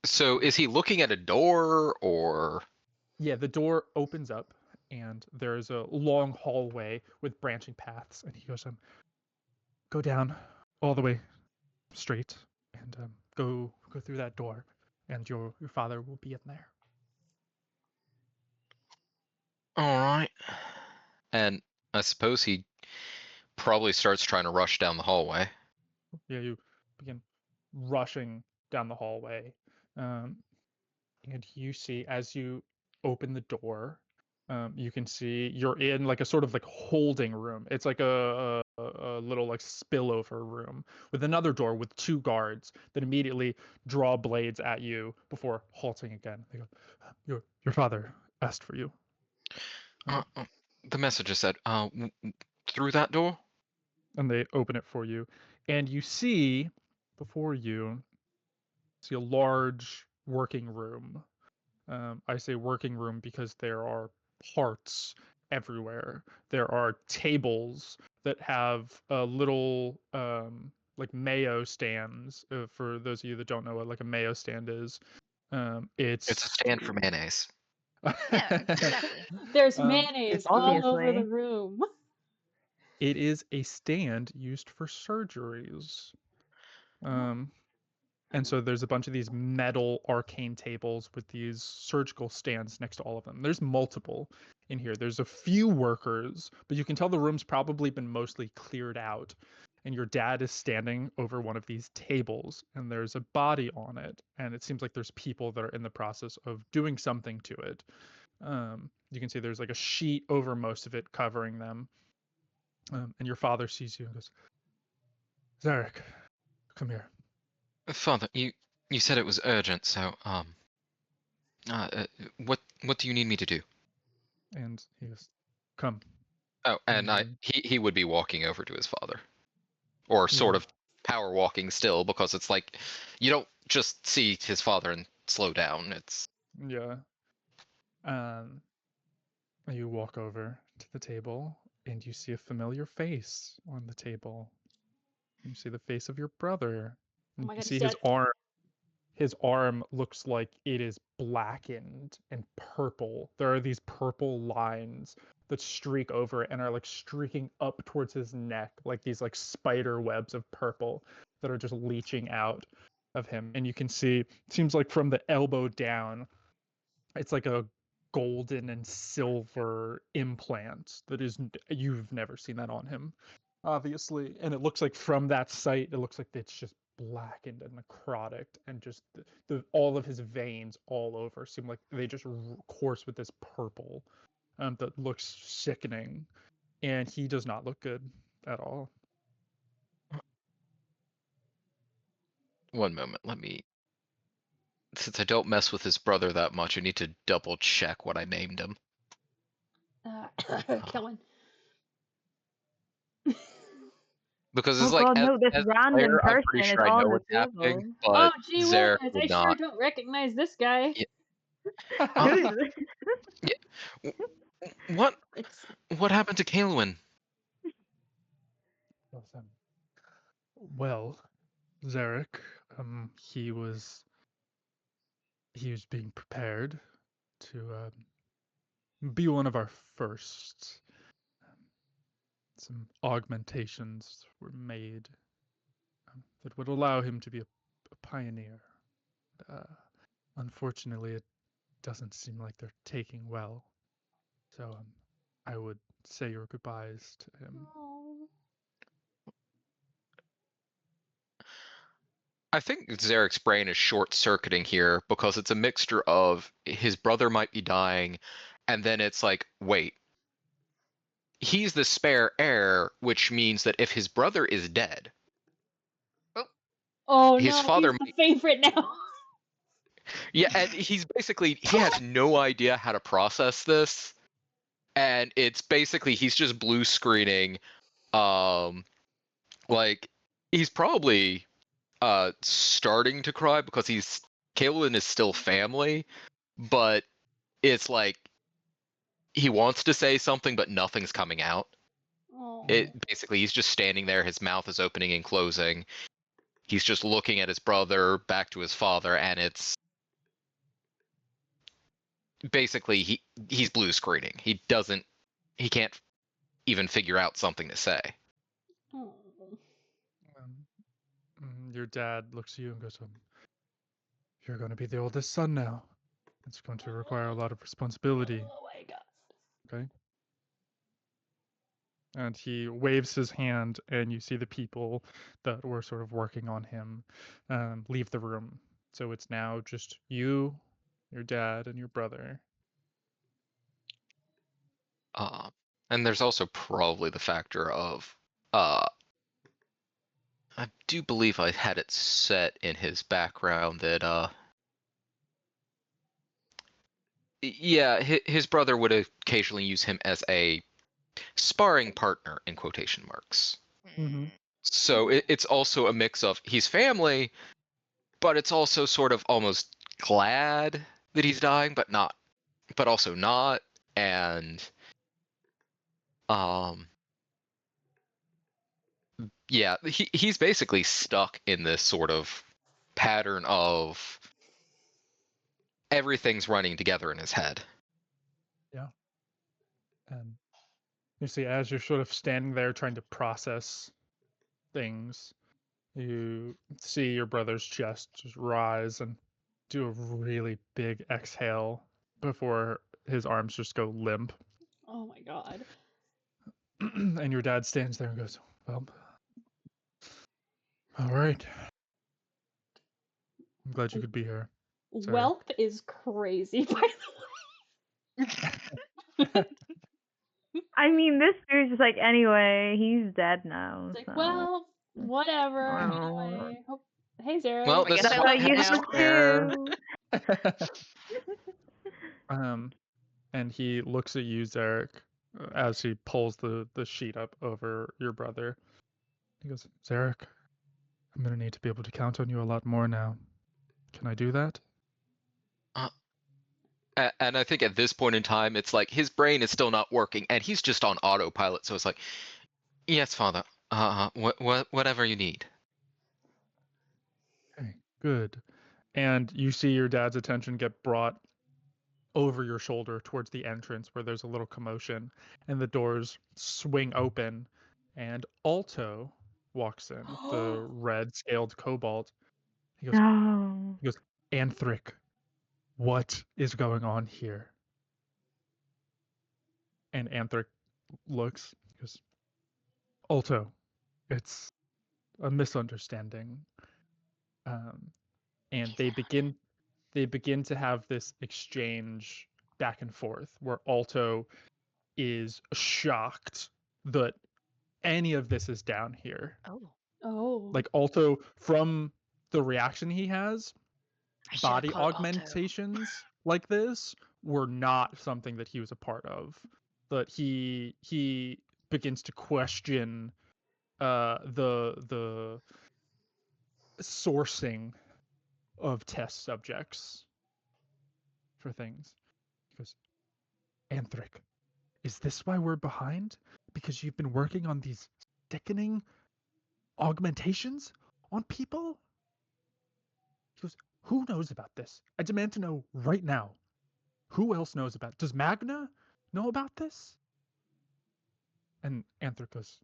So is he looking at a door or? Yeah, the door opens up and there's a long hallway with branching paths, and he goes, go down all the way straight and go through that door, and your father will be in there. All right. And I suppose he probably starts trying to rush down the hallway. Yeah, you begin rushing down the hallway, and you see, as you open the door, You can see you're in like a sort of like holding room. It's like a little like spillover room with another door with 2 guards that immediately draw blades at you before halting again. They go, your father asked for you. The messenger said, through that door? And they open it for you. And you see before you see a large working room. I say working room because there are parts everywhere. There are tables that have a little like mayo stands. For those of you that don't know what like a mayo stand is, It's a stand for mayonnaise. Yeah, exactly. There's Um, mayonnaise it's all over the obviously- room. It is a stand used for surgeries. And so there's a bunch of these metal arcane tables with these surgical stands next to all of them. There's multiple in here. There's a few workers, but you can tell the room's probably been mostly cleared out. And your dad is standing over one of these tables, and there's a body on it. And it seems like there's people that are in the process of doing something to it. You can see there's like a sheet over most of it covering them. And your father sees you and goes, Zarek, come here. Father, you said it was urgent, so what do you need me to do? And he goes, come. Oh, and Mhm. he would be walking over to his father, or sort Yeah. of power walking still, because it's like you don't just see his father and slow down. It's Yeah. You walk over to the table and you see a familiar face on the table. You see the face of your brother. Oh And my you god, see he's his dead. arm. His arm looks like it is blackened and purple. There are these purple lines that streak over it and are like streaking up towards his neck, like these like spider webs of purple that are just leeching out of him. And you can see, it seems like from the elbow down, it's like a golden and silver implant that is you've never seen that on him, obviously. And it looks like from that site, it looks like it's just blackened and necrotic, and just the all of his veins all over seem like they just course with this purple, that looks sickening. And he does not look good at all. one moment. Let me. Since I don't mess with his brother that much, I need to double check what I named him. Kellen. Because Oh it's like, god, no, this as a random player, I'm person pretty is sure I on know the what's happening, table. Oh, but gee Zarek whiz, would I sure not. don't recognize this guy. Yeah. Who's It's What happened to Kaelwyn? Well, Zarek, he was being prepared to be one of our first. Some augmentations were made that would allow him to be a pioneer. Unfortunately, it doesn't seem like they're taking well. So I would say your goodbyes to him. oh. I think Zarek's brain is short-circuiting here because it's a mixture of his brother might be dying, and then it's like, wait, he's the spare heir, which means that if his brother is dead, Oh his no, father he's the favorite now. yeah, and he has no idea how to process this, and it's basically he's just blue screening, like he's probably starting to cry because Kaelin is still family, but it's like he wants to say something but nothing's coming out. Oh. Basically he's just standing there, his mouth is opening and closing. He's just looking at his brother, back to his father, and it's basically he's blue screening. He can't even figure out something to say. Oh. Your dad looks at you and goes, "You're going to be the oldest son now. It's going to require a lot of responsibility." Oh my god. Okay. And he waves his hand, and you see the people that were sort of working on him leave the room. So it's now just you, your dad, and your brother. And there's also probably the factor of, I do believe I had it set in his background that, yeah, his brother would occasionally use him as a sparring partner in quotation marks. Mhm. So it's also a mix of he's family, but it's also sort of almost glad that he's dying, but also not. And yeah, he's basically stuck in this sort of pattern of everything's running together in his head. And you see, as you're sort of standing there trying to process things, you see your brother's chest just rise and do a really big exhale before his arms just go limp. Oh my god. And your dad stands there and goes, "Well, all right. I'm glad you could be here." Sorry. Welp is crazy, by the way. I mean, this dude's just like, anyway, he's dead now. It's like, so. well, whatever. Well. Anyway. Hey, Zarek. Well, I this guess is I what left you now. have to. And he looks at you, Zarek, as he pulls the sheet up over your brother. He goes, "Zarek, I'm gonna need to be able to count on you a lot more now. Can I do that?" And I think at this point in time, it's like his brain is still not working, and he's just on autopilot. So it's like, yes, father. Whatever you need. Okay, good. And you see your dad's attention get brought over your shoulder towards the entrance where there's a little commotion, and the doors swing open, and Alto walks in, the red scaled kobold. He goes, No. "Anthric, what is going on here?" And Anthric looks, goes, "Alto, it's a misunderstanding." And they begin to have this exchange back and forth where Alto is shocked that any of this is down here. Oh. Like Alto, from the reaction he has, I should've body called Alto. augmentations like this were not something that he was a part of. But he begins to question the sourcing of test subjects for things. He goes, "Anthric, is this why we're behind? Because you've been working on these sickening augmentations on people?" He goes, "Who knows about this? I demand to know right now. Who else knows about it? Does Magna know about this?" And Anthric goes,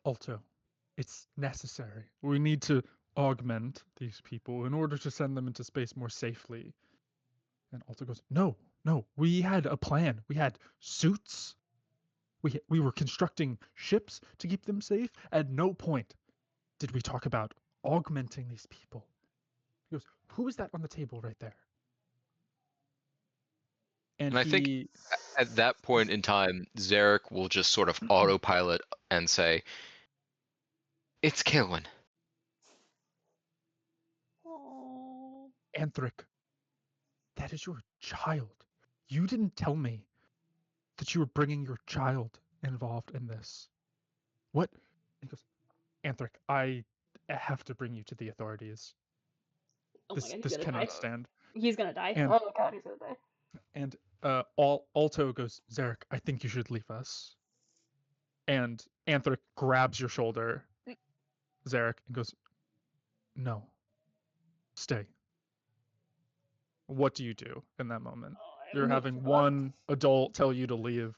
"Alto, it's necessary. We need to augment these people in order to send them into space more safely." And Alto goes, No, we had a plan. We had suits. We were constructing ships to keep them safe. At no point did we talk about augmenting these people." He goes, "Who is that on the table right there?" And I think at that point in time, Zarek will just sort of autopilot and say, "It's Kaelin." Oh. "Anthric, that is your child. You didn't tell me that you were bringing your child involved in this. What?" He goes, "Anthric, I have to bring you to the authorities. Oh my god, he's This gonna cannot die. stand." He's gonna die. And- Oh god, he's gonna die. And Alto goes, "Zarek, I think you should leave us." And Anthric grabs your shoulder, Zarek, and goes, "No, stay." What do you do in that moment? Oh, I You're don't know having what- one adult tell you to leave,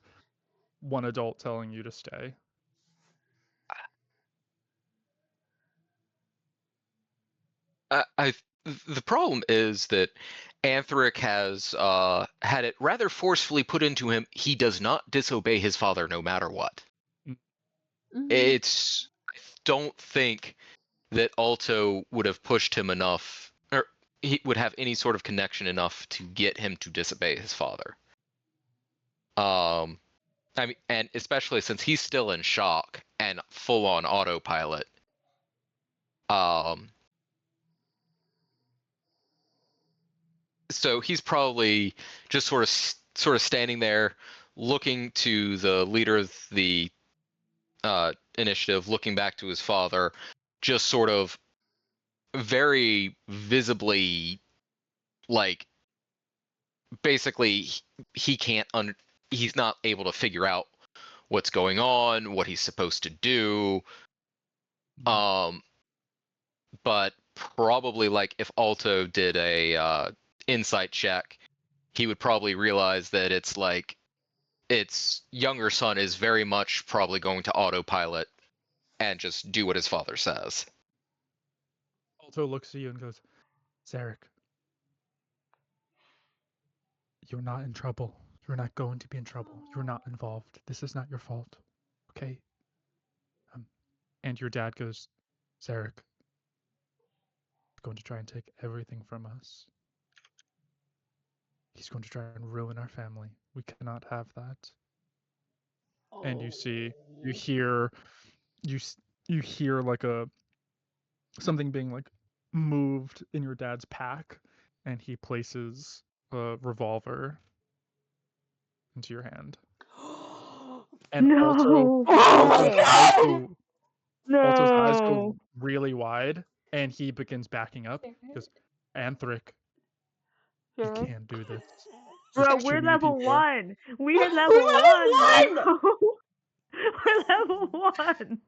one adult telling you to stay. The problem is that Anthric has had it rather forcefully put into him. He does not disobey his father no matter what. Mhm. I don't think that Alto would have pushed him enough, or he would have any sort of connection enough to get him to disobey his father. I mean, and especially since he's still in shock and full on autopilot. So he's probably just sort of standing there, looking to the leader of the initiative, looking back to his father, just sort of very visibly, like, basically he can't he's not able to figure out what's going on, what he's supposed to do. But probably, like, if Alto did a insight check, he would probably realize that it's like its younger son is very much probably going to autopilot and just do what his father says. Alto looks at you and goes, Zarek, you're not in trouble. You're not going to be in trouble. You're not involved. This is not your fault. Okay? And your dad goes, Zarek, he's going to try and take everything from us. He's going to try and ruin our family. We cannot have that. And you hear like something being like moved in your dad's pack, and he places a revolver into your hand. And No. Alto's eyes go really wide, and he begins backing up. He goes, Anthric, you can't do this. Bro, There's too we're many level people." 1. We're level 1. Bro. We're level 1.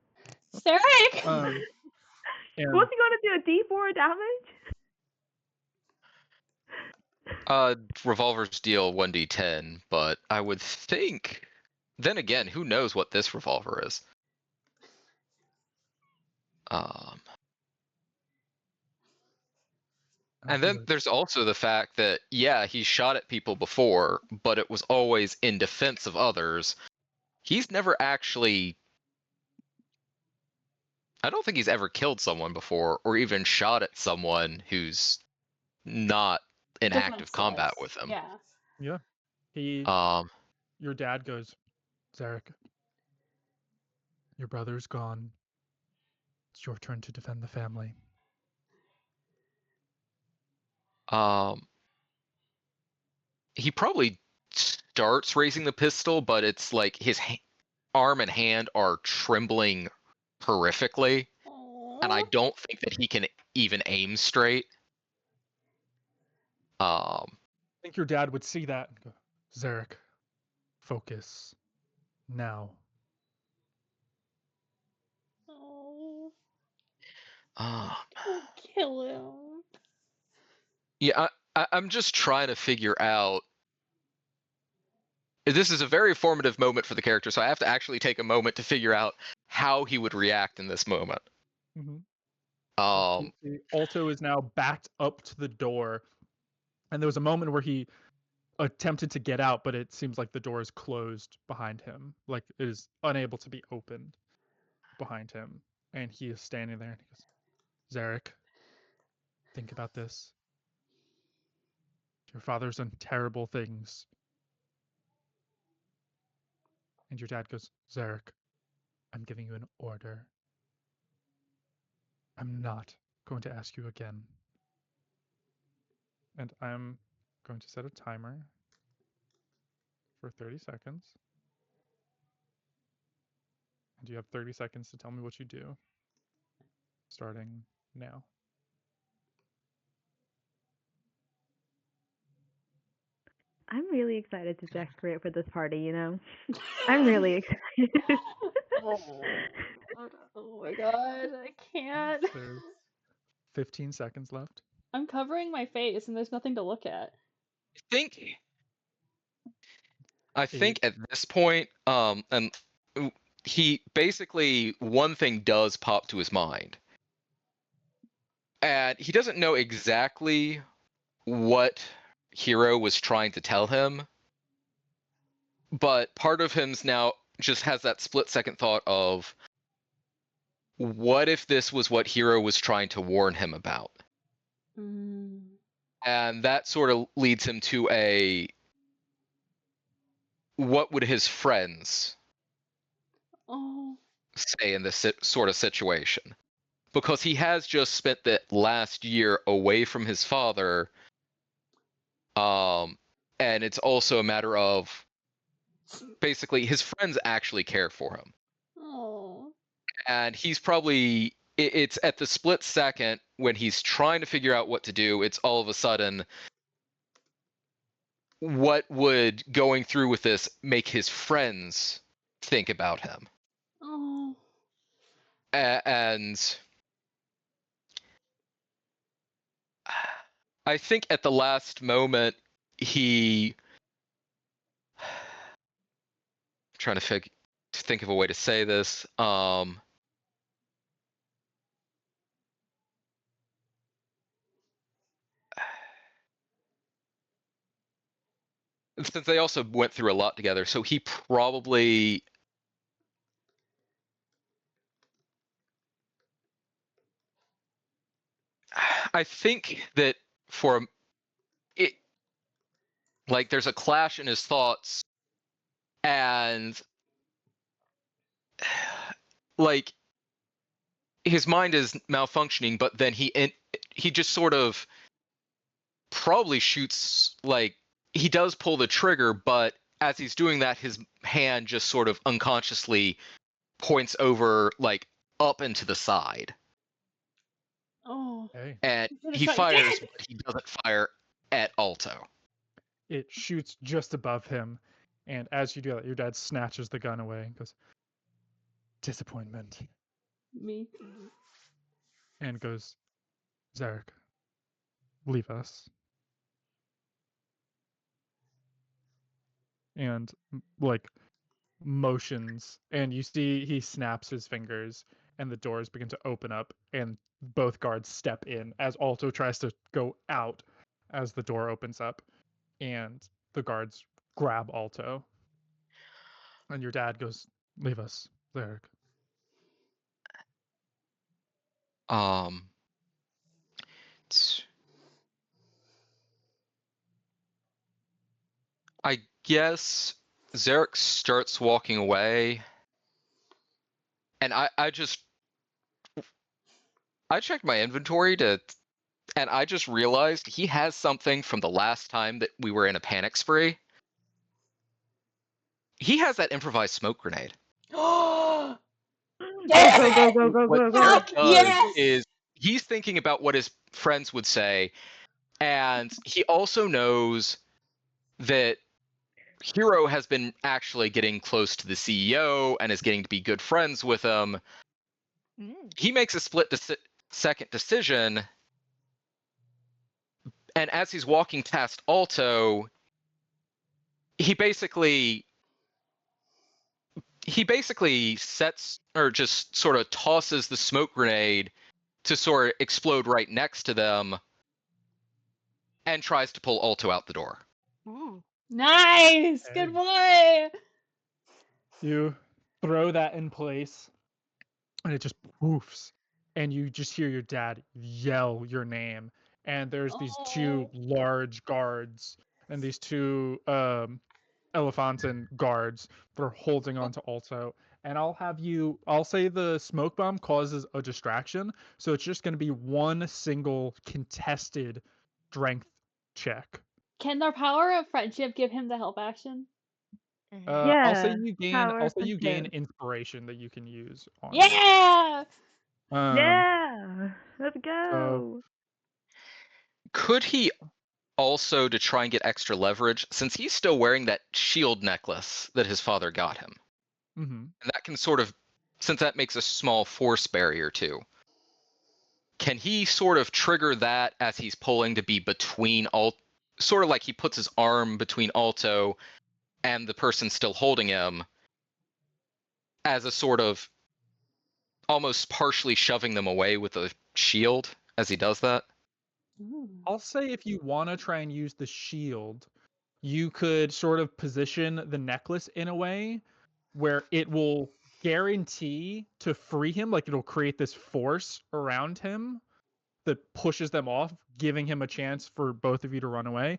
Zarek! And What's he gonna do? A D4 damage? Revolvers deal 1d10, but I would think. Then again, who knows what this revolver is? And then there's also the fact that, yeah, he shot at people before, but it was always in defense of others. He's never actually. I don't think he's ever killed someone before, or even shot at someone who's not in active combat with him. Yeah. Your dad goes, Zarek, your brother's gone. It's your turn to defend the family. He probably starts raising the pistol, but it's like his arm and hand are trembling horrifically, and I don't think that he can even aim straight. I think your dad would see that and go, Zarek, focus now. Don't kill him. Yeah, I'm just trying to figure out. This is a very formative moment for the character, so I have to actually take a moment to figure out how he would react in this moment. Alto is now backed up to the door, and there was a moment where he attempted to get out, but it seems like the door is closed behind him, like it is unable to be opened behind him, and he is standing there and he goes, Zarek, think about this. Your father's done terrible things. And your dad goes, Zarek, I'm giving you an order. I'm not going to ask you again. And I'm going to set a timer for 30 seconds. And you have 30 seconds to tell me what you do. Starting now. I'm really excited to decorate for this party, you know? I'm really excited. Oh my god, I can't. There's 15 seconds left. I'm covering my face and there's nothing to look at. I think at this point, and he basically, one thing does pop to his mind. And he doesn't know exactly what Hero was trying to tell him, but part of him's now just has that split-second thought of, what if this was what Hero was trying to warn him about? And that sort of leads him to what would his friends Oh. say in this sort of situation? Because he has just spent the last year away from his father, and it's also a matter of basically his friends actually care for him, Oh. and he's probably it's at the split second when he's trying to figure out what to do. It's all of a sudden, what would going through with this make his friends think about him? Oh. And I think at the last moment he trying to think of a way to say this. Since they also went through a lot together, so he probably I think that for it, like there's a clash in his thoughts, and like his mind is malfunctioning, but then he just sort of probably shoots, like he does pull the trigger, but as he's doing that, his hand just sort of unconsciously points over, like up and to the side, Oh. Okay. and He's gonna he shot fires, your dad! but he doesn't fire at Alto. It shoots just above him, and as you do that, your dad snatches the gun away and goes, "Disappointment," Me. and goes, "Zarek, leave us." And like motions, and you see he snaps his fingers, and the doors begin to open up, and both guards step in as Alto tries to go out as the door opens up, and the guards grab Alto. And your dad goes, "Leave us, Zarek." I guess Zarek starts walking away, and I checked my inventory and I just realized he has something from the last time that we were in a panic spree. He has that improvised smoke grenade. Go, Yes! go, go, go, What go, go. Zarek Fuck does yes! is he's thinking about what his friends would say, and he also knows that Hero has been actually getting close to the CEO and is getting to be good friends with him. He makes a split-second decision, and as he's walking past Alto, he basically sets or just sort of tosses the smoke grenade to sort of explode right next to them, and tries to pull Alto out the door. Ooh. Nice! Good boy! You throw that in place, and it just poofs, and you just hear your dad yell your name. And there's these two Oh. large guards and these two Elefantin guards that are holding on to Alto. And I'll say the smoke bomb causes a distraction, so it's just going to be one single contested strength check. Can the power of friendship give him the help action? I'll say Yeah, you gain. power I'll say you gain friendship. inspiration that you can use on it. Yeah! Yeah, let's So go. Could he also, to try and get extra leverage, since he's still wearing that shield necklace that his father got him, mhm. and that can sort of, since that makes a small force barrier too, can he sort of trigger that as he's pulling to be between sort of like he puts his arm between Alto and the person still holding him, as a sort of almost partially shoving them away with a shield as he does that? Ooh. I'll say if you want to try and use the shield, you could sort of position the necklace in a way where it will guarantee to free him, like it'll create this force around him that pushes them off, giving him a chance for both of you to run away.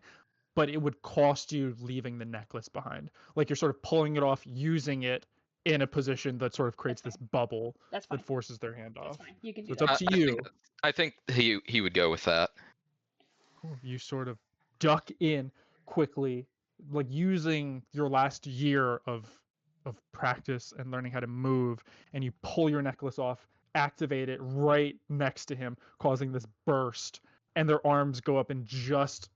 but it would cost you leaving the necklace behind. Like you're sort of pulling it off, using it in a position that sort of creates this bubble That's fine. that forces their hand That's off. fine. You can So do it's that. up to you. I think he would go with that. Cool. You sort of duck in quickly, like using your last year of practice and learning how to move, and you pull your necklace off, activate it right next to him, causing this burst, and their arms go up in just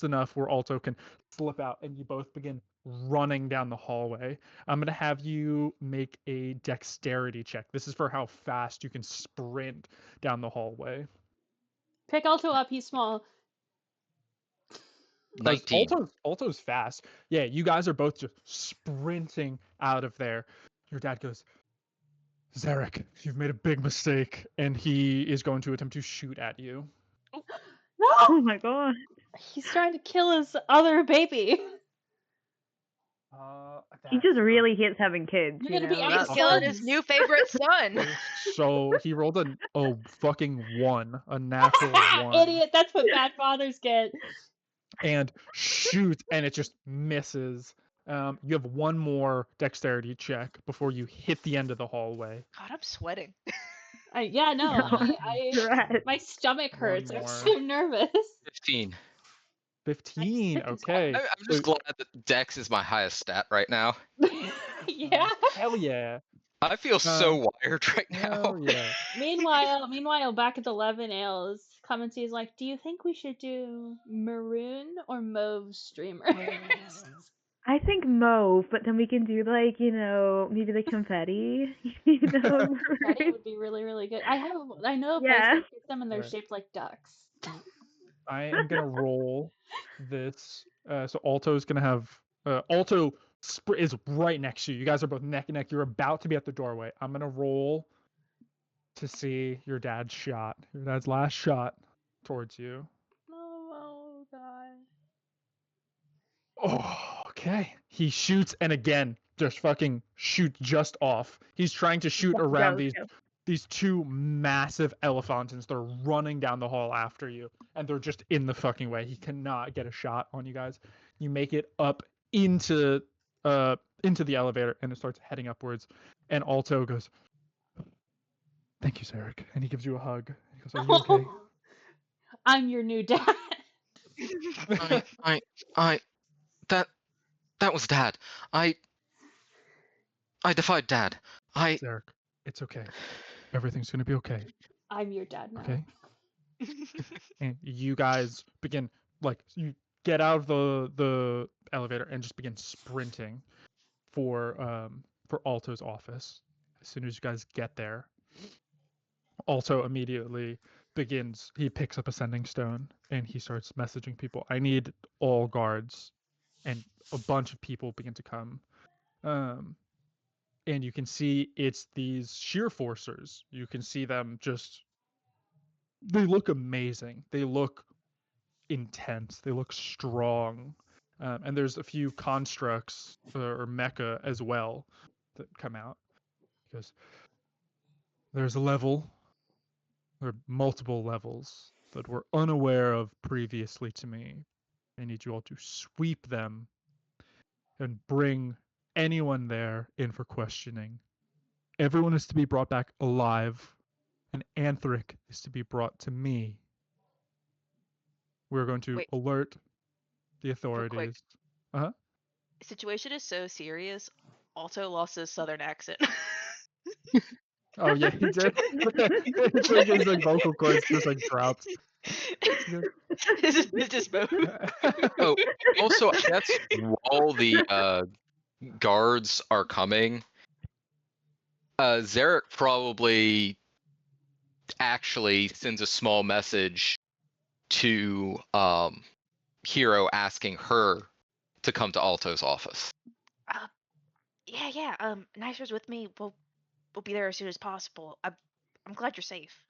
enough where Alto can slip out, and you both begin running down the hallway. I'm gonna have you make a dexterity check. This is for how fast you can sprint down the hallway. Pick Alto up. He's small. 19. Alto's fast. Yeah, you guys are both just sprinting out of there. Your dad goes, Zarek, you've made a big mistake, and he is going to attempt to shoot at you. No! Oh my god. He's trying to kill his other baby. He just really hates having kids. You're gonna be He's Sons. killing his new favorite son. So he rolled a fucking 1, a natural 1. Idiot, that's what bad fathers get. And shoots, and it just misses. You have one more dexterity check before you hit the end of the hallway. God, I'm sweating. Yeah, no, my stomach One hurts. I'm more. so nervous. 15. 15. Second Okay. I'm just glad that Dex is my highest stat right now. Yeah. Hell yeah. I feel so wired right now. Hell yeah. Meanwhile, back at the 11 Ales, Clemency's like, "Do you think we should do maroon or mauve streamers?" I think mauve, but then we can do maybe the confetti. Confetti would be really, really good. I know a place Yeah. that gets them and they're Alright. shaped like ducks. I am gonna roll this. So Alto's gonna have Alto is right next to you. You guys are both neck and neck. You're about to be at the doorway. I'm gonna roll to see your dad's shot. Your dad's last shot towards you. Oh god. Oh, okay. He shoots and again just fucking shoots just off. He's trying to shoot around these two massive elephantines. They're running down the hall after you, and they're just in the fucking way. He cannot get a shot on you guys. You make it up into the elevator, and it starts heading upwards. And Alto goes, "Thank you, Zarek," and he gives you a hug. He goes, "Are you okay?" I'm your new dad. That was Dad. I defied Dad. Zarek, it's okay. Everything's gonna be okay. I'm your dad now. Okay. And you guys begin you get out of the elevator and just begin sprinting for Alto's office. As soon as you guys get there, Alto immediately he picks up a sending stone and he starts messaging people. I need all guards, and a bunch of people begin to come. And you can see it's these sheer forcers. You can see them they look amazing. They look intense. They look strong. And there's a few constructs or mecha as well that come out. Because there are multiple levels that we're unaware of previously to me. I need you all to sweep them and bring anyone there in for questioning. Everyone is to be brought back alive, and Anthric is to be brought to me. We're going to Wait. alert the Real quick. authorities. The situation is so serious. Alto lost his southern accent. Oh yeah, he did. It's like his vocal cords just dropped. It's just both. Oh, also, I guess while the guards are coming, Zarek probably actually sends a small message to Hero asking her to come to Alto's office. Yeah. Nicer's with me. We'll be there as soon as possible. I'm glad you're safe.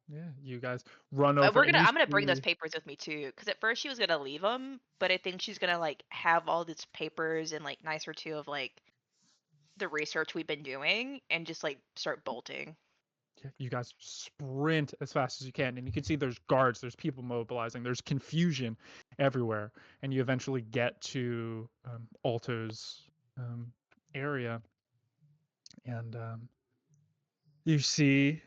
Yeah, you guys run over. I'm gonna bring those papers with me too, because at first she was gonna leave them, but I think she's gonna have all these papers and Nicer too of the research we've been doing and just start bolting. you guys sprint as fast as you can, and you can see there's guards, there's people mobilizing, there's confusion everywhere, and you eventually get to Alto's area, and you see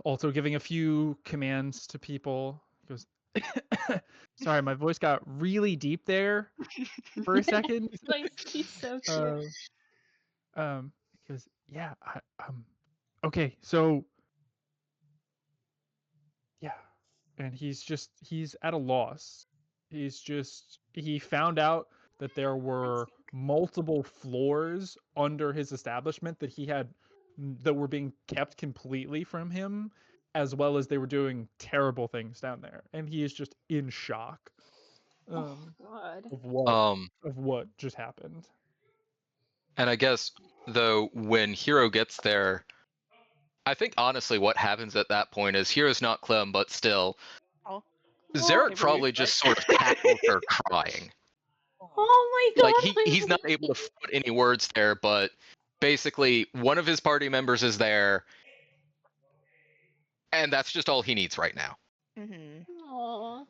Alto giving a few commands to people. He goes, "Sorry, my voice got really deep there for a second." He's so cute. He goes, "Yeah, okay, so yeah," and he's at a loss. He found out that there were multiple floors under his establishment that were being kept completely from him, as well as they were doing terrible things down there, and he is just in shock God. of what just happened. And I guess though when Hero gets there, I think honestly what happens at that point is Hero's not Clem, but still, Oh. Zarek Hey, probably Ruth, just what? sort of tackles her crying. Oh my God. Like he's not able to put any words there, but basically one of his party members is there, and that's just all he needs right now. Aw.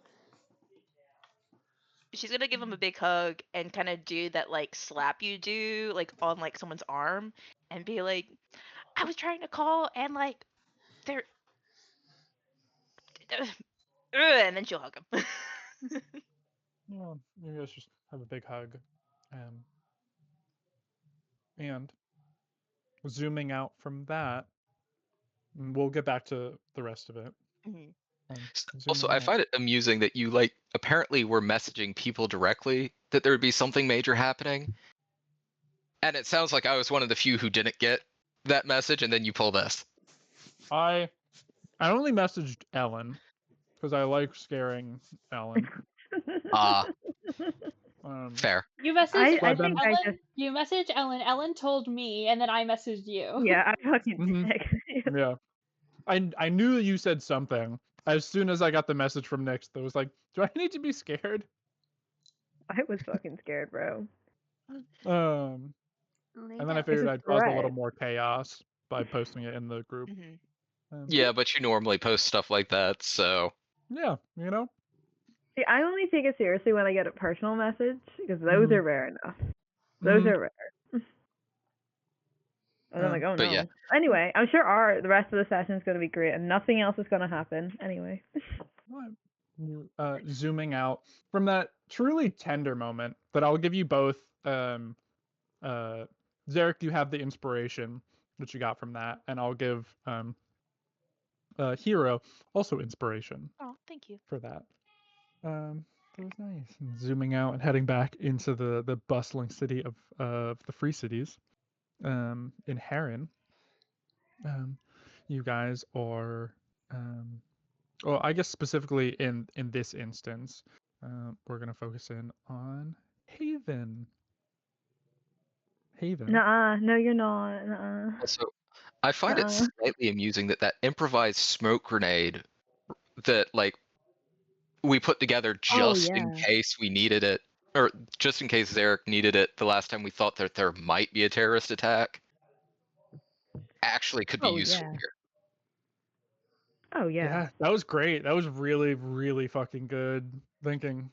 She's gonna give him a big hug and kind of do that like slap you do like on like someone's arm and be like, I was trying to call and like they're and then she'll hug him. Well, you guys just have a big hug, and zooming out from that, we'll get back to the rest of it. Also, Zooming I out. find it amusing that you like apparently were messaging people directly that there would be something major happening. And it sounds like I was one of the few who didn't get that message, and then you pull this. I only messaged Ellen because I like scaring Ellen. Fair. You messaged I Ellen. think I just You messaged Ellen. Ellen told me, and then I messaged you. yeah, I fucking Mhm. did. Yeah, I knew that you said something as soon as I got the message from Nix that was like, "Do I need to be scared?" I was fucking scared, bro. And then I figured a I'd cause a little threat. more chaos by posting it in the group. Yeah, but you normally post stuff like that, so Yeah, you know. See, I only take it seriously when I get a personal message because those are rare enough. Those are rare. And I'm like, oh But no. yeah. Anyway, I'm sure the rest of the session is going to be great, and nothing else is going to happen. Anyway. Zooming out from that truly tender moment, but I'll give you both. Zarek, you have the inspiration that you got from that, and I'll give Hero also inspiration. Oh, thank you. For that. That was nice. And zooming out and heading back into the bustling city of the Free Cities, in Heron. You guys are, well, I guess specifically in this instance, we're gonna focus in on Haven. Nuh-uh. No, you're not. Nuh-uh. Also, I find it slightly amusing that improvised smoke grenade that like we put together just in case we needed it, or just in case Zarek needed it the last time we thought that there might be a terrorist attack, actually could be useful here. Oh yeah. Yeah, that was great. That was really, really fucking good thinking.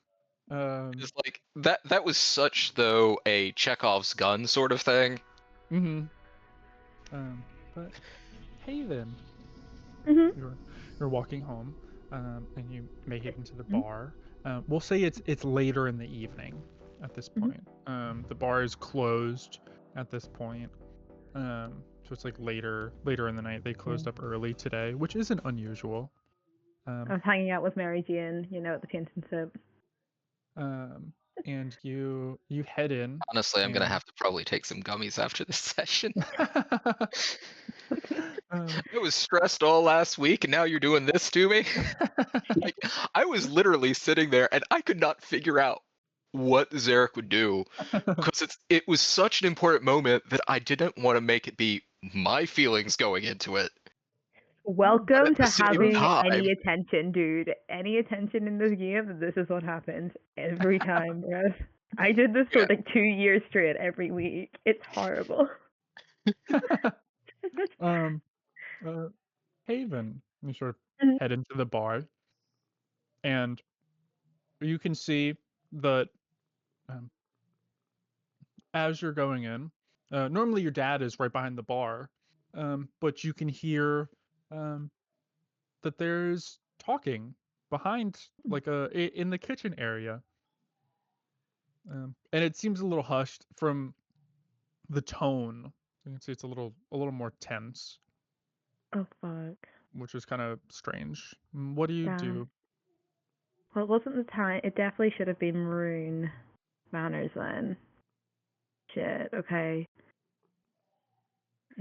It's like that was such though a Chekhov's gun sort of thing. But Haven, you're walking home, and you make it into the bar. We'll say it's later in the evening at this point. The bar is closed at this point. So it's like later in the night. They closed up early today, which isn't unusual. I was hanging out with Mary Jean, at the Pint and Sip. And you head in. Honestly, I'm gonna have to probably take some gummies after this session. I was stressed all last week, and now you're doing this to me. Like, I was literally sitting there, and I could not figure out what Zarek would do because it was such an important moment that I didn't want to make it be my feelings going into it. Welcome to having any attention, dude. Any attention in this game, this is what happens every time, bro. I did this for like 2 years straight every week. It's horrible. You sort of Mhm. head into the bar, and you can see that um, as you're going in, normally your dad is right behind the bar, but you can hear um, that there's talking behind, like in the kitchen area, and it seems a little hushed from the tone. You can see it's a little more tense, Oh fuck. which is kind of strange. What do you Damn. do? Well, it wasn't the time. It definitely should have been Maroon Manners then. Shit. Okay.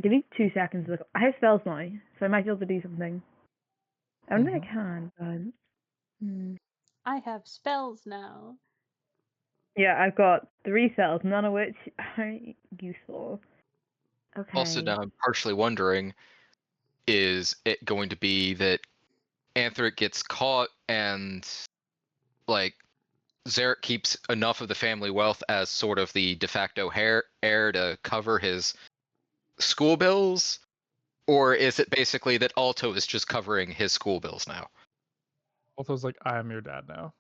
Give me 2 seconds. Look, I have spells now, so I might be able to do something. I don't think I can, but I have spells now. yeah, I've got 3 spells, none of which are useful. Okay. Also, now I'm partially wondering, is it going to be that Anthric gets caught and, like, Zarek keeps enough of the family wealth as sort of the de facto heir to cover his school bills? Or is it basically that Alto is just covering his school bills now? Alto's like, I am your dad now.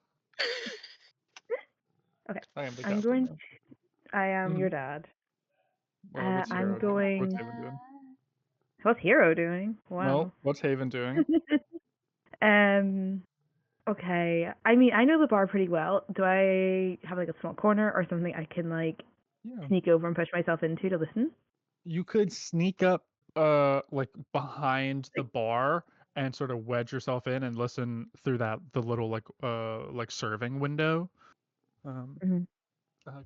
Okay. I am the I'm captain going. now. I am your dad. What's I'm Hero doing? going. What's Haven doing? What's Hero doing? Wow. Well, what's Haven doing? Okay. I mean, I know the bar pretty well. Do I have like a small corner or something I can like Yeah. sneak over and push myself into to listen? You could sneak up like behind the bar and sort of wedge yourself in and listen through the little like serving window. Mhm.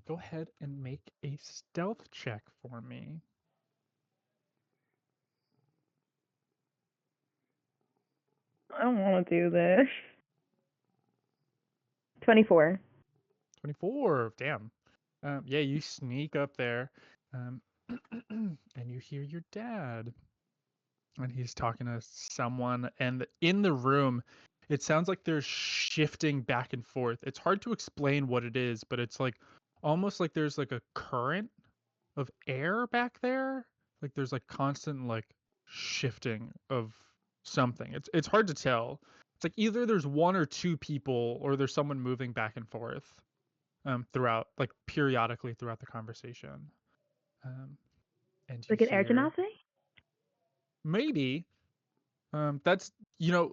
Go ahead and make a stealth check for me. I don't want to do this. 24. 24. Damn. Yeah, you sneak up there, and you hear your dad, and he's talking to someone, and in the room, it sounds like they're shifting back and forth. It's hard to explain what it is, but it's like almost like there's like a current of air back there. Like there's like constant like shifting of something. It's hard to tell. It's like either there's one or two people or there's someone moving back and forth throughout, like periodically throughout the conversation. And you Like an air hear genasi? maybe that's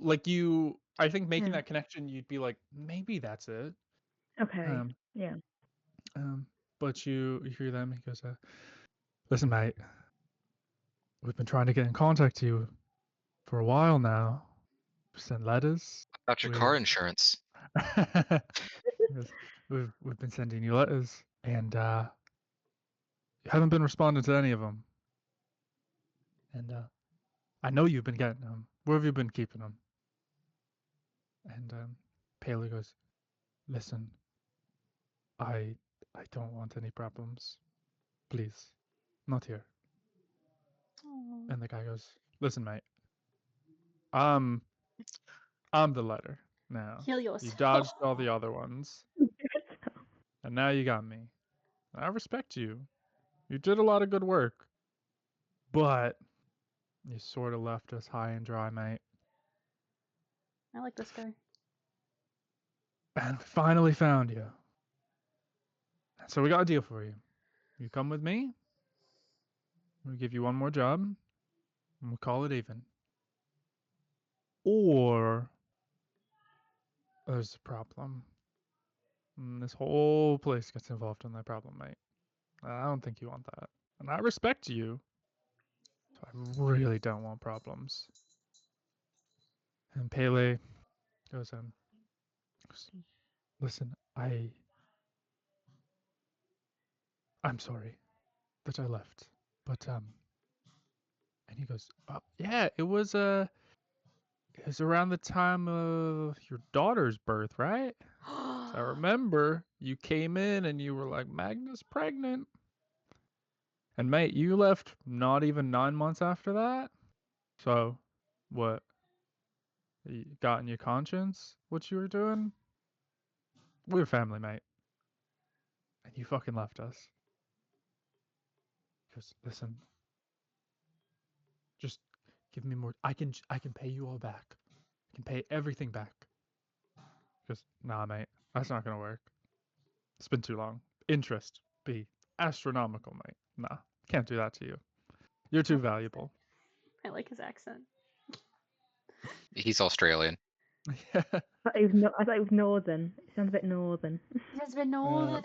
like you I think making Hmm. that connection you'd be like maybe that's it. Okay. Um Yeah. but you hear them. He goes, listen, mate, we've been trying to get in contact with you for a while now. We sent letters. About your car insurance. Yes, we've been sending you letters, and you haven't been responding to any of them. And I know you've been getting them. Where have you been keeping them? And Paley goes, listen, I don't want any problems. Please, not here. Aw. And the guy goes, listen, mate, I'm the letter now. Heal You yourself. dodged all the other ones, and now you got me. I respect you. You did a lot of good work, but you sort of left us high and dry, mate. I like this guy. And we finally found you. So we got a deal for you. You come with me. We'll give you one more job, and we'll call it even. Or there's a problem. And this whole place gets involved in that problem, mate. I don't think you want that. And I respect you. So I really don't want problems. And Pele goes, listen, I'm sorry that I left. But and he goes, yeah, it was around the time of your daughter's birth, right? So I remember you came in and you were like, Magnus pregnant. And mate, you left not even 9 months after that. So, what? You got in your conscience what you were doing? We're family, mate. And you fucking left us. Because listen, just give me more. I can pay you all back. You can pay everything back. He goes, nah, mate, that's not gonna work. It's been too long. Interest be astronomical, mate. Nah, can't do that to you. You're too valuable. I like his accent. He's Australian. Yeah. I thought it was northern. It sounds a bit northern. There's been no in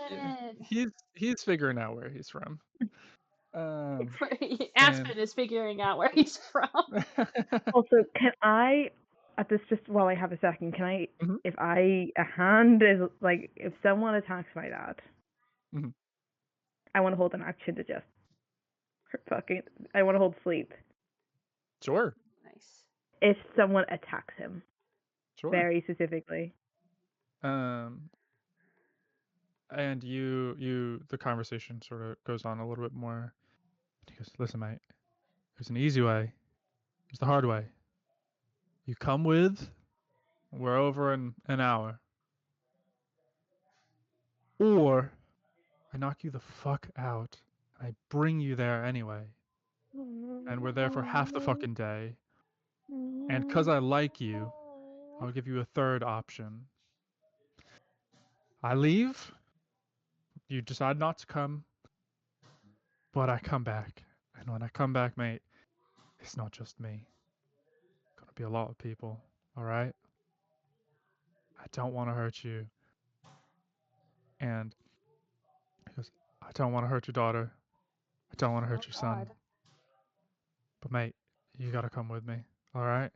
it. He's figuring out where he's from. Aspen is figuring out where he's from. Also, can I, at this, just while I have a second, can I, Mhm. if a hand is, like, if someone attacks my dad, Mhm. I want to hold an action to just I want to hold sleep. Sure. Nice. If someone attacks him, Sure. very specifically. And the conversation sort of goes on a little bit more. He goes, listen, mate, there's an easy way. There's the hard way. You come with, we're over in an hour. Or I knock you the fuck out, and I bring you there anyway. And we're there for half the fucking day. And because I like you, I'll give you a third option. I leave, you decide not to come, but I come back. And when I come back, mate, it's not just me. It's gonna be a lot of people, alright? I don't want to hurt you. And he goes, I don't want to hurt your daughter. I don't want to hurt your son. God. But mate, you gotta come with me, alright?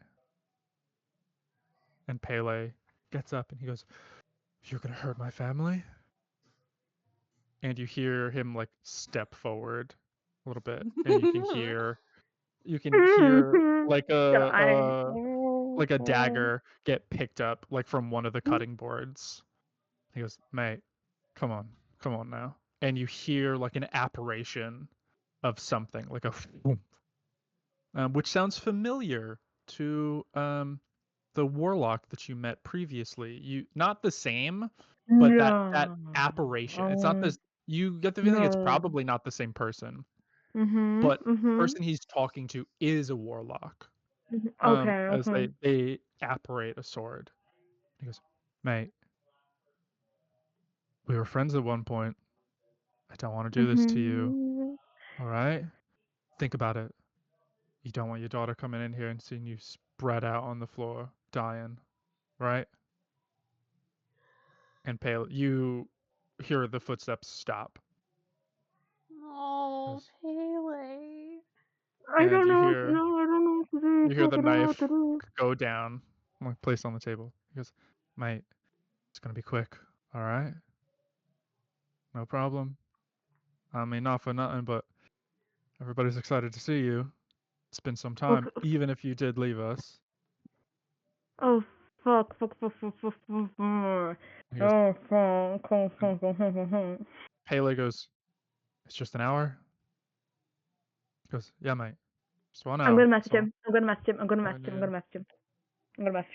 And Pele gets up and he goes, you're gonna hurt my family? And you hear him like step forward a little bit, and you can hear like a dagger get picked up like from one of the cutting boards. He goes, mate, come on now. And you hear like an apparition of something, like a whoomp, which sounds familiar to the warlock that you met previously. You not the same, but that apparition. It's not this. You get the feeling it's probably not the same person, but the person he's talking to is a warlock. As they apparate a sword. He goes, mate, we were friends at one point. I don't want to do this to you. All right? Think about it. You don't want your daughter coming in here and seeing you spread out on the floor, dying, right? And Pale, you hear the footsteps stop. Oh, Yes. Pele. I And don't you know. hear- No, I don't know what to do. You hear the I don't know what knife to do. go down, like placed on the table. He goes, mate, it's gonna be quick, all right? No problem. I mean, not for nothing, but everybody's excited to see you. It's been some time, Okay. even if you did leave us. Oh, fuck. He goes, Oh, fuck. Pele goes, it's just an hour? He goes, yeah, mate. Just 1 hour. I'm gonna message so- him. I'm gonna message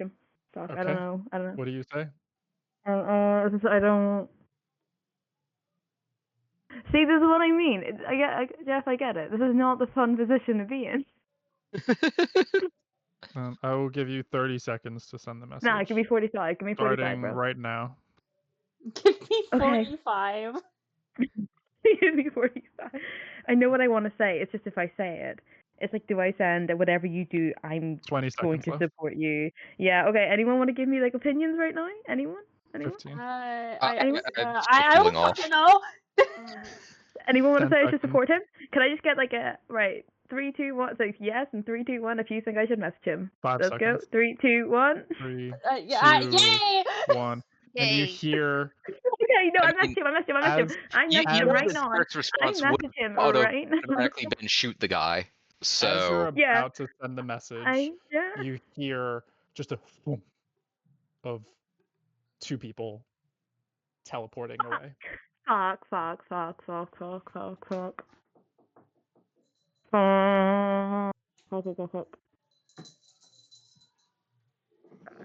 him. Fuck, Okay. I don't know. What do you say? I don't. See, this is what I mean. Jeff, I get it. This is not the fun position to be in. I will give you 30 seconds to send the message. Nah, give me 45. Give me 45, Starting bro. right now. Give me Okay. 45. Give me 45. I know what I want to say. It's just if I say it. It's like, do I send that whatever you do, I'm 20 going seconds to left. support you? Yeah, okay. Anyone want to give me, like, opinions right now? Anyone? 15. I cooling don't off. fucking know. Anyone want to 10 say I should seconds. support him? Can I just get, like, a, right, 3, 2, 1, so yes, and 3, 2, 1 if you think I should message him. 5 Let's seconds. go. 3, 2, 1. 3, Yeah, 2, yay! 1. And you Yay. hear Okay, no, I I mean, messaged him. I'm as- messaging him as right the now. Spirit's I response would messaged him, have alright? automatically been shoot the guy. as you're So Yeah. about to send the message, Yeah. you hear just a boom of 2 people teleporting away. Fuck. Fuck.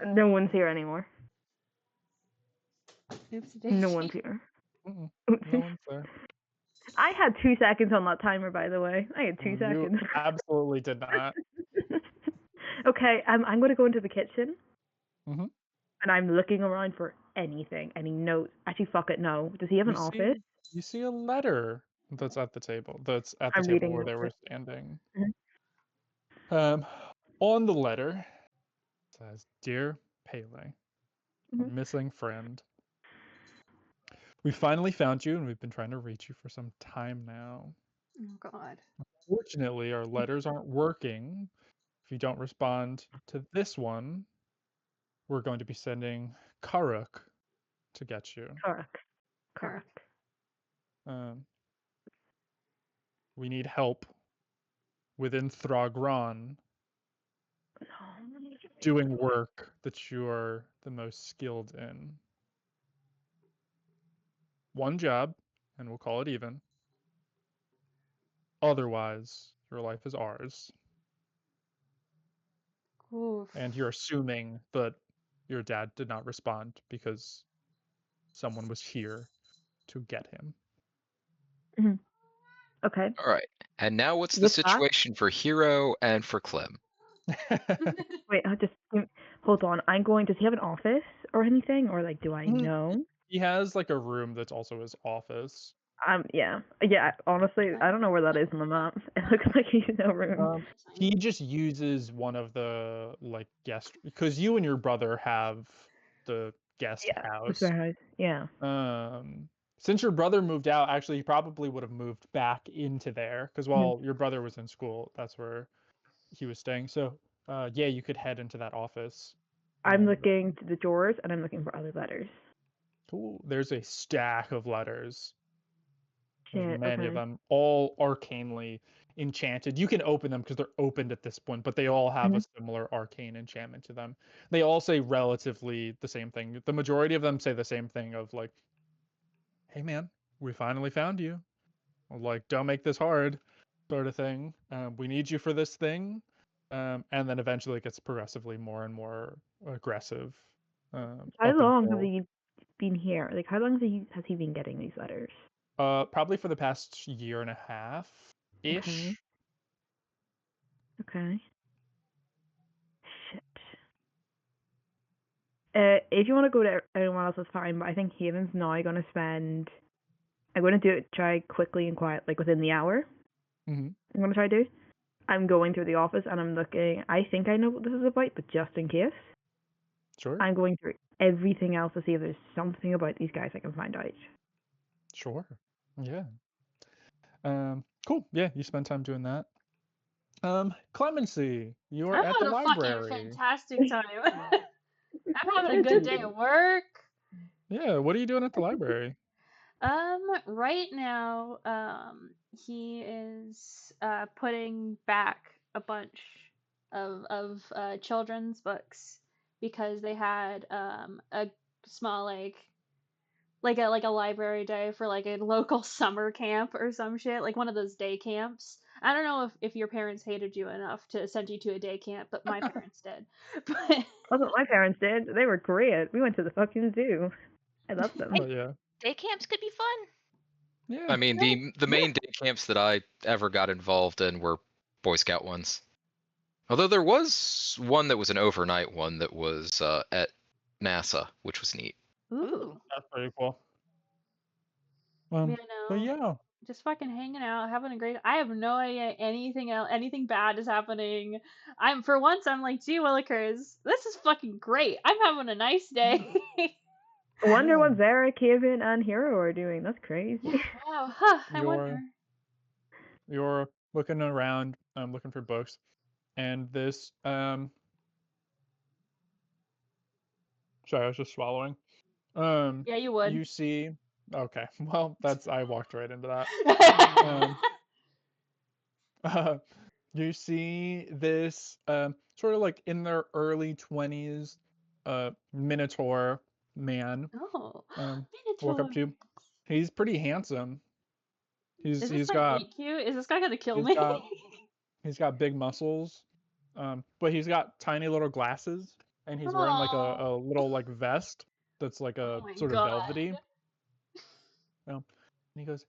No one's here anymore. No one's here. Mm-mm, no one's there. I had 2 seconds on that timer, by the way. I had 2 You seconds. absolutely did not. Okay, I'm going to go into the kitchen. Mhm. And I'm looking around for anything, any notes. Actually, fuck it, no. Does he have an office? You see a letter that's at the table. That's at the I'm table reading where real they were quick. standing. Mhm. On the letter it says, "Dear Pele, our Mhm. missing friend. We finally found you, and we've been trying to reach you for some time now. Oh God. Fortunately, our letters aren't working. If you don't respond to this one, we're going to be sending Karuk to get you. Correct. Yeah. Correct. Um, we need help within Throgron doing work that you are the most skilled in. One job, and we'll call it even. Otherwise, your life is ours." Oof. And you're assuming that your dad did not respond because someone was here to get him. Okay. All right. And now what's the With that, situation for Hero and for Clem? wait, hold on. Does he have an office or anything? Or like, do I Mm. know? He has like a room that's also his office. Yeah. Honestly, I don't know where that is on the map. It looks like he's no room. He just uses one of the like guest, because you and your brother have the guest Yeah. house. It's their house. Yeah. Since your brother moved out, actually, he probably would have moved back into there because while your brother was in school, that's where he was staying. So, yeah, you could head into that office. I'm looking to the drawers and I'm looking for other letters. Cool. There's a stack of letters. There's Shit. many of Okay. them, all arcanely enchanted. You can open them because they're opened at this point, but they all have a similar arcane enchantment to them. They all say relatively the same thing. The majority of them say the same thing of like, "Hey man, we finally found you. Like, don't make this hard," sort of thing. We need you for this thing. And then eventually it gets progressively more and more aggressive. How Up long have until he been here? Like, how long has he been getting these letters? probably for the past year and a half ish. Okay. Okay. Shit. If you want to go to anyone else, that's fine. But I think Haven's now going to spend. I'm going to try quickly and quiet, like within the hour. Mhm. I'm going to try to do. I'm going through the office and I'm looking. I think I know what this is about, but just in case, Sure. I'm going through everything else to see if there's something about these guys I can find out. Sure. Yeah. Cool. Yeah, you spend time doing that. Clemency, you are I'm at the having a fucking library. fantastic time. I'm having a good day at work. Yeah, what are you doing at the library? Right now, he is putting back a bunch of children's books because they had a small like a library day for like a local summer camp or some shit, like one of those day camps. I don't know if your parents hated you enough to send you to a day camp, but my parents did. But That's what my parents did. They were great. We went to the fucking zoo. I loved them. Oh yeah. Day camps could be fun. Yeah. I mean, the main day camps that I ever got involved in were Boy Scout ones. Although there was one that was an overnight one that was at NASA, which was neat. ooh, That's pretty cool. you But know, yeah. just fucking hanging out, having a great. I have no idea anything bad is happening. For once, I'm like, gee willikers, this is fucking great. I'm having a nice day. I wonder what Zara, Kevin, and Hero are doing. That's crazy. Wow, huh, I wonder. You're looking around, looking for books, and this sorry, I was just swallowing. Yeah, you would. You see, okay, well, I walked right into that. You see this sort of like in their early 20s, Minotaur man. Oh, Walk up Minotaur. to you. He's pretty handsome. Is this He's guy got meet cute? Is this guy gonna kill he's me? got he's got big muscles, but he's got tiny little glasses, and he's wearing like Aw. a little like vest that's like Oh a my sort of god. velvety. And he goes,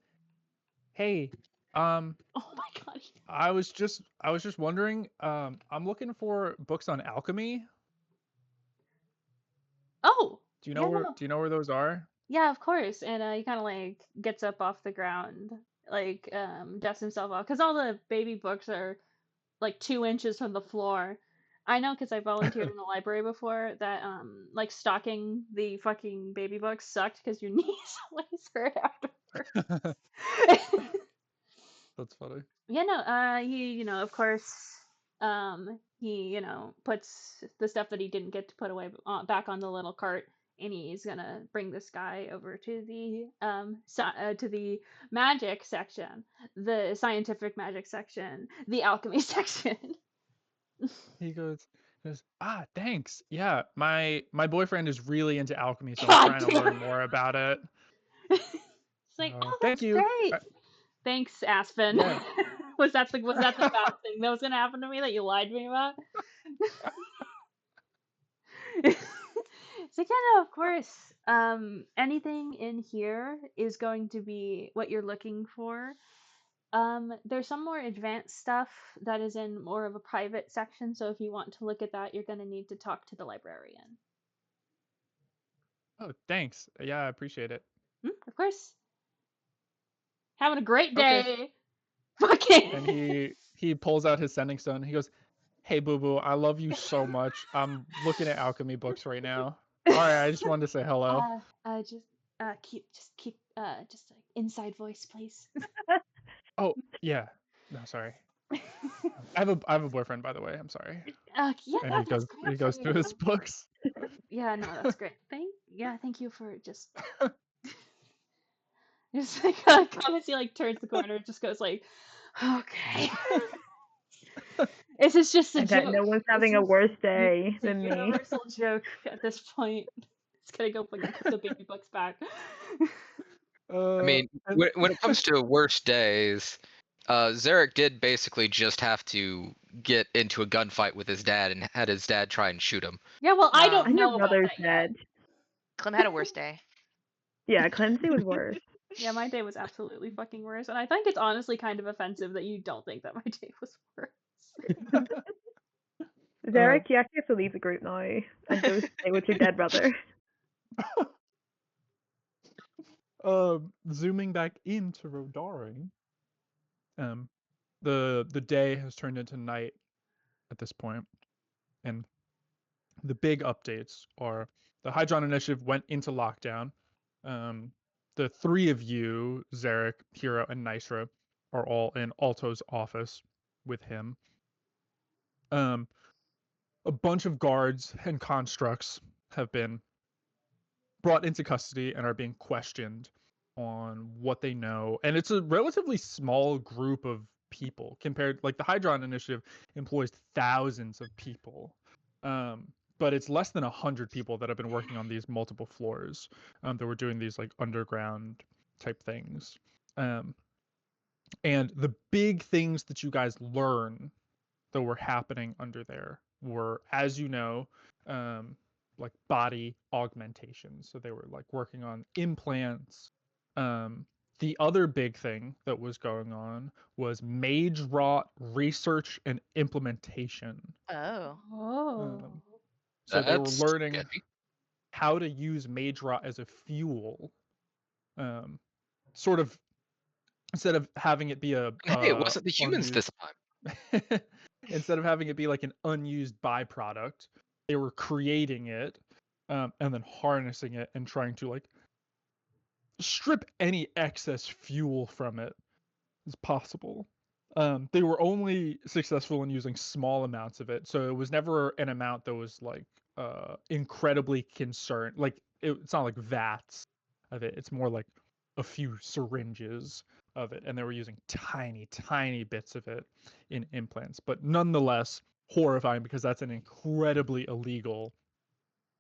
"Hey, Oh my god. I was just wondering, I'm looking for books on alchemy." Oh, Do you yeah, know where? no. Do you know where those are? Yeah, of course. And he kind of like gets up off the ground, like dusts himself off, because all the baby books are like 2 inches from the floor. I know because I volunteered in the library before that like stocking the fucking baby books sucked because your knees always hurt afterwards. That's funny. Yeah, no, he, of course, he, puts the stuff that he didn't get to put away back on the little cart, and he's gonna bring this guy over to the to the magic section, the scientific magic section, the alchemy section. He goes, thanks. Yeah, my boyfriend is really into alchemy, so I'm trying to learn more about it. It's like, oh, Thank that's you. great. Thanks, Aspen. Yeah. was that the bad thing that was gonna happen to me that you lied to me about? It's like, yeah, no, of course. Anything in here is going to be what you're looking for. There's some more advanced stuff that is in more of a private section, so if you want to look at that, you're going to need to talk to the librarian. Oh, thanks. Yeah, I appreciate it. Of course. Having a great Okay. day. Fucking. And he pulls out his sending stone. He goes, "Hey, Boo Boo, I love you so much. I'm looking at alchemy books right now. All right, I just wanted to say hello." Keep just like inside voice, please. Oh, yeah. No, sorry. I have a boyfriend, by the way. I'm sorry. Yeah, And no, he goes that's great through his books. Yeah, no, that's great. Thank you for just. Just like kind of see like turns the corner, just goes like, okay. This is just a I bet joke. no one's having a worse day than me. Universal joke at this point. It's gonna go put the baby books back. I mean, when it comes to worse days, Zarek did basically just have to get into a gunfight with his dad and had his dad try and shoot him. Yeah, well, I Wow. don't And know your about brother's that yet. dead. Clem had a worse day. Yeah, Clemsy was worse. Yeah, my day was absolutely fucking worse, and I think it's honestly kind of offensive that you don't think that my day was worse. Zarek, you actually have to leave the group now and go stay with your dead brother. Zooming back into Rodari, the day has turned into night at this point, and the big updates are the Hydron Initiative went into lockdown. The three of you, Zarek, Hero, and Nysra, are all in Alto's office with him. A bunch of guards and constructs have been brought into custody and are being questioned on what they know. And it's a relatively small group of people compared, like the Hydron Initiative employs thousands of people. But it's less than 100 people that have been working on these multiple floors that were doing these like underground type things. And the big things that you guys learn that were happening under there were, as you know, like body augmentation. So they were like working on implants. The other big thing that was going on was mage rot research and implementation. Oh. So they were That's learning sketchy. how to use mage rot as a fuel. Sort of instead of having it be a Hey, it wasn't the humans unused- this time. Instead of having it be like an unused byproduct, they were creating it and then harnessing it and trying to like strip any excess fuel from it as possible. They were only successful in using small amounts of it, so it was never an amount that was like incredibly concerned. Like it's not like vats of it. It's more like a few syringes of it, and they were using tiny bits of it in implants, but nonetheless horrifying because that's an incredibly illegal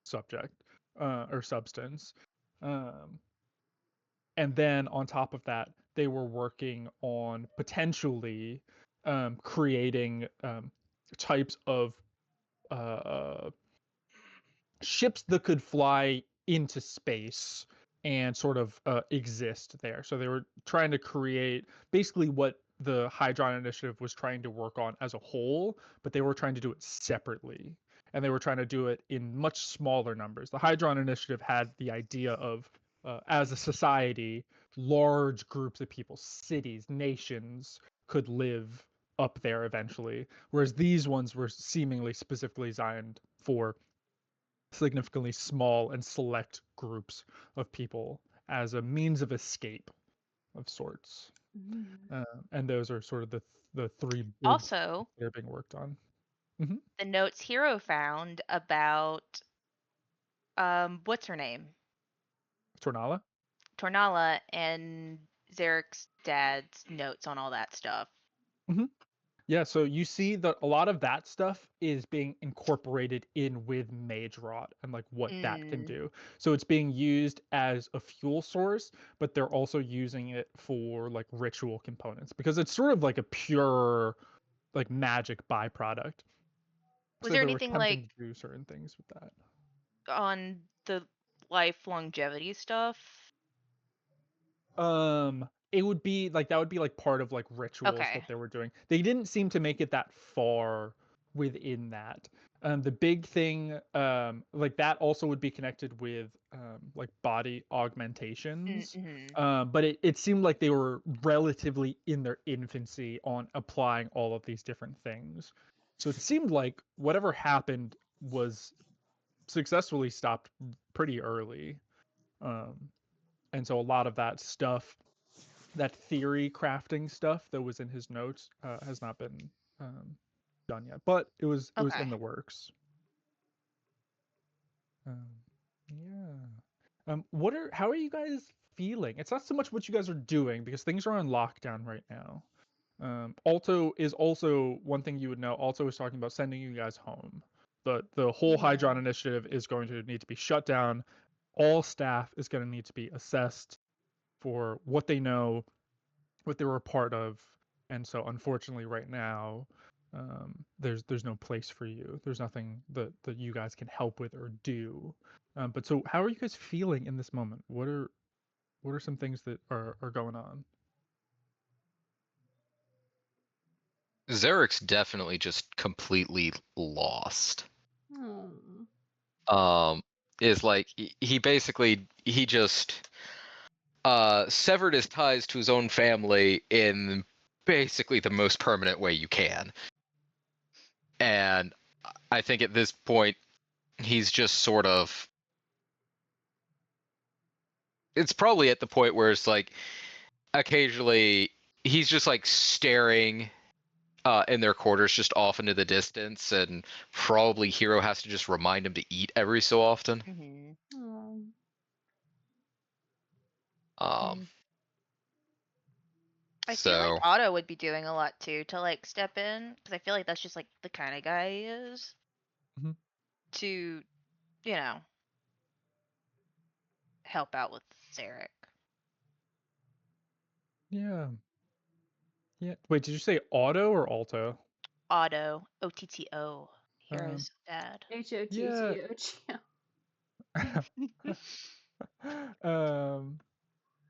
subject or substance. And then on top of that, they were working on potentially creating types of ships that could fly into space and sort of exist there. So they were trying to create basically what the Hydron Initiative was trying to work on as a whole, but they were trying to do it separately. and they were trying to do it in much smaller numbers. The Hydron Initiative had the idea of, as a society, large groups of people, cities, nations, could live up there eventually, whereas these ones were seemingly specifically designed for significantly small and select groups of people as a means of escape of sorts. And those are sort of the three big Also, that are being worked on. the notes Hero found about what's her name? Tornala? Tornala and Zarek's dad's notes on all that stuff. Yeah, so you see that a lot of that stuff is being incorporated in with Mage Rot and like what that can do. So it's being used as a fuel source, but they're also using it for like ritual components because it's sort of like a pure like magic byproduct. Was So there they were anything attempting like to do certain things with that. on the life longevity stuff? It would be like that would be like part of like rituals Okay. that they were doing. They didn't seem to make it that far within that. The big thing, like that also would be connected with like body augmentations. But it seemed like they were relatively in their infancy on applying all of these different things. So it seemed like whatever happened was successfully stopped pretty early. And so a lot of that stuff, that theory crafting stuff that was in his notes, has not been done yet, but it was in Okay. the works. Yeah. How are you guys feeling? It's not so much what you guys are doing because things are on lockdown right now. Alto is also one thing you would know. Alto is talking about sending you guys home. The whole Hydron Initiative is going to need to be shut down. All staff is going to need to be assessed for what they know, what they were a part of, and so unfortunately right now there's no place for you. There's nothing that you guys can help with or do. But so how are you guys feeling in this moment? What are some things that are going on? Zarek's definitely just completely lost. Oh. Is like he basically he just severed his ties to his own family in basically the most permanent way you can. And I think at this point he's just sort of, it's probably at the point where it's like occasionally he's just like staring in their quarters just off into the distance, and probably Hero has to just remind him to eat every so often. I feel like Otto would be doing a lot too to like step in, because I feel like that's just like the kind of guy he is. To, help out with Zarek. Yeah. Wait, did you say Otto or Alto? Otto, Otto, Hero's dad.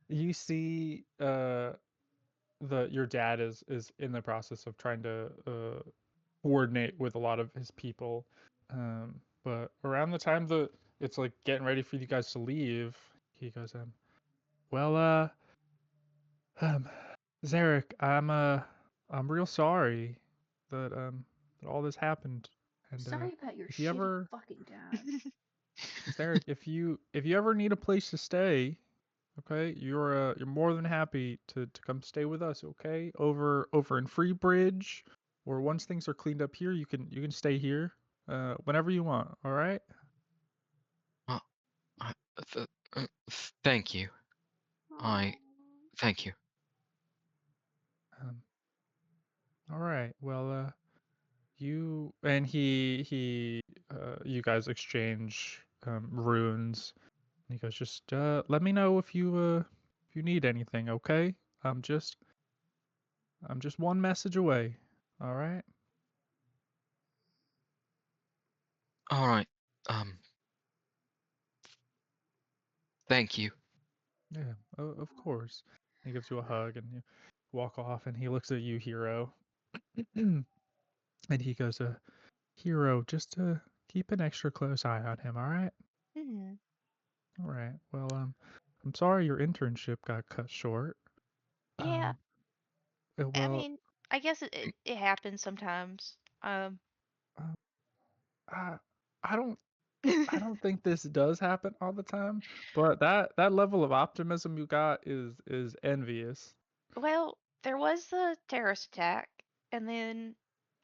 You see your dad is in the process of trying to coordinate with a lot of his people, but around the time that it's like getting ready for you guys to leave, he goes, well, Zarek, I'm real sorry that all this happened. And Sorry about your if you ever, fucking dad. Zarek, if you ever need a place to stay, okay, you're more than happy to come stay with us, okay? Over in Freebridge, or once things are cleaned up here, you can stay here whenever you want, all right? Thank you. Thank you. All right. Well, you and you guys exchange runes. And he goes, just let me know if you need anything, okay? I'm just one message away. All right? All right. Thank you. Yeah, of course. He gives you a hug and you walk off, and he looks at you, Hero. And he goes, Hero, just keep keep an extra close eye on him. All right. Mhm. All right. Well, I'm sorry your internship got cut short. Yeah, I Well, mean, I guess it happens sometimes. uh, I I don't think this does happen all the time, but that level of optimism you got is envious. Well, there was the terrorist attack, and then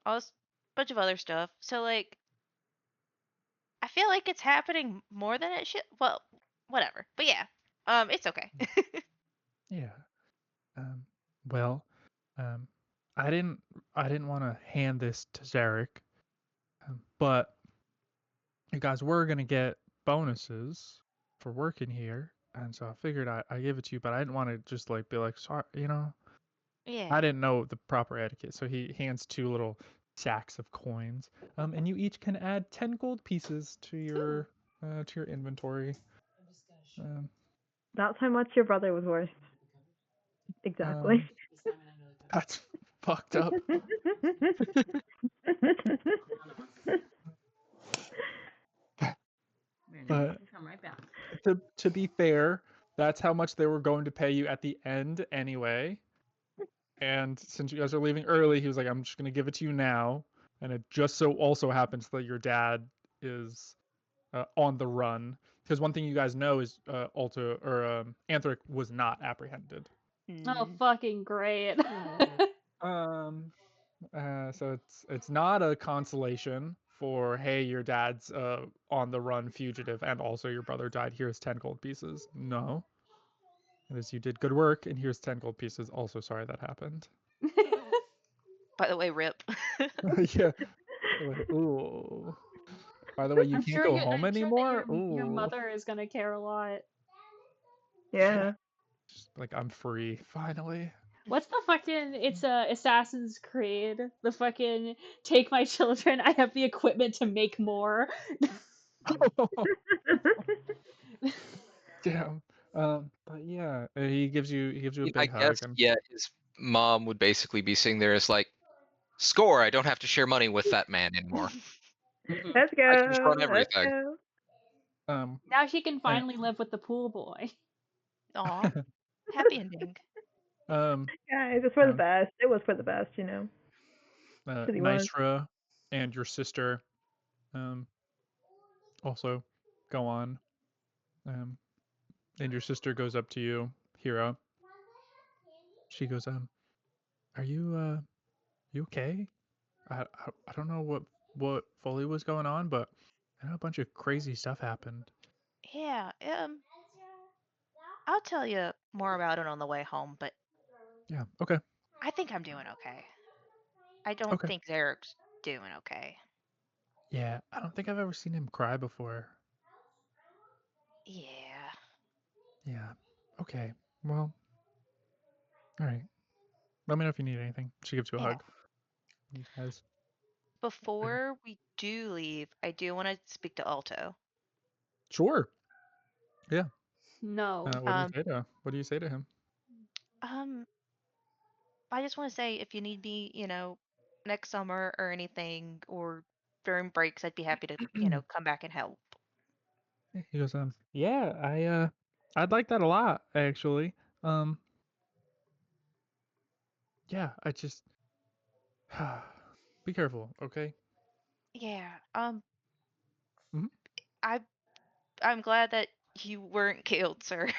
a bunch of other stuff. So like, I feel like it's happening more than it should. Well, whatever. But yeah, it's okay. Yeah. Um. Well, um, I didn't want to hand this to Zarek, but you guys were gonna get bonuses for working here, and so I figured I give it to you, but I didn't want to just like be like sorry, I Yeah. didn't know the proper etiquette, so he hands 2 little sacks of coins. And you each can add 10 gold pieces to your inventory. Um, That's how much your brother was worth. Exactly. that's fucked up. But Come right back. to be fair, that's how much they were going to pay you at the end anyway. And since you guys are leaving early, he was like, "I'm just gonna give it to you now." And it just so also happens that your dad is on the run. Because one thing you guys know is Anthric was not apprehended. Oh, Mm. fucking great. So it's not a consolation for hey, your dad's on the run fugitive, and also your brother died. Here's 10 gold pieces. No, it is you did good work, and here's 10 gold pieces. Also, sorry that happened. By the way, rip. Yeah. Like, ooh. By the way, you I'm can't sure go you, home I'm sure that anymore. your Ooh. mother is gonna care a lot. Yeah. Just like I'm free finally. What's the fucking? It's Assassin's Creed. The fucking take my children. I have the equipment to make more. Damn. But yeah, he gives you a I big hug guess, and yeah, his mom would basically be sitting there as like, score, I don't have to share money with that man anymore. Let's go. I can just run Let's everything. go. Now she can finally live with the pool boy. Aw, happy ending. Guys, it's for the Um, best. It was for the best, you know. 'Cause he was. Nystra and your sister also go on. And your sister goes up to you, Hira. She goes, are you okay? I don't know what fully was going on, but I know a bunch of crazy stuff happened. Yeah, I'll tell you more about it on the way home, but Yeah. Okay. I think I'm doing okay. I don't Okay. think Zarek's doing okay. Yeah. I don't think I've ever seen him cry before. Yeah. Yeah. Okay. Well. All right. Let me know if you need anything. She gives you a Yeah. hug. You guys. Before we do leave, I do want to speak to Alto. Sure. Yeah. No. What do you say to him? I just want to say if you need me, next summer or anything, or during breaks, I'd be happy to, come back and help. He goes, yeah, I'd like that a lot, actually. Yeah, I just be careful, okay? Yeah. Mhm. I'm glad that you weren't killed, sir.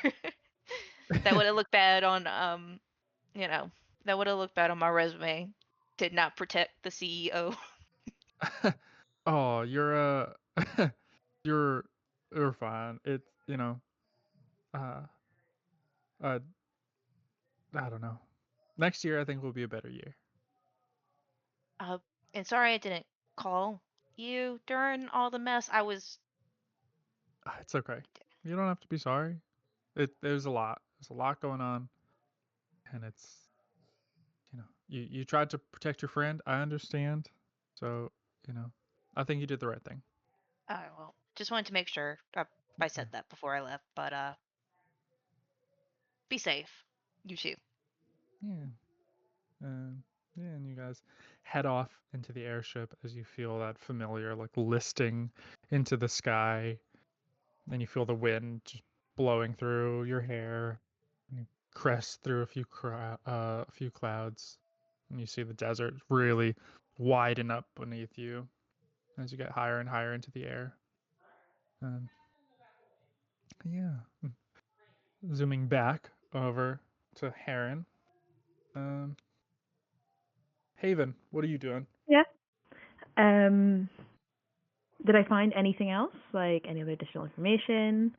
That would have looked bad on that would have looked bad on my resume. Did not protect the CEO. Oh, you're you're fine. It's uh uh I don't know. Next year I think will be a better year. And sorry I didn't call you during all the mess. I was It's okay. You don't have to be sorry. There's a lot. There's a lot going on, and it's you tried to protect your friend. I understand. So I think you did the right thing. well, just wanted to make sure I said that before I left, but be safe. You too. Yeah. Yeah, and you guys head off into the airship as you feel that familiar like listing into the sky, and you feel the wind just blowing through your hair. And you crest through a few clouds, and you see the desert really widen up beneath you as you get higher and higher into the air. Yeah. Zooming back over to Heron. Haven, what are you doing? Yeah. Did I find anything else? Like any other additional information?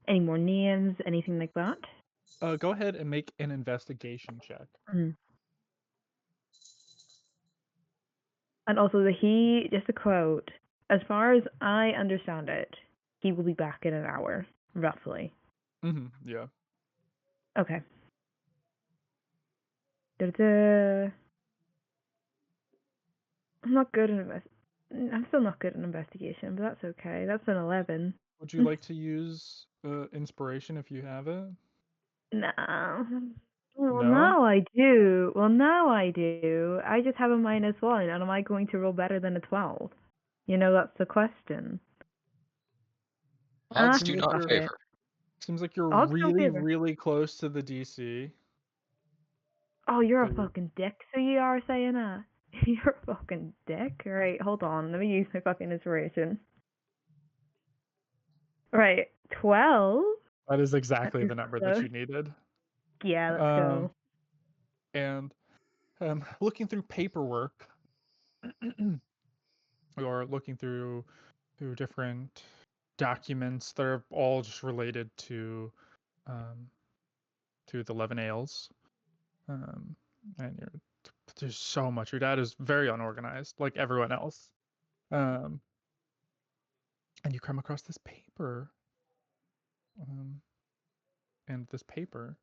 Any more names? Anything like that? Go ahead and make an investigation check. Mm. And also, just a quote, as far as I understand it, he will be back in an hour, roughly. Yeah. Okay. Da-da-da. I'm still not good at investigation, but that's okay. That's an 11. Would you like to use inspiration if you have it? No. Well, No? now I do. I just have a -1, and am I going to roll better than a 12? That's the question. Odds Ah, do not fuck it. favor. Seems like you're Odds don't really, favor. really close to the DC. Oh, you're a So- fucking dick, so you are saying that. You're a fucking dick. Right, hold on. Let me use my fucking inspiration. Right, 12? That is exactly That the is number that close. you needed. Yeah, let's go. And looking through paperwork, or looking through different documents that are all just related to the 11 ales. And there's so much. Your dad is very unorganized, like everyone else. And you come across this paper. And this paper,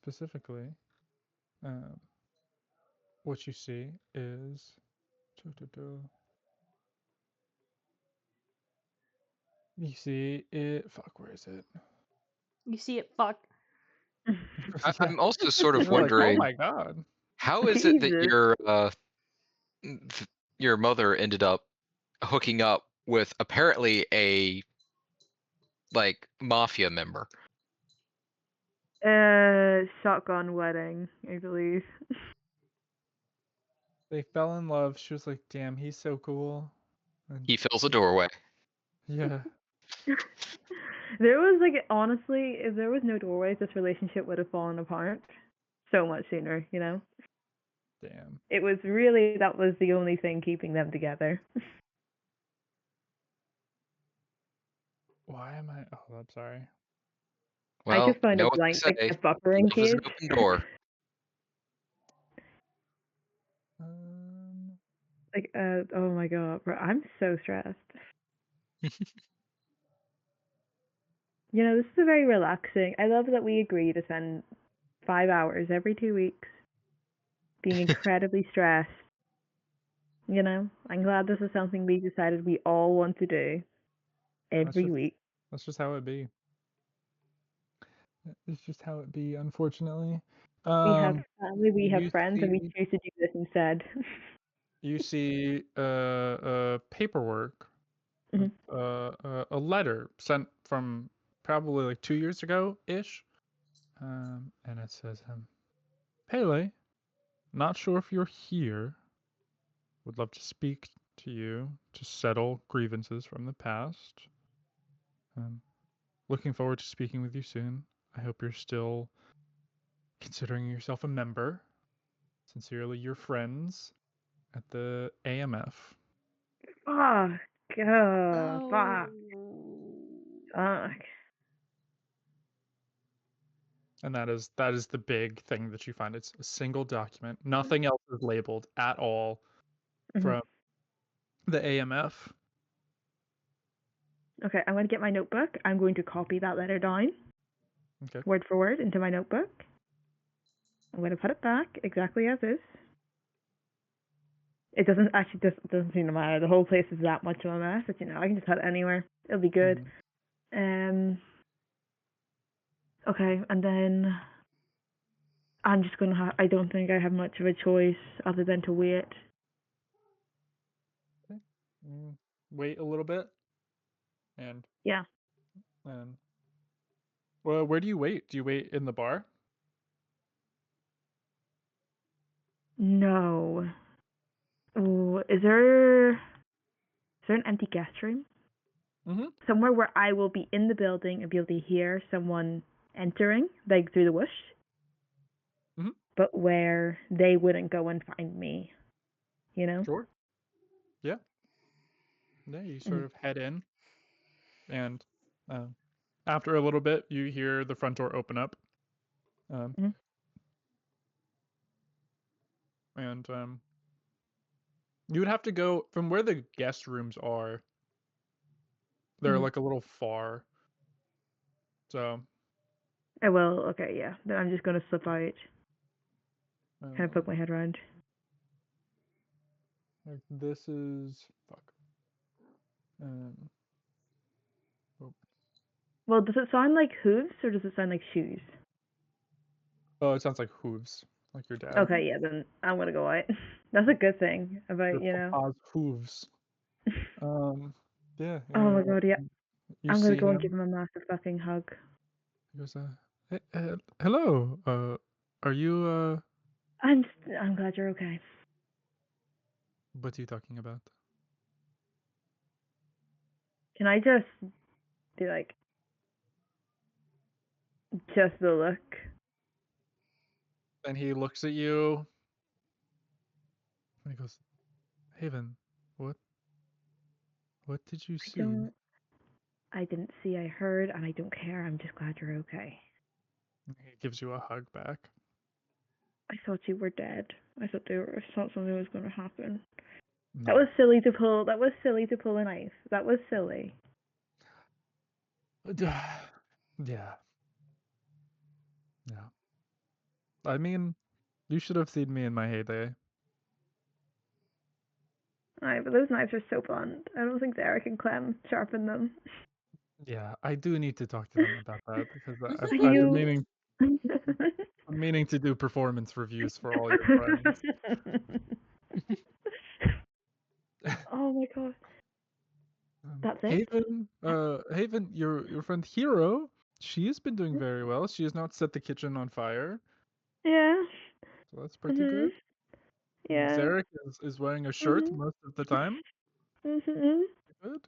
specifically, what you see is... You see it... Fuck, where is it? You see it, fuck. I'm also sort of You're like, wondering, oh my god. how is it that Jesus. your mother ended up hooking up with apparently a mafia member? Shotgun wedding, I believe. They fell in love. She was like, damn, he's so cool. And He fills a doorway. yeah. There was honestly, if there was no doorways, this relationship would have fallen apart so much sooner, Damn. It was that was the only thing keeping them together. Why am I... Oh, I'm sorry. Well, I just found know a what they blank say. a buffering Love is an page. open door. Oh my god, bro, I'm so stressed. This is very relaxing. I love that we agree to spend 5 hours every 2 weeks being incredibly stressed. I'm glad this is something we decided we all want to do every week. That's just how it be. It's just how it be, unfortunately. We have family, we have you friends, and we see- choose to do this instead. You see paperwork, Mhm. a letter sent from probably like 2 years ago ish, and it says, Pele, not sure if you're here. Would love to speak to you to settle grievances from the past. Looking forward to speaking with you soon. I hope you're still considering yourself a member. Sincerely, your friends at the AMF. Fuck. Oh. Fuck. And that is the big thing that you find. It's a single document. Nothing else is labeled at all from the AMF. Okay, I'm going to get my notebook. I'm going to copy that letter down, Okay. word for word, into my notebook. I'm going to put it back exactly as is. It doesn't seem to matter. The whole place is that much of a mess that I can just put it anywhere. It'll be good. Okay, and then I'm just gonna I don't think I have much of a choice other than to wait wait a little bit, and Yeah. well, where do you wait? Do you wait in the bar? No. Ooh, is there an empty guest room? Mm-hmm. Somewhere where I will be in the building and be able to hear someone entering, like through the whoosh, but where they wouldn't go and find me, you know? Sure. Yeah. Yeah, you sort of head in, and after a little bit, you hear the front door open up. And you would have to go from where the guest rooms are. They're like a little far. So. I will. Okay, yeah. Then I'm just gonna slip out. Kind of poke my head around. Like this is fuck. Well, does it sound like hooves or does it sound like shoes? Oh, it sounds like hooves, like your dad. Okay, yeah. Then I'm gonna go out. That's a good thing about Your papa's hooves. Yeah. Oh my god, yeah. I'm gonna go and give him. him a massive fucking hug. He goes, hello. Are you I'm glad you're okay. What are you talking about? Can I just be like, just the look? And he looks at you. And he goes, Haven, what did you see? I didn't see, I heard, and I don't care. I'm just glad you're okay. And he gives you a hug back. I thought you were dead. I thought something was going to happen. No. That was silly to pull a knife. That was silly. Yeah. I mean, you should have seen me in my heyday. Alright, but those knives are so blunt. I don't think Derek and Clem sharpen them. Yeah, I do need to talk to them about that because I've been meaning to do performance reviews for all your friends. Oh my god. That's it? Haven, your friend Hero, she's been doing very well. She has not set the kitchen on fire. Yeah. So that's pretty good. Yeah. Zarek is wearing a shirt most of the time. Good.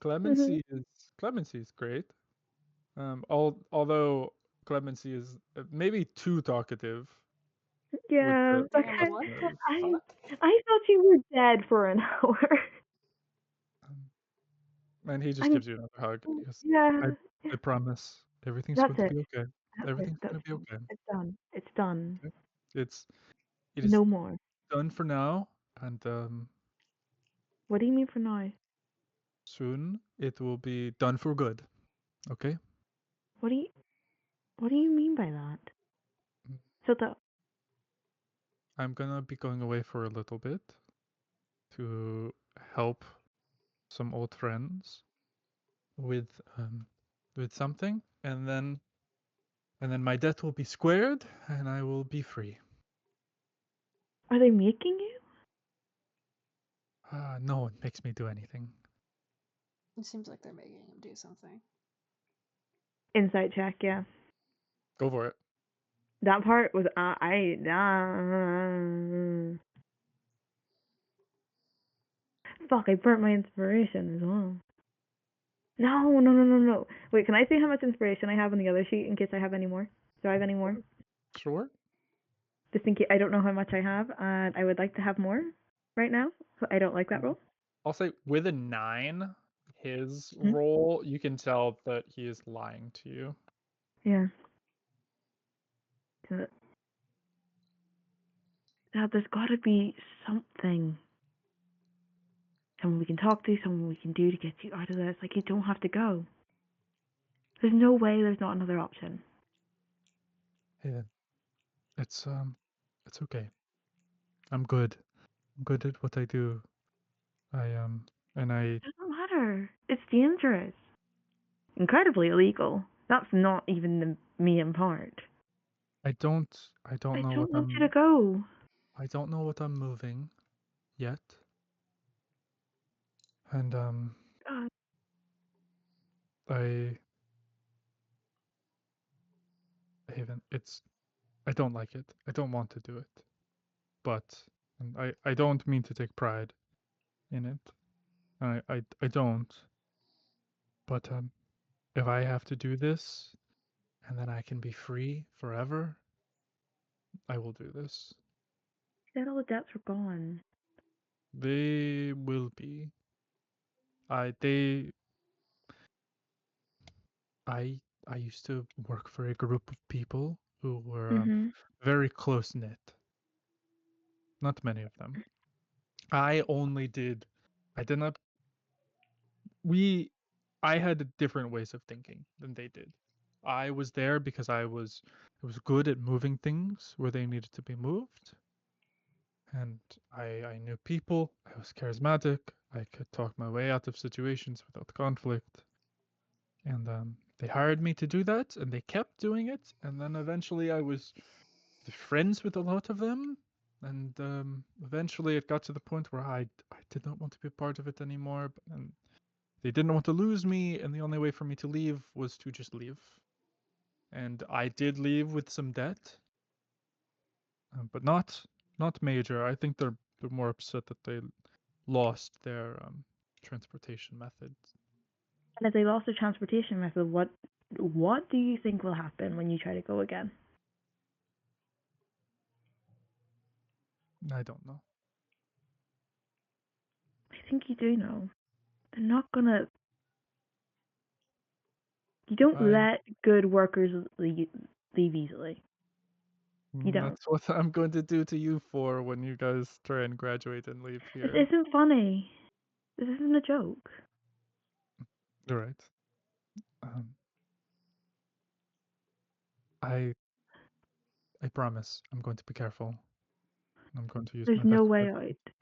Clemency is great. Although Clemency is maybe too talkative. Yeah. With the- Yeah, what the fuck? I thought you were dead for an hour. And he just gives you another hug. He goes, Yeah. I promise everything's That's going to be it. okay. Everything's going to be okay. It's done. It's done. It is No more. done for now, and What do you mean for now? soon it will be done for good. Okay? What do you mean by that? So I'm gonna be going away for a little bit to help some old friends with something, and then my debt will be squared, and I will be free. are they making you? No one makes me do anything. It seems like they're making him do something. Insight check, yeah. Go for it. That part was Fuck, I burnt my inspiration as well. No. Wait, can I see how much inspiration I have on the other sheet in case I have any more? Do I have any more? Sure. Just in case I don't know how much I have, and I would like to have more right now. So I don't like that roll. I'll say with a 9, his roll, you can tell that he is lying to you. Yeah. There's got to be something. Someone we can talk to, someone we can do to get you out of this. Like, you don't have to go. There's no way there's not another option. Hey, it's okay. I'm good. I'm good at what I do. And I. It doesn't matter. It's dangerous. Incredibly illegal. That's not even the main part. I don't know I don't what want you to go. I don't know what I'm moving yet. And God. I don't like it. I don't want to do it. But I don't mean to take pride in it. I don't. But if I have to do this and then I can be free forever, I will do this. Said all the debts were gone. They will be. I used to work for a group of people who were very close knit. Not many of them. I did not. I had different ways of thinking than they did. I was there because I was good at moving things where they needed to be moved. And I knew people. I was charismatic. I could talk my way out of situations without conflict. And they hired me to do that, and they kept doing it. And then eventually I was friends with a lot of them. And eventually it got to the point where I did not want to be a part of it anymore. And they didn't want to lose me, and the only way for me to leave was to just leave. And I did leave with some debt, but not major. I think they're more upset that they lost their transportation methods. And if they lost their transportation method, what do you think will happen when you try to go again? I don't know. I think you do know. They're not gonna. You don't let good workers leave easily. You don't. That's what I'm going to do to you for when you guys try and graduate and leave This here. isn't funny. This isn't a joke. You're right. I promise I'm going to be careful. I'm going to use There's my no best way judgment. out.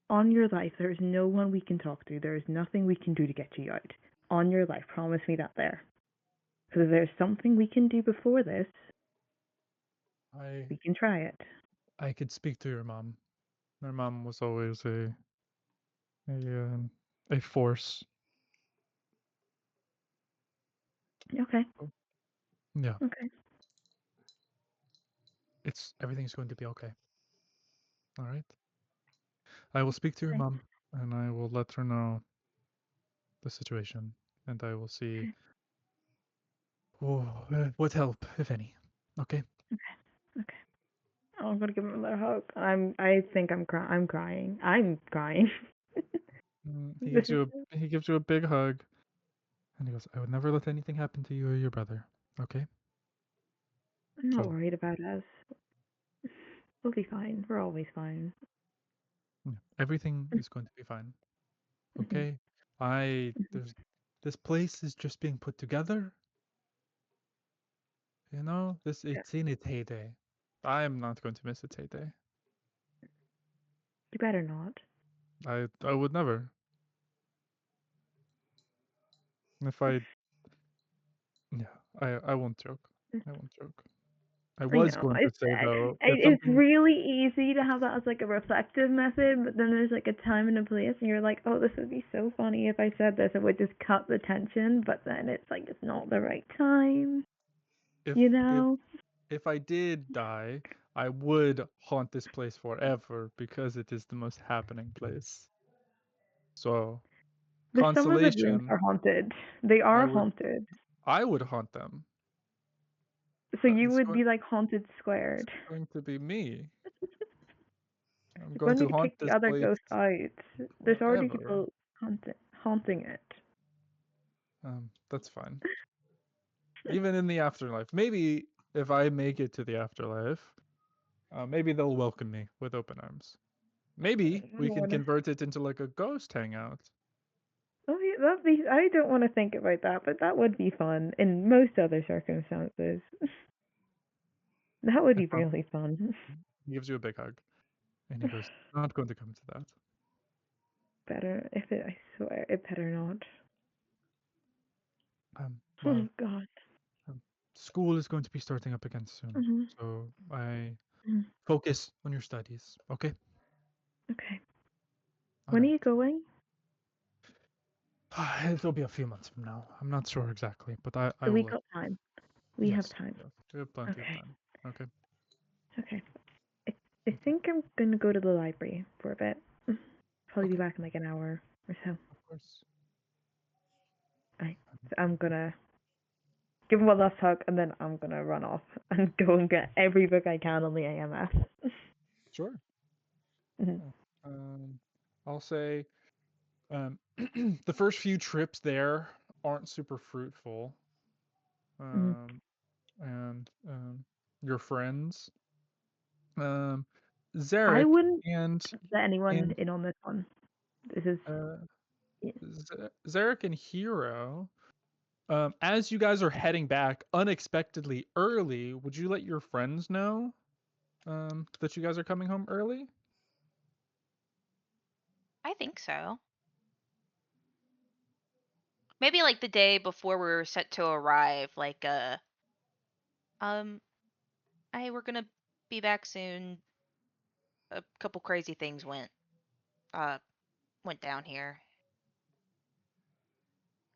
On your life, there is no one we can talk to. There is nothing we can do to get you out. On your life, promise me that there. Because if there's something we can do before this, we can try it. I could speak to your mom. My mom was always a force. Okay. Yeah. Okay. Everything's going to be okay. All right. I will speak to your mom, and I will let her know the situation, and I will see what help, if any. Okay. Okay. Oh, I'm gonna give him another hug. I think I'm crying. I'm crying. He gives you a big hug, and he goes, "I would never let anything happen to you or your brother." Okay. I'm not So- worried about us. We'll be fine. We're always fine. Yeah, everything is going to be fine. Okay. This place is just being put together. You know, it's in its heyday. I am not going to miss its heyday. You better not. I would never. If I I won't joke. I won't joke. I was know, going to say though, if it's something really easy to have that as like a reflective method, but then there's like a time and a place, and you're like, oh, this would be so funny if I said this. It would just cut the tension, but then it's like it's not the right time. You know? if I did die, I would haunt this place forever because it is the most happening place. So But some of the rooms consolation, are haunted. They are haunted. I would haunt them. So you would be like haunted squared. It's going to be me. I'm You're going going to to haunt kick the this other place ghosts out. There's already forever. people haunting it. That's fine. Even in the afterlife. Maybe if I make it to the afterlife, maybe they'll welcome me with open arms. Maybe we can convert it into like a ghost hangout. Oh, yeah, that'd be. I don't want to think about that, but that would be fun in most other circumstances. That would be really fun. He gives you a big hug, and he goes, "Not going to come to that." Better if it. I swear, it better not. Well, Oh God. school is going to be starting up again soon, so I focus on your studies. Okay. Okay. When are you going? It'll be a few months from now. I'm not sure exactly, but I So we will. got time. We have Yes, time. yes, we have plenty of Okay. time. Okay. Okay. I think I'm gonna go to the library for a bit. Probably be Okay. back in like an hour or so. Of course. So I'm gonna give him a last hug, and then I'm gonna run off and go and get every book I can on the AMS. Sure. Mhm. Yeah. I'll say the first few trips there aren't super fruitful. And your friends, I Zarek wouldn't and let anyone and in on this one. This is uh, yeah. Zarek and Hero. As you guys are heading back unexpectedly early, would you let your friends know that you guys are coming home early? I think so. Maybe like the day before we were set to arrive, like hey, we're gonna be back soon. A couple crazy things went down here.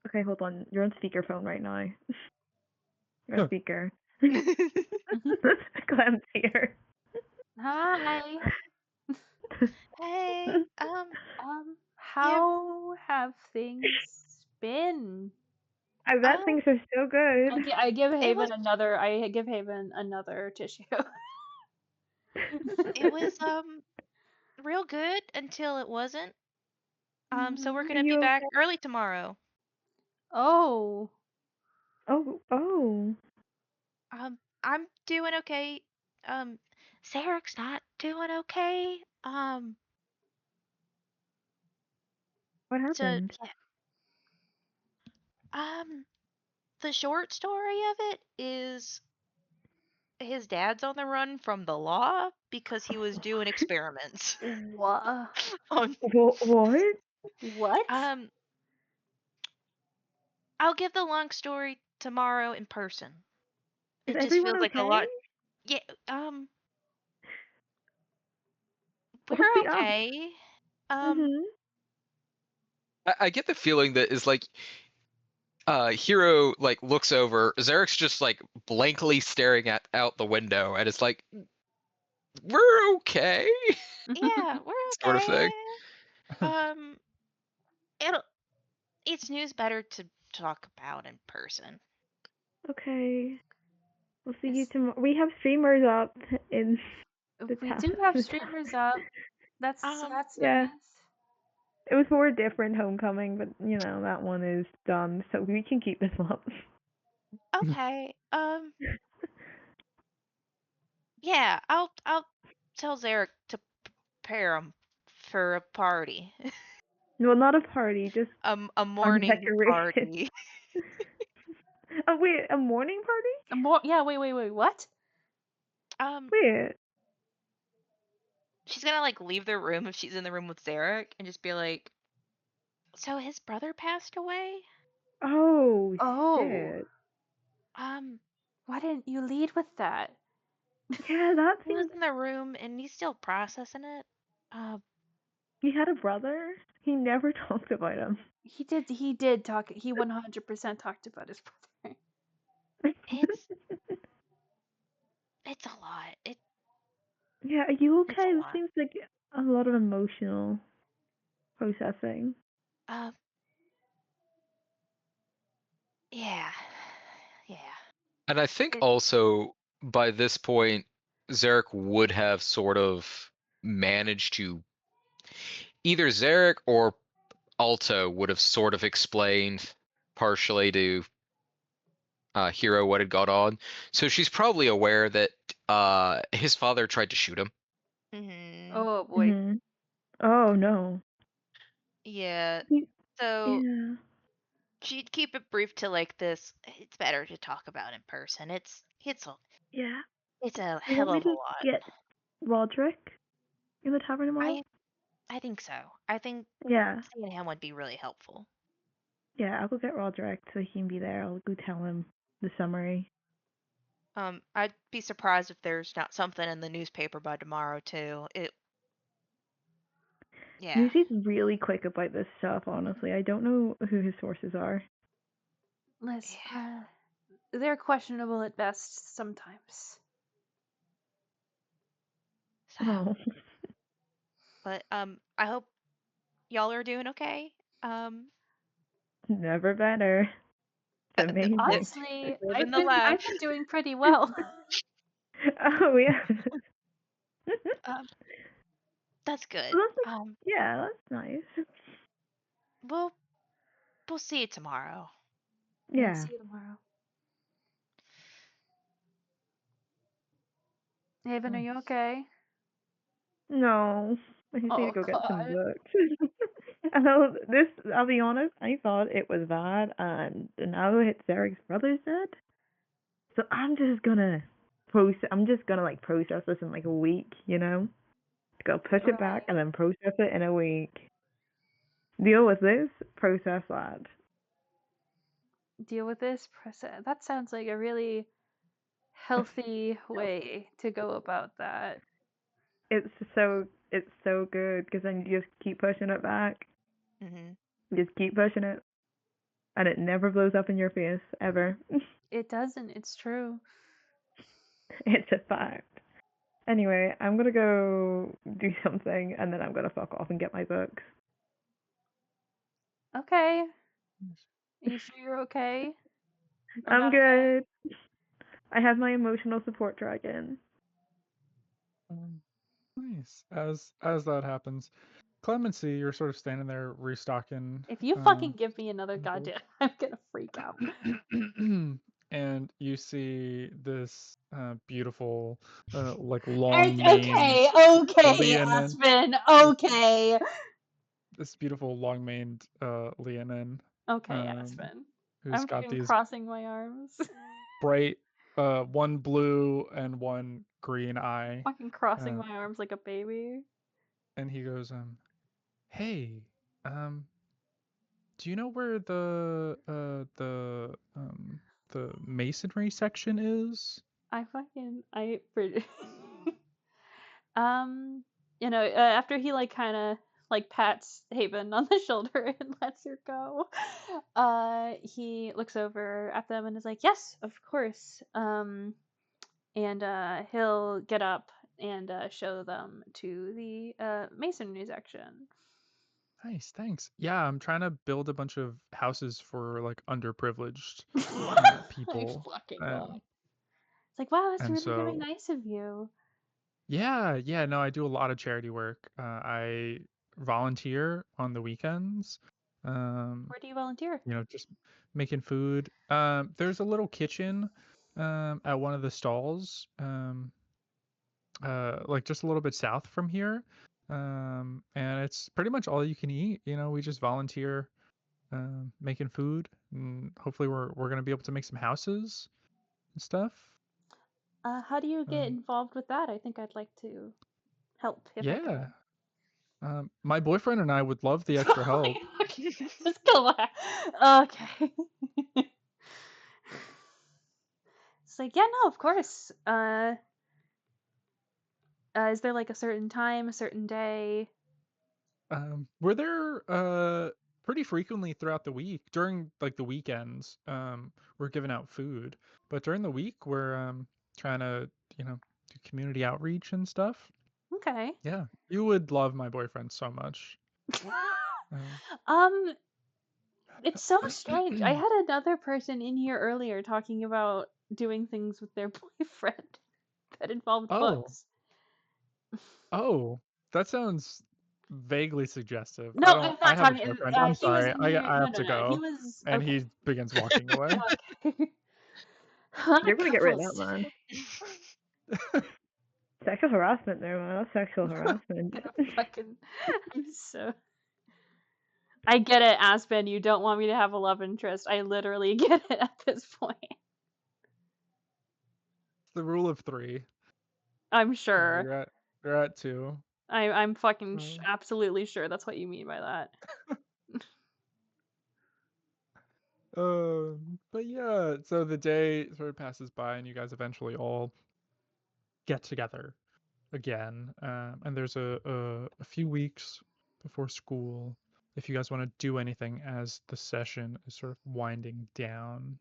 Okay, hold on. You're on speakerphone right now. You're on speaker. Clem's here. Hi. Hey, How have things been? I bet Um, things are so good. I give it was Haven another tissue. it was real good until it wasn't. So we're Are gonna be you back okay? early tomorrow. Oh. Oh. I'm doing okay. Sarek's not doing okay. What So happened? yeah. The short story of it is his dad's on the run from the law because he was doing experiments. What? on What? What? I'll give the long story tomorrow in person. Is It just everyone feels like a okay? lot. Yeah, What's we're the up? okay. Mhm. I get the feeling that is like Hero like looks over, Zarek's just like blankly staring at out the window, and it's like, we're okay, Yeah, we're sort of thing. okay. It's news better to talk about in person. Okay. We'll see you Is- tomorrow. We have streamers up in the We town. do have streamers up. That's Yeah. nice. It was for a different homecoming, but that one is done, so we can keep this up. Okay. Yeah, I'll tell Zarek to prepare him for a party. Well, not a party, just A morning decoration. party. Oh wait, a morning party? Yeah, wait, what? Wait. She's gonna like leave the room if she's in the room with Zarek and just be like, so his brother passed away? Oh Oh. shit. Why didn't you lead with that? Yeah, that He was seems. in the room and he's still processing it. He had a brother. He never talked about him. He did talk. He 100% talked about his brother. It's a lot. Yeah, are you It's a okay? It lot. seems like a lot of emotional processing. Yeah. And I think also by this point, Zarek would have sort of managed to either Zarek or Alto would have sort of explained partially to Hero what had gone on. So she's probably aware that his father tried to shoot him. Mm-hmm. Oh boy. Mm-hmm. Oh no. Yeah. He- So Yeah. she'd keep it brief to like this. It's better to talk about in person. It's Yeah. a You want hell me of a to lot. get Roderick in the tavern tomorrow? I think so. I think Yeah. seeing him would be really helpful. Yeah, I'll go get Roderick so he can be there. I'll go tell him the summary. I'd be surprised if there's not something in the newspaper by tomorrow too. Yeah. Lucy's really quick about this stuff, honestly. I don't know who his sources are. Liz, they're questionable at best sometimes. So, Oh. but I hope y'all are doing okay. Never better. It's amazing. Honestly, Living the life. I've been doing pretty well. Oh, yeah. That's good. Well, yeah, that's nice. We'll see you tomorrow. Yeah. See you tomorrow. Haven, are you okay? No. I just need to Oh, go get some God. books. I'll be honest, I thought it was bad, and now it's Eric's brother's dead. So I'm just gonna process this in like a week, you know? Go push it back and then process it in a week. Deal with this, process that. Deal with this process. That sounds like a really healthy way to go about that. It's so good because then you just keep pushing it back. Mm-hmm. Just keep pushing it, and it never blows up in your face ever. It doesn't. It's true. It's a fact. Anyway, I'm gonna go do something, and then I'm gonna fuck off and get my books. Okay. Are you sure you're okay? Or I'm not okay? good. I have my emotional support dragon. Nice. As that happens, Clemency, you're sort of standing there restocking. If you fucking give me another goddamn, I'm gonna freak out. And you see this beautiful, like long maned Okay, Aspen. Okay. this beautiful long maned Leonin. Okay, um, Aspen. who's I'm got fucking these crossing my arms. bright, one blue and one green eye. Fucking crossing Uh, my arms like a baby. And he goes, hey, do you know where the masonry section is? After he like kind of like pats Haven on the shoulder and lets her go, he looks over at them and is like, yes, of course. And he'll get up and show them to the masonry section. Nice, thanks. Yeah, I'm trying to build a bunch of houses for like underprivileged people. I fucking and- love. It's like, wow, that's and really, really so- nice of you. Yeah, no, I do a lot of charity work. I volunteer on the weekends. Where do you volunteer? Just making food. There's a little kitchen at one of the stalls, like just a little bit south from here. And it's pretty much all you can eat. We just volunteer making food, and hopefully we're gonna be able to make some houses and stuff. How do you get Um, involved with that? I think I'd like to help if I Yeah. can. My boyfriend and I would love the extra help. Just go okay. It's like, yeah, no, of course. Is there like a certain time, a certain day? We're there pretty frequently throughout the week. During like the weekends, we're giving out food, but during the week we're trying to do community outreach and stuff. Okay. Yeah, you would love my boyfriend so much. It's so strange. I had another person in here earlier talking about doing things with their boyfriend that involved books. Oh, that sounds vaguely suggestive. No, I'm not I have a talking. boyfriend. I'm He was sorry. in I here. have to No. go. He was. And Okay. he begins walking away. Okay. You're gonna get written out, man. Sexual harassment there, man. That's sexual harassment. I'm so. I get it, Aspen. You don't want me to have a love interest. I literally get it at this point. It's the rule of 3. I'm sure. You're at 2. I'm fucking absolutely sure that's what you mean by that. But yeah, so the day sort of passes by, and you guys eventually all get together again. And there's a few weeks school, if you guys want to do anything as the session is sort of winding down.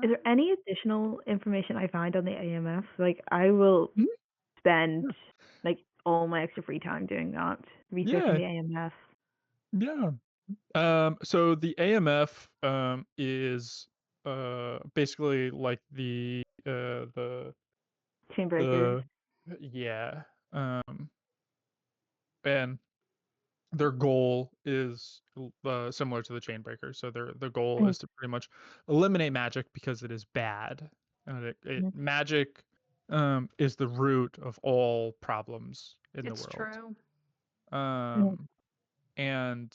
Is there any additional information I find on the AMF? Like, I will spend like all my extra free time doing that, researching the AMF. Yeah. So the AMF is basically like the Chainbreakers. yeah. And their goal is similar to the Chainbreaker. So their goal is to pretty much eliminate magic because it is bad. And magic is the root of all problems in the world. It's true. And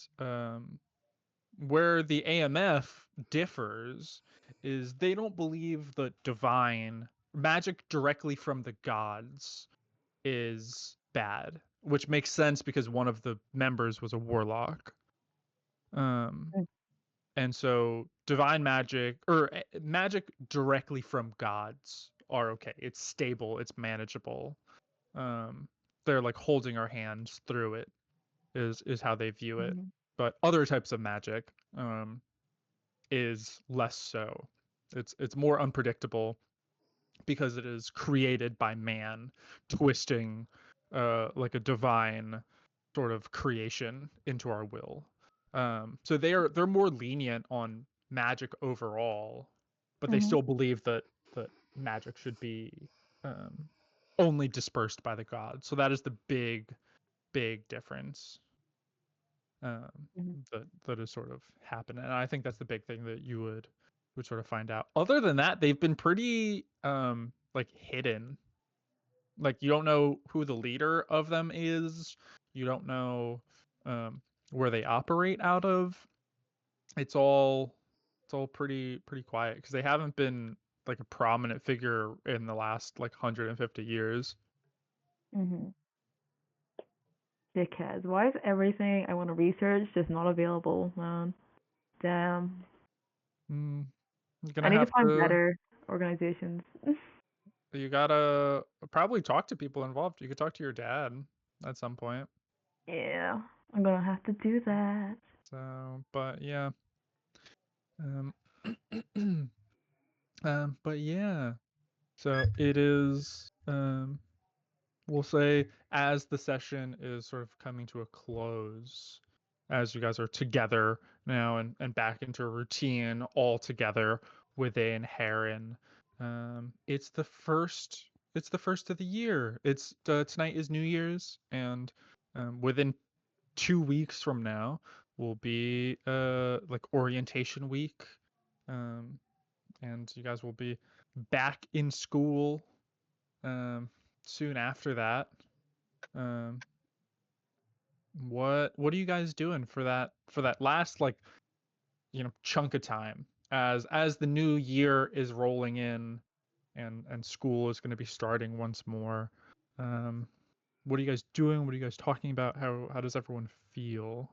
where the AMF differs is they don't believe that divine magic directly from the gods is bad, which makes sense because one of the members was a warlock. And so divine magic or magic directly from gods are okay. It's stable, it's manageable. They're like holding our hands through it is how they view it. But other types of magic is less so. It's more unpredictable because it is created by man, twisting like a divine sort of creation into our will. So they're more lenient on magic overall, but they still believe that magic should be only dispersed by the gods. So that is the big difference that is sort of happening. And I think that's the big thing that you would sort of find out. Other than that, they've been pretty like hidden. Like you don't know who the leader of them is. You don't know where they operate out of. It's all pretty quiet because they haven't been like a prominent figure in the last like 150 years. Dickheads. Why is everything I want to research just not available, man? Damn. I need to find better organizations. You gotta probably talk to people involved. You could talk to your dad at some point. Yeah, I'm gonna have to do that. So, but yeah. But yeah. So it is we'll say as the session is sort of coming to a close, as you guys are together now and back into a routine all together within Heron. It's the first of the year. It's tonight is New Year's, and within 2 weeks from now will be like orientation week. And you guys will be back in school soon after that. What are you guys doing for that last like chunk of time as the new year is rolling in and school is going to be starting once more? What are you guys doing? What are you guys talking about? How does everyone feel?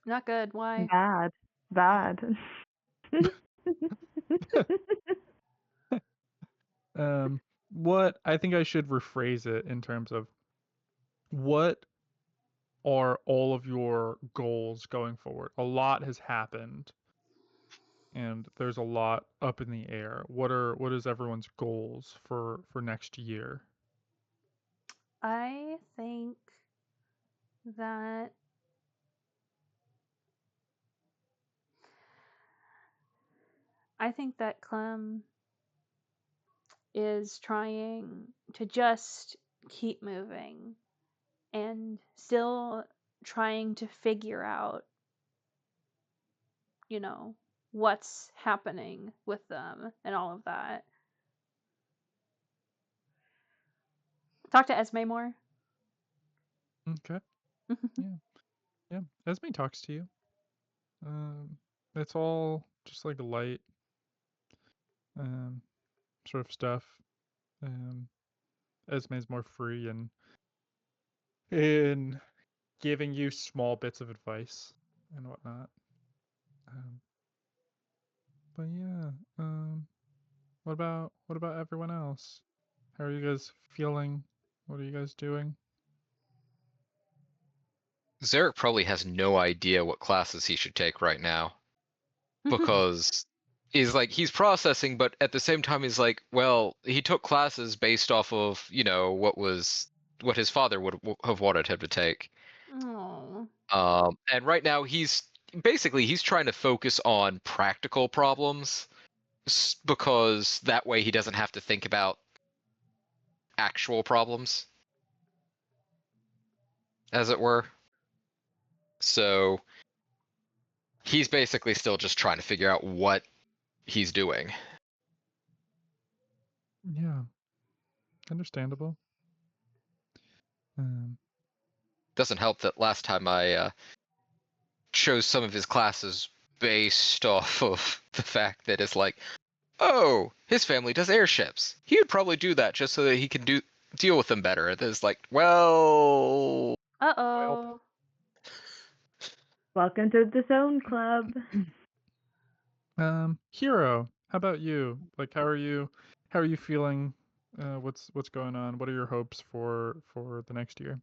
Not good. Why? Bad. What I think I should rephrase it in terms of what are all of your goals going forward? A lot has happened and there's a lot up in the air. What is everyone's goals for next year? I think that Clem is trying to just keep moving and still trying to figure out, what's happening with them and all of that. Talk to Esme more. Okay. Yeah. Esme talks to you. It's all just like light sort of stuff. Esme's more free in giving you small bits of advice and whatnot. But yeah, what about everyone else? How are you guys feeling? What are you guys doing? Zarek probably has no idea what classes he should take right now because he's processing, but at the same time he's like, well, he took classes based off of what his father would have wanted him to take. Oh. And right now he's trying to focus on practical problems because that way he doesn't have to think about actual problems, as it were. So he's basically still just trying to figure out what he's doing. Yeah. Understandable. Doesn't help that last time I chose some of his classes based off of the fact that it's like, oh, his family does airships. He would probably do that just so that he can deal with them better. It's like, well, Uh-oh. Welcome to the Zone Club. Hero, how about you? Like, how are you feeling? What's going on? What are your hopes for the next year?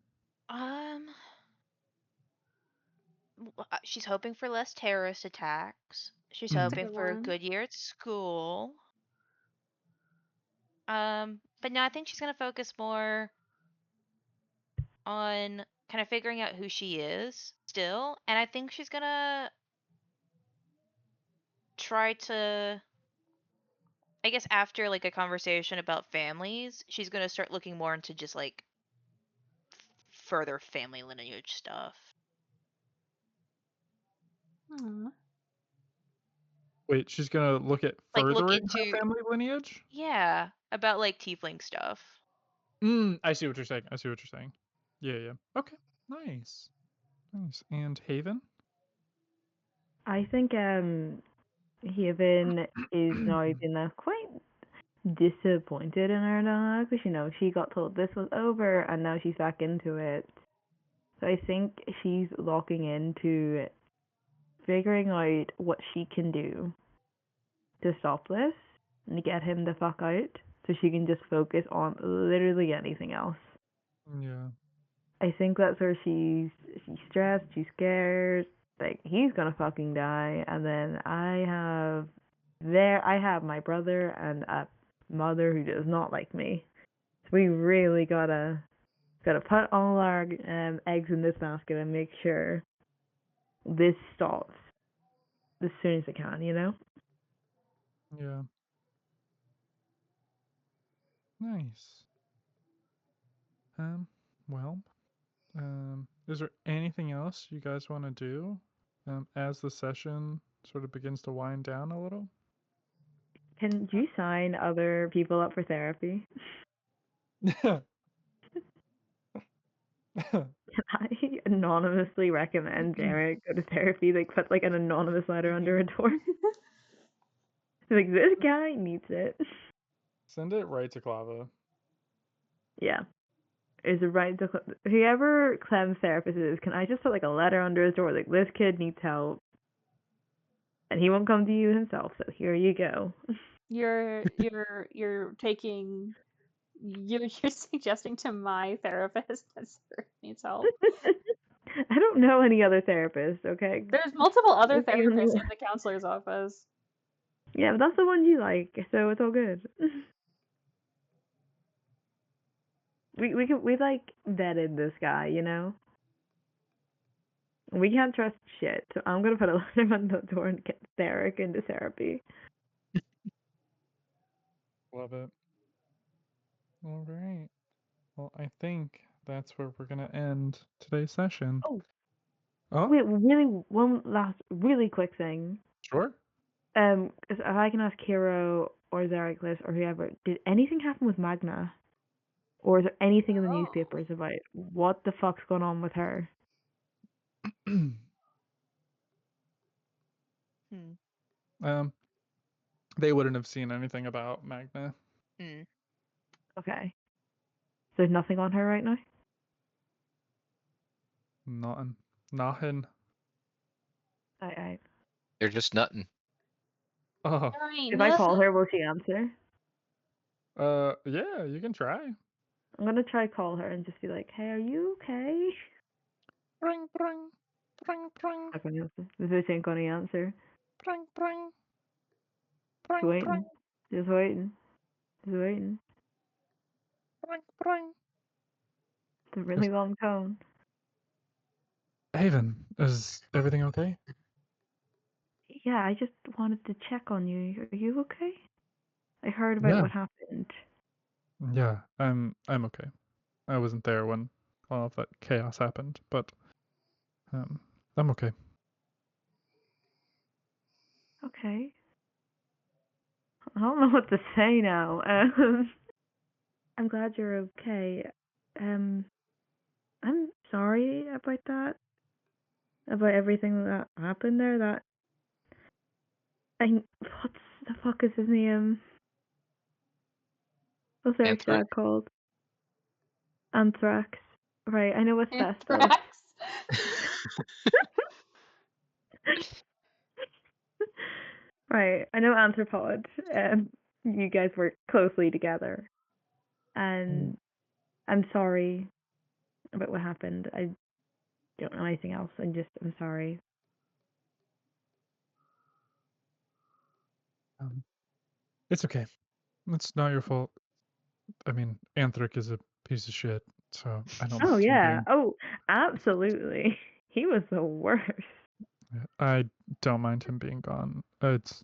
She's hoping for less terrorist attacks. She's Mhm. hoping Good for a one. good year at school. But no, I think she's gonna focus more on kind of figuring out who she is still, and I think she's gonna try to, I guess after like a conversation about families, she's gonna start looking more into just like further family lineage stuff. Aw. Wait, she's gonna look at Like look furthering her into, family lineage? yeah, about like tiefling stuff. I see what you're saying. Yeah. Okay. Nice. And Haven? I think Haven is now been quite disappointed in her now because she got told this was over and now she's back into it. So I think she's locking into figuring out what she can do to stop this and to get him the fuck out so she can just focus on literally anything else. Yeah. I think that's where she's stressed, she's scared, like he's gonna fucking die, and then I have my brother and a mother who does not like me. So we really gotta put all our eggs in this basket and make sure this stops as soon as it can, Yeah. Nice. Well, is there anything else you guys want to do as the session sort of begins to wind down a little? Can you sign other people up for therapy? Can I anonymously recommend Derek go to therapy? Like put like an anonymous letter under a door. Like this guy needs it. Send it right to Clava. Yeah. Is it right to whoever Clem's therapist is, can I just put like a letter under his door like this kid needs help? And he won't come to you himself, so here you go. You're taking you're suggesting to my therapist that Sarah needs help. I don't know any other therapists, okay? There's multiple other That's the only therapists one. in the counselor's office. Yeah, but that's the one you like, so it's all good. we like vetted this guy, We can't trust shit, so I'm gonna put a letter on the door and get Derek into therapy. Love it. All right. Well, I think that's where we're gonna end today's session. Oh. Wait, one last really quick thing. Sure. If I can ask Hero or Zariklis or whoever, did anything happen with Magna? Or is there anything in the newspapers about what the fuck's going on with her? They wouldn't have seen anything about Magna. Okay. So there's nothing on her right now? Nothing. They're just nutting. Oh. If I call her, will she answer? Yeah, you can try. I'm gonna try call her and just be like, "Hey, are you okay?" Bring, bring, bring, bring, Not gonna answer. The fish ain't gonna answer. bring, bring, Just bring, waiting. Just waiting. Just waiting. bring, bring. It's a really long tone. Haven, is everything okay? Yeah, I just wanted to check on you. Are you okay? I heard about Yeah. what happened. Yeah, I'm okay. I wasn't there when all of that chaos happened, but I'm okay. Okay. I don't know what to say now. I'm glad you're okay. I'm sorry about that. About everything that happened there. That what the fuck is his name? What's Eric's Anthrax? dad called? Anthrax. Right, I know it's Festo. Anthrax. Right, I know Anthropod. You guys work closely together. And I'm sorry about what happened. I don't know anything else. I'm sorry. It's okay. It's not your fault. I mean, Anthric is a piece of shit, so I don't. Oh mind him yeah. being- Oh, absolutely. He was the worst. I don't mind him being gone. It's.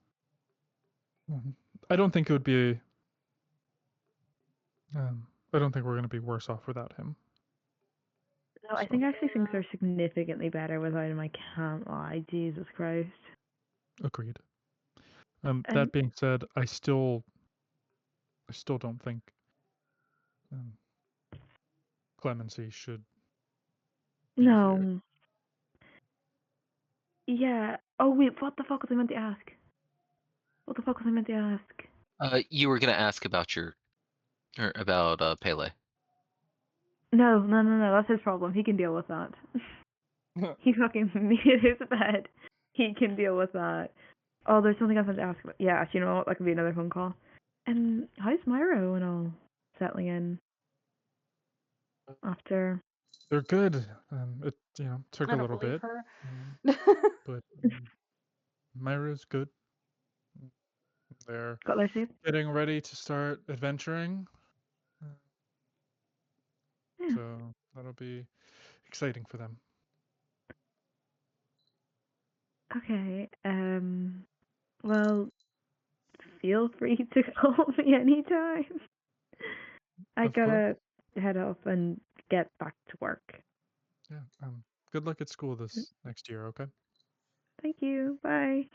I don't think it would be. I don't think we're gonna be worse off without him. No, I think actually things are significantly better without him. I can't lie. Jesus Christ. Agreed. And- That being said, I still don't think clemency should. be here. No. Yeah. Oh wait, what the fuck was I meant to ask? What the fuck was I meant to ask? You were gonna ask about about Pele. No, that's his problem. He can deal with that. He fucking made his bed. He can deal with that. Oh, there's something else I wanted to ask about. Yeah, actually, you know what? That could be another phone call. And how's Myro and all settling in after? They're good. It took I a don't little believe bit, her. but Myra's good. They're Got their sleep? getting ready to start adventuring. Yeah. So that'll be exciting for them. Okay. Well, feel free to call me anytime. I Of course. gotta head off and get back to work. Yeah. Good luck at school this next year. Okay. Thank you. Bye.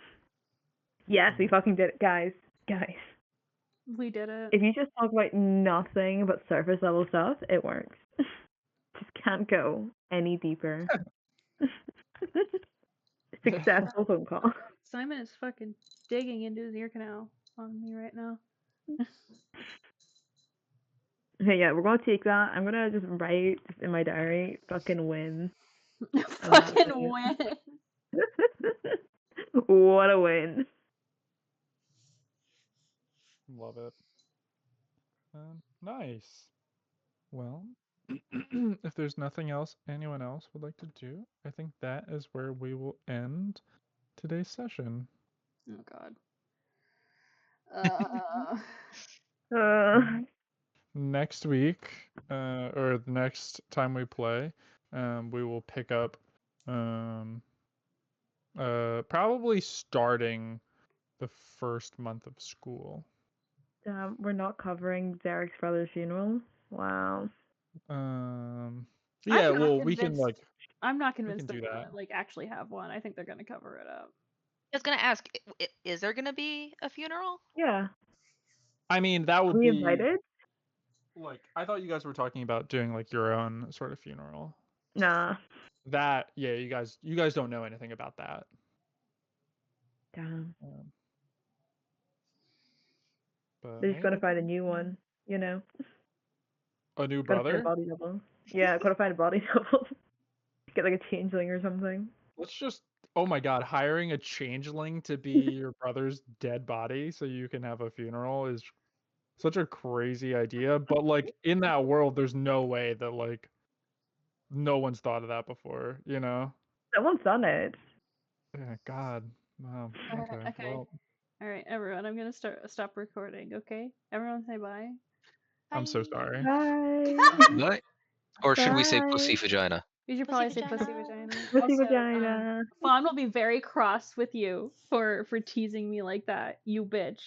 Yes, we fucking did it, guys. Guys. We did it. If you just talk about nothing but surface level stuff, it works. Just can't go any deeper. Successful phone call. Simon is fucking digging into his ear canal on me right now. Okay, yeah, we're gonna take that. I'm gonna just write in my diary, fucking win. Fucking win. What a win. Love it. Nice. Well, if there's nothing else anyone else would like to do, I think that is where we will end today's session. Oh god. Next week, or the next time we play, we will pick up probably starting the first month of school. We're not covering Derek's brother's funeral. Wow. Yeah, I'm not well, we can convinced- I'm not convinced do they're gonna that. like actually have one. I think they're gonna cover it up. I was gonna ask, is there gonna be a funeral? Yeah. I mean, that Are would we be invited? like, I thought you guys were talking about doing like your own sort of funeral. Nah. That, yeah, you guys don't know anything about that. Damn. But They're just gonna find a new one, you know. A new Gotta find brother? a body double. Yeah, gotta find a body double. Get like a changeling or something. Let's just, oh my god, hiring a changeling to be your brother's dead body so you can have a funeral is such a crazy idea. But like in that world, there's no way that like no one's thought of that before, you know? Someone's done it. Yeah, God. Wow. Okay. Okay. Well, All right, everyone. I'm gonna stop recording. Okay. Everyone say bye. I'm so Bye. sorry. Bye. Right? Or should we say Bye. pussy vagina? You should Pussy probably say pussy vagina. vagina. Pussy Also, vagina. Fawn will be very cross with you for teasing me like that, you bitch.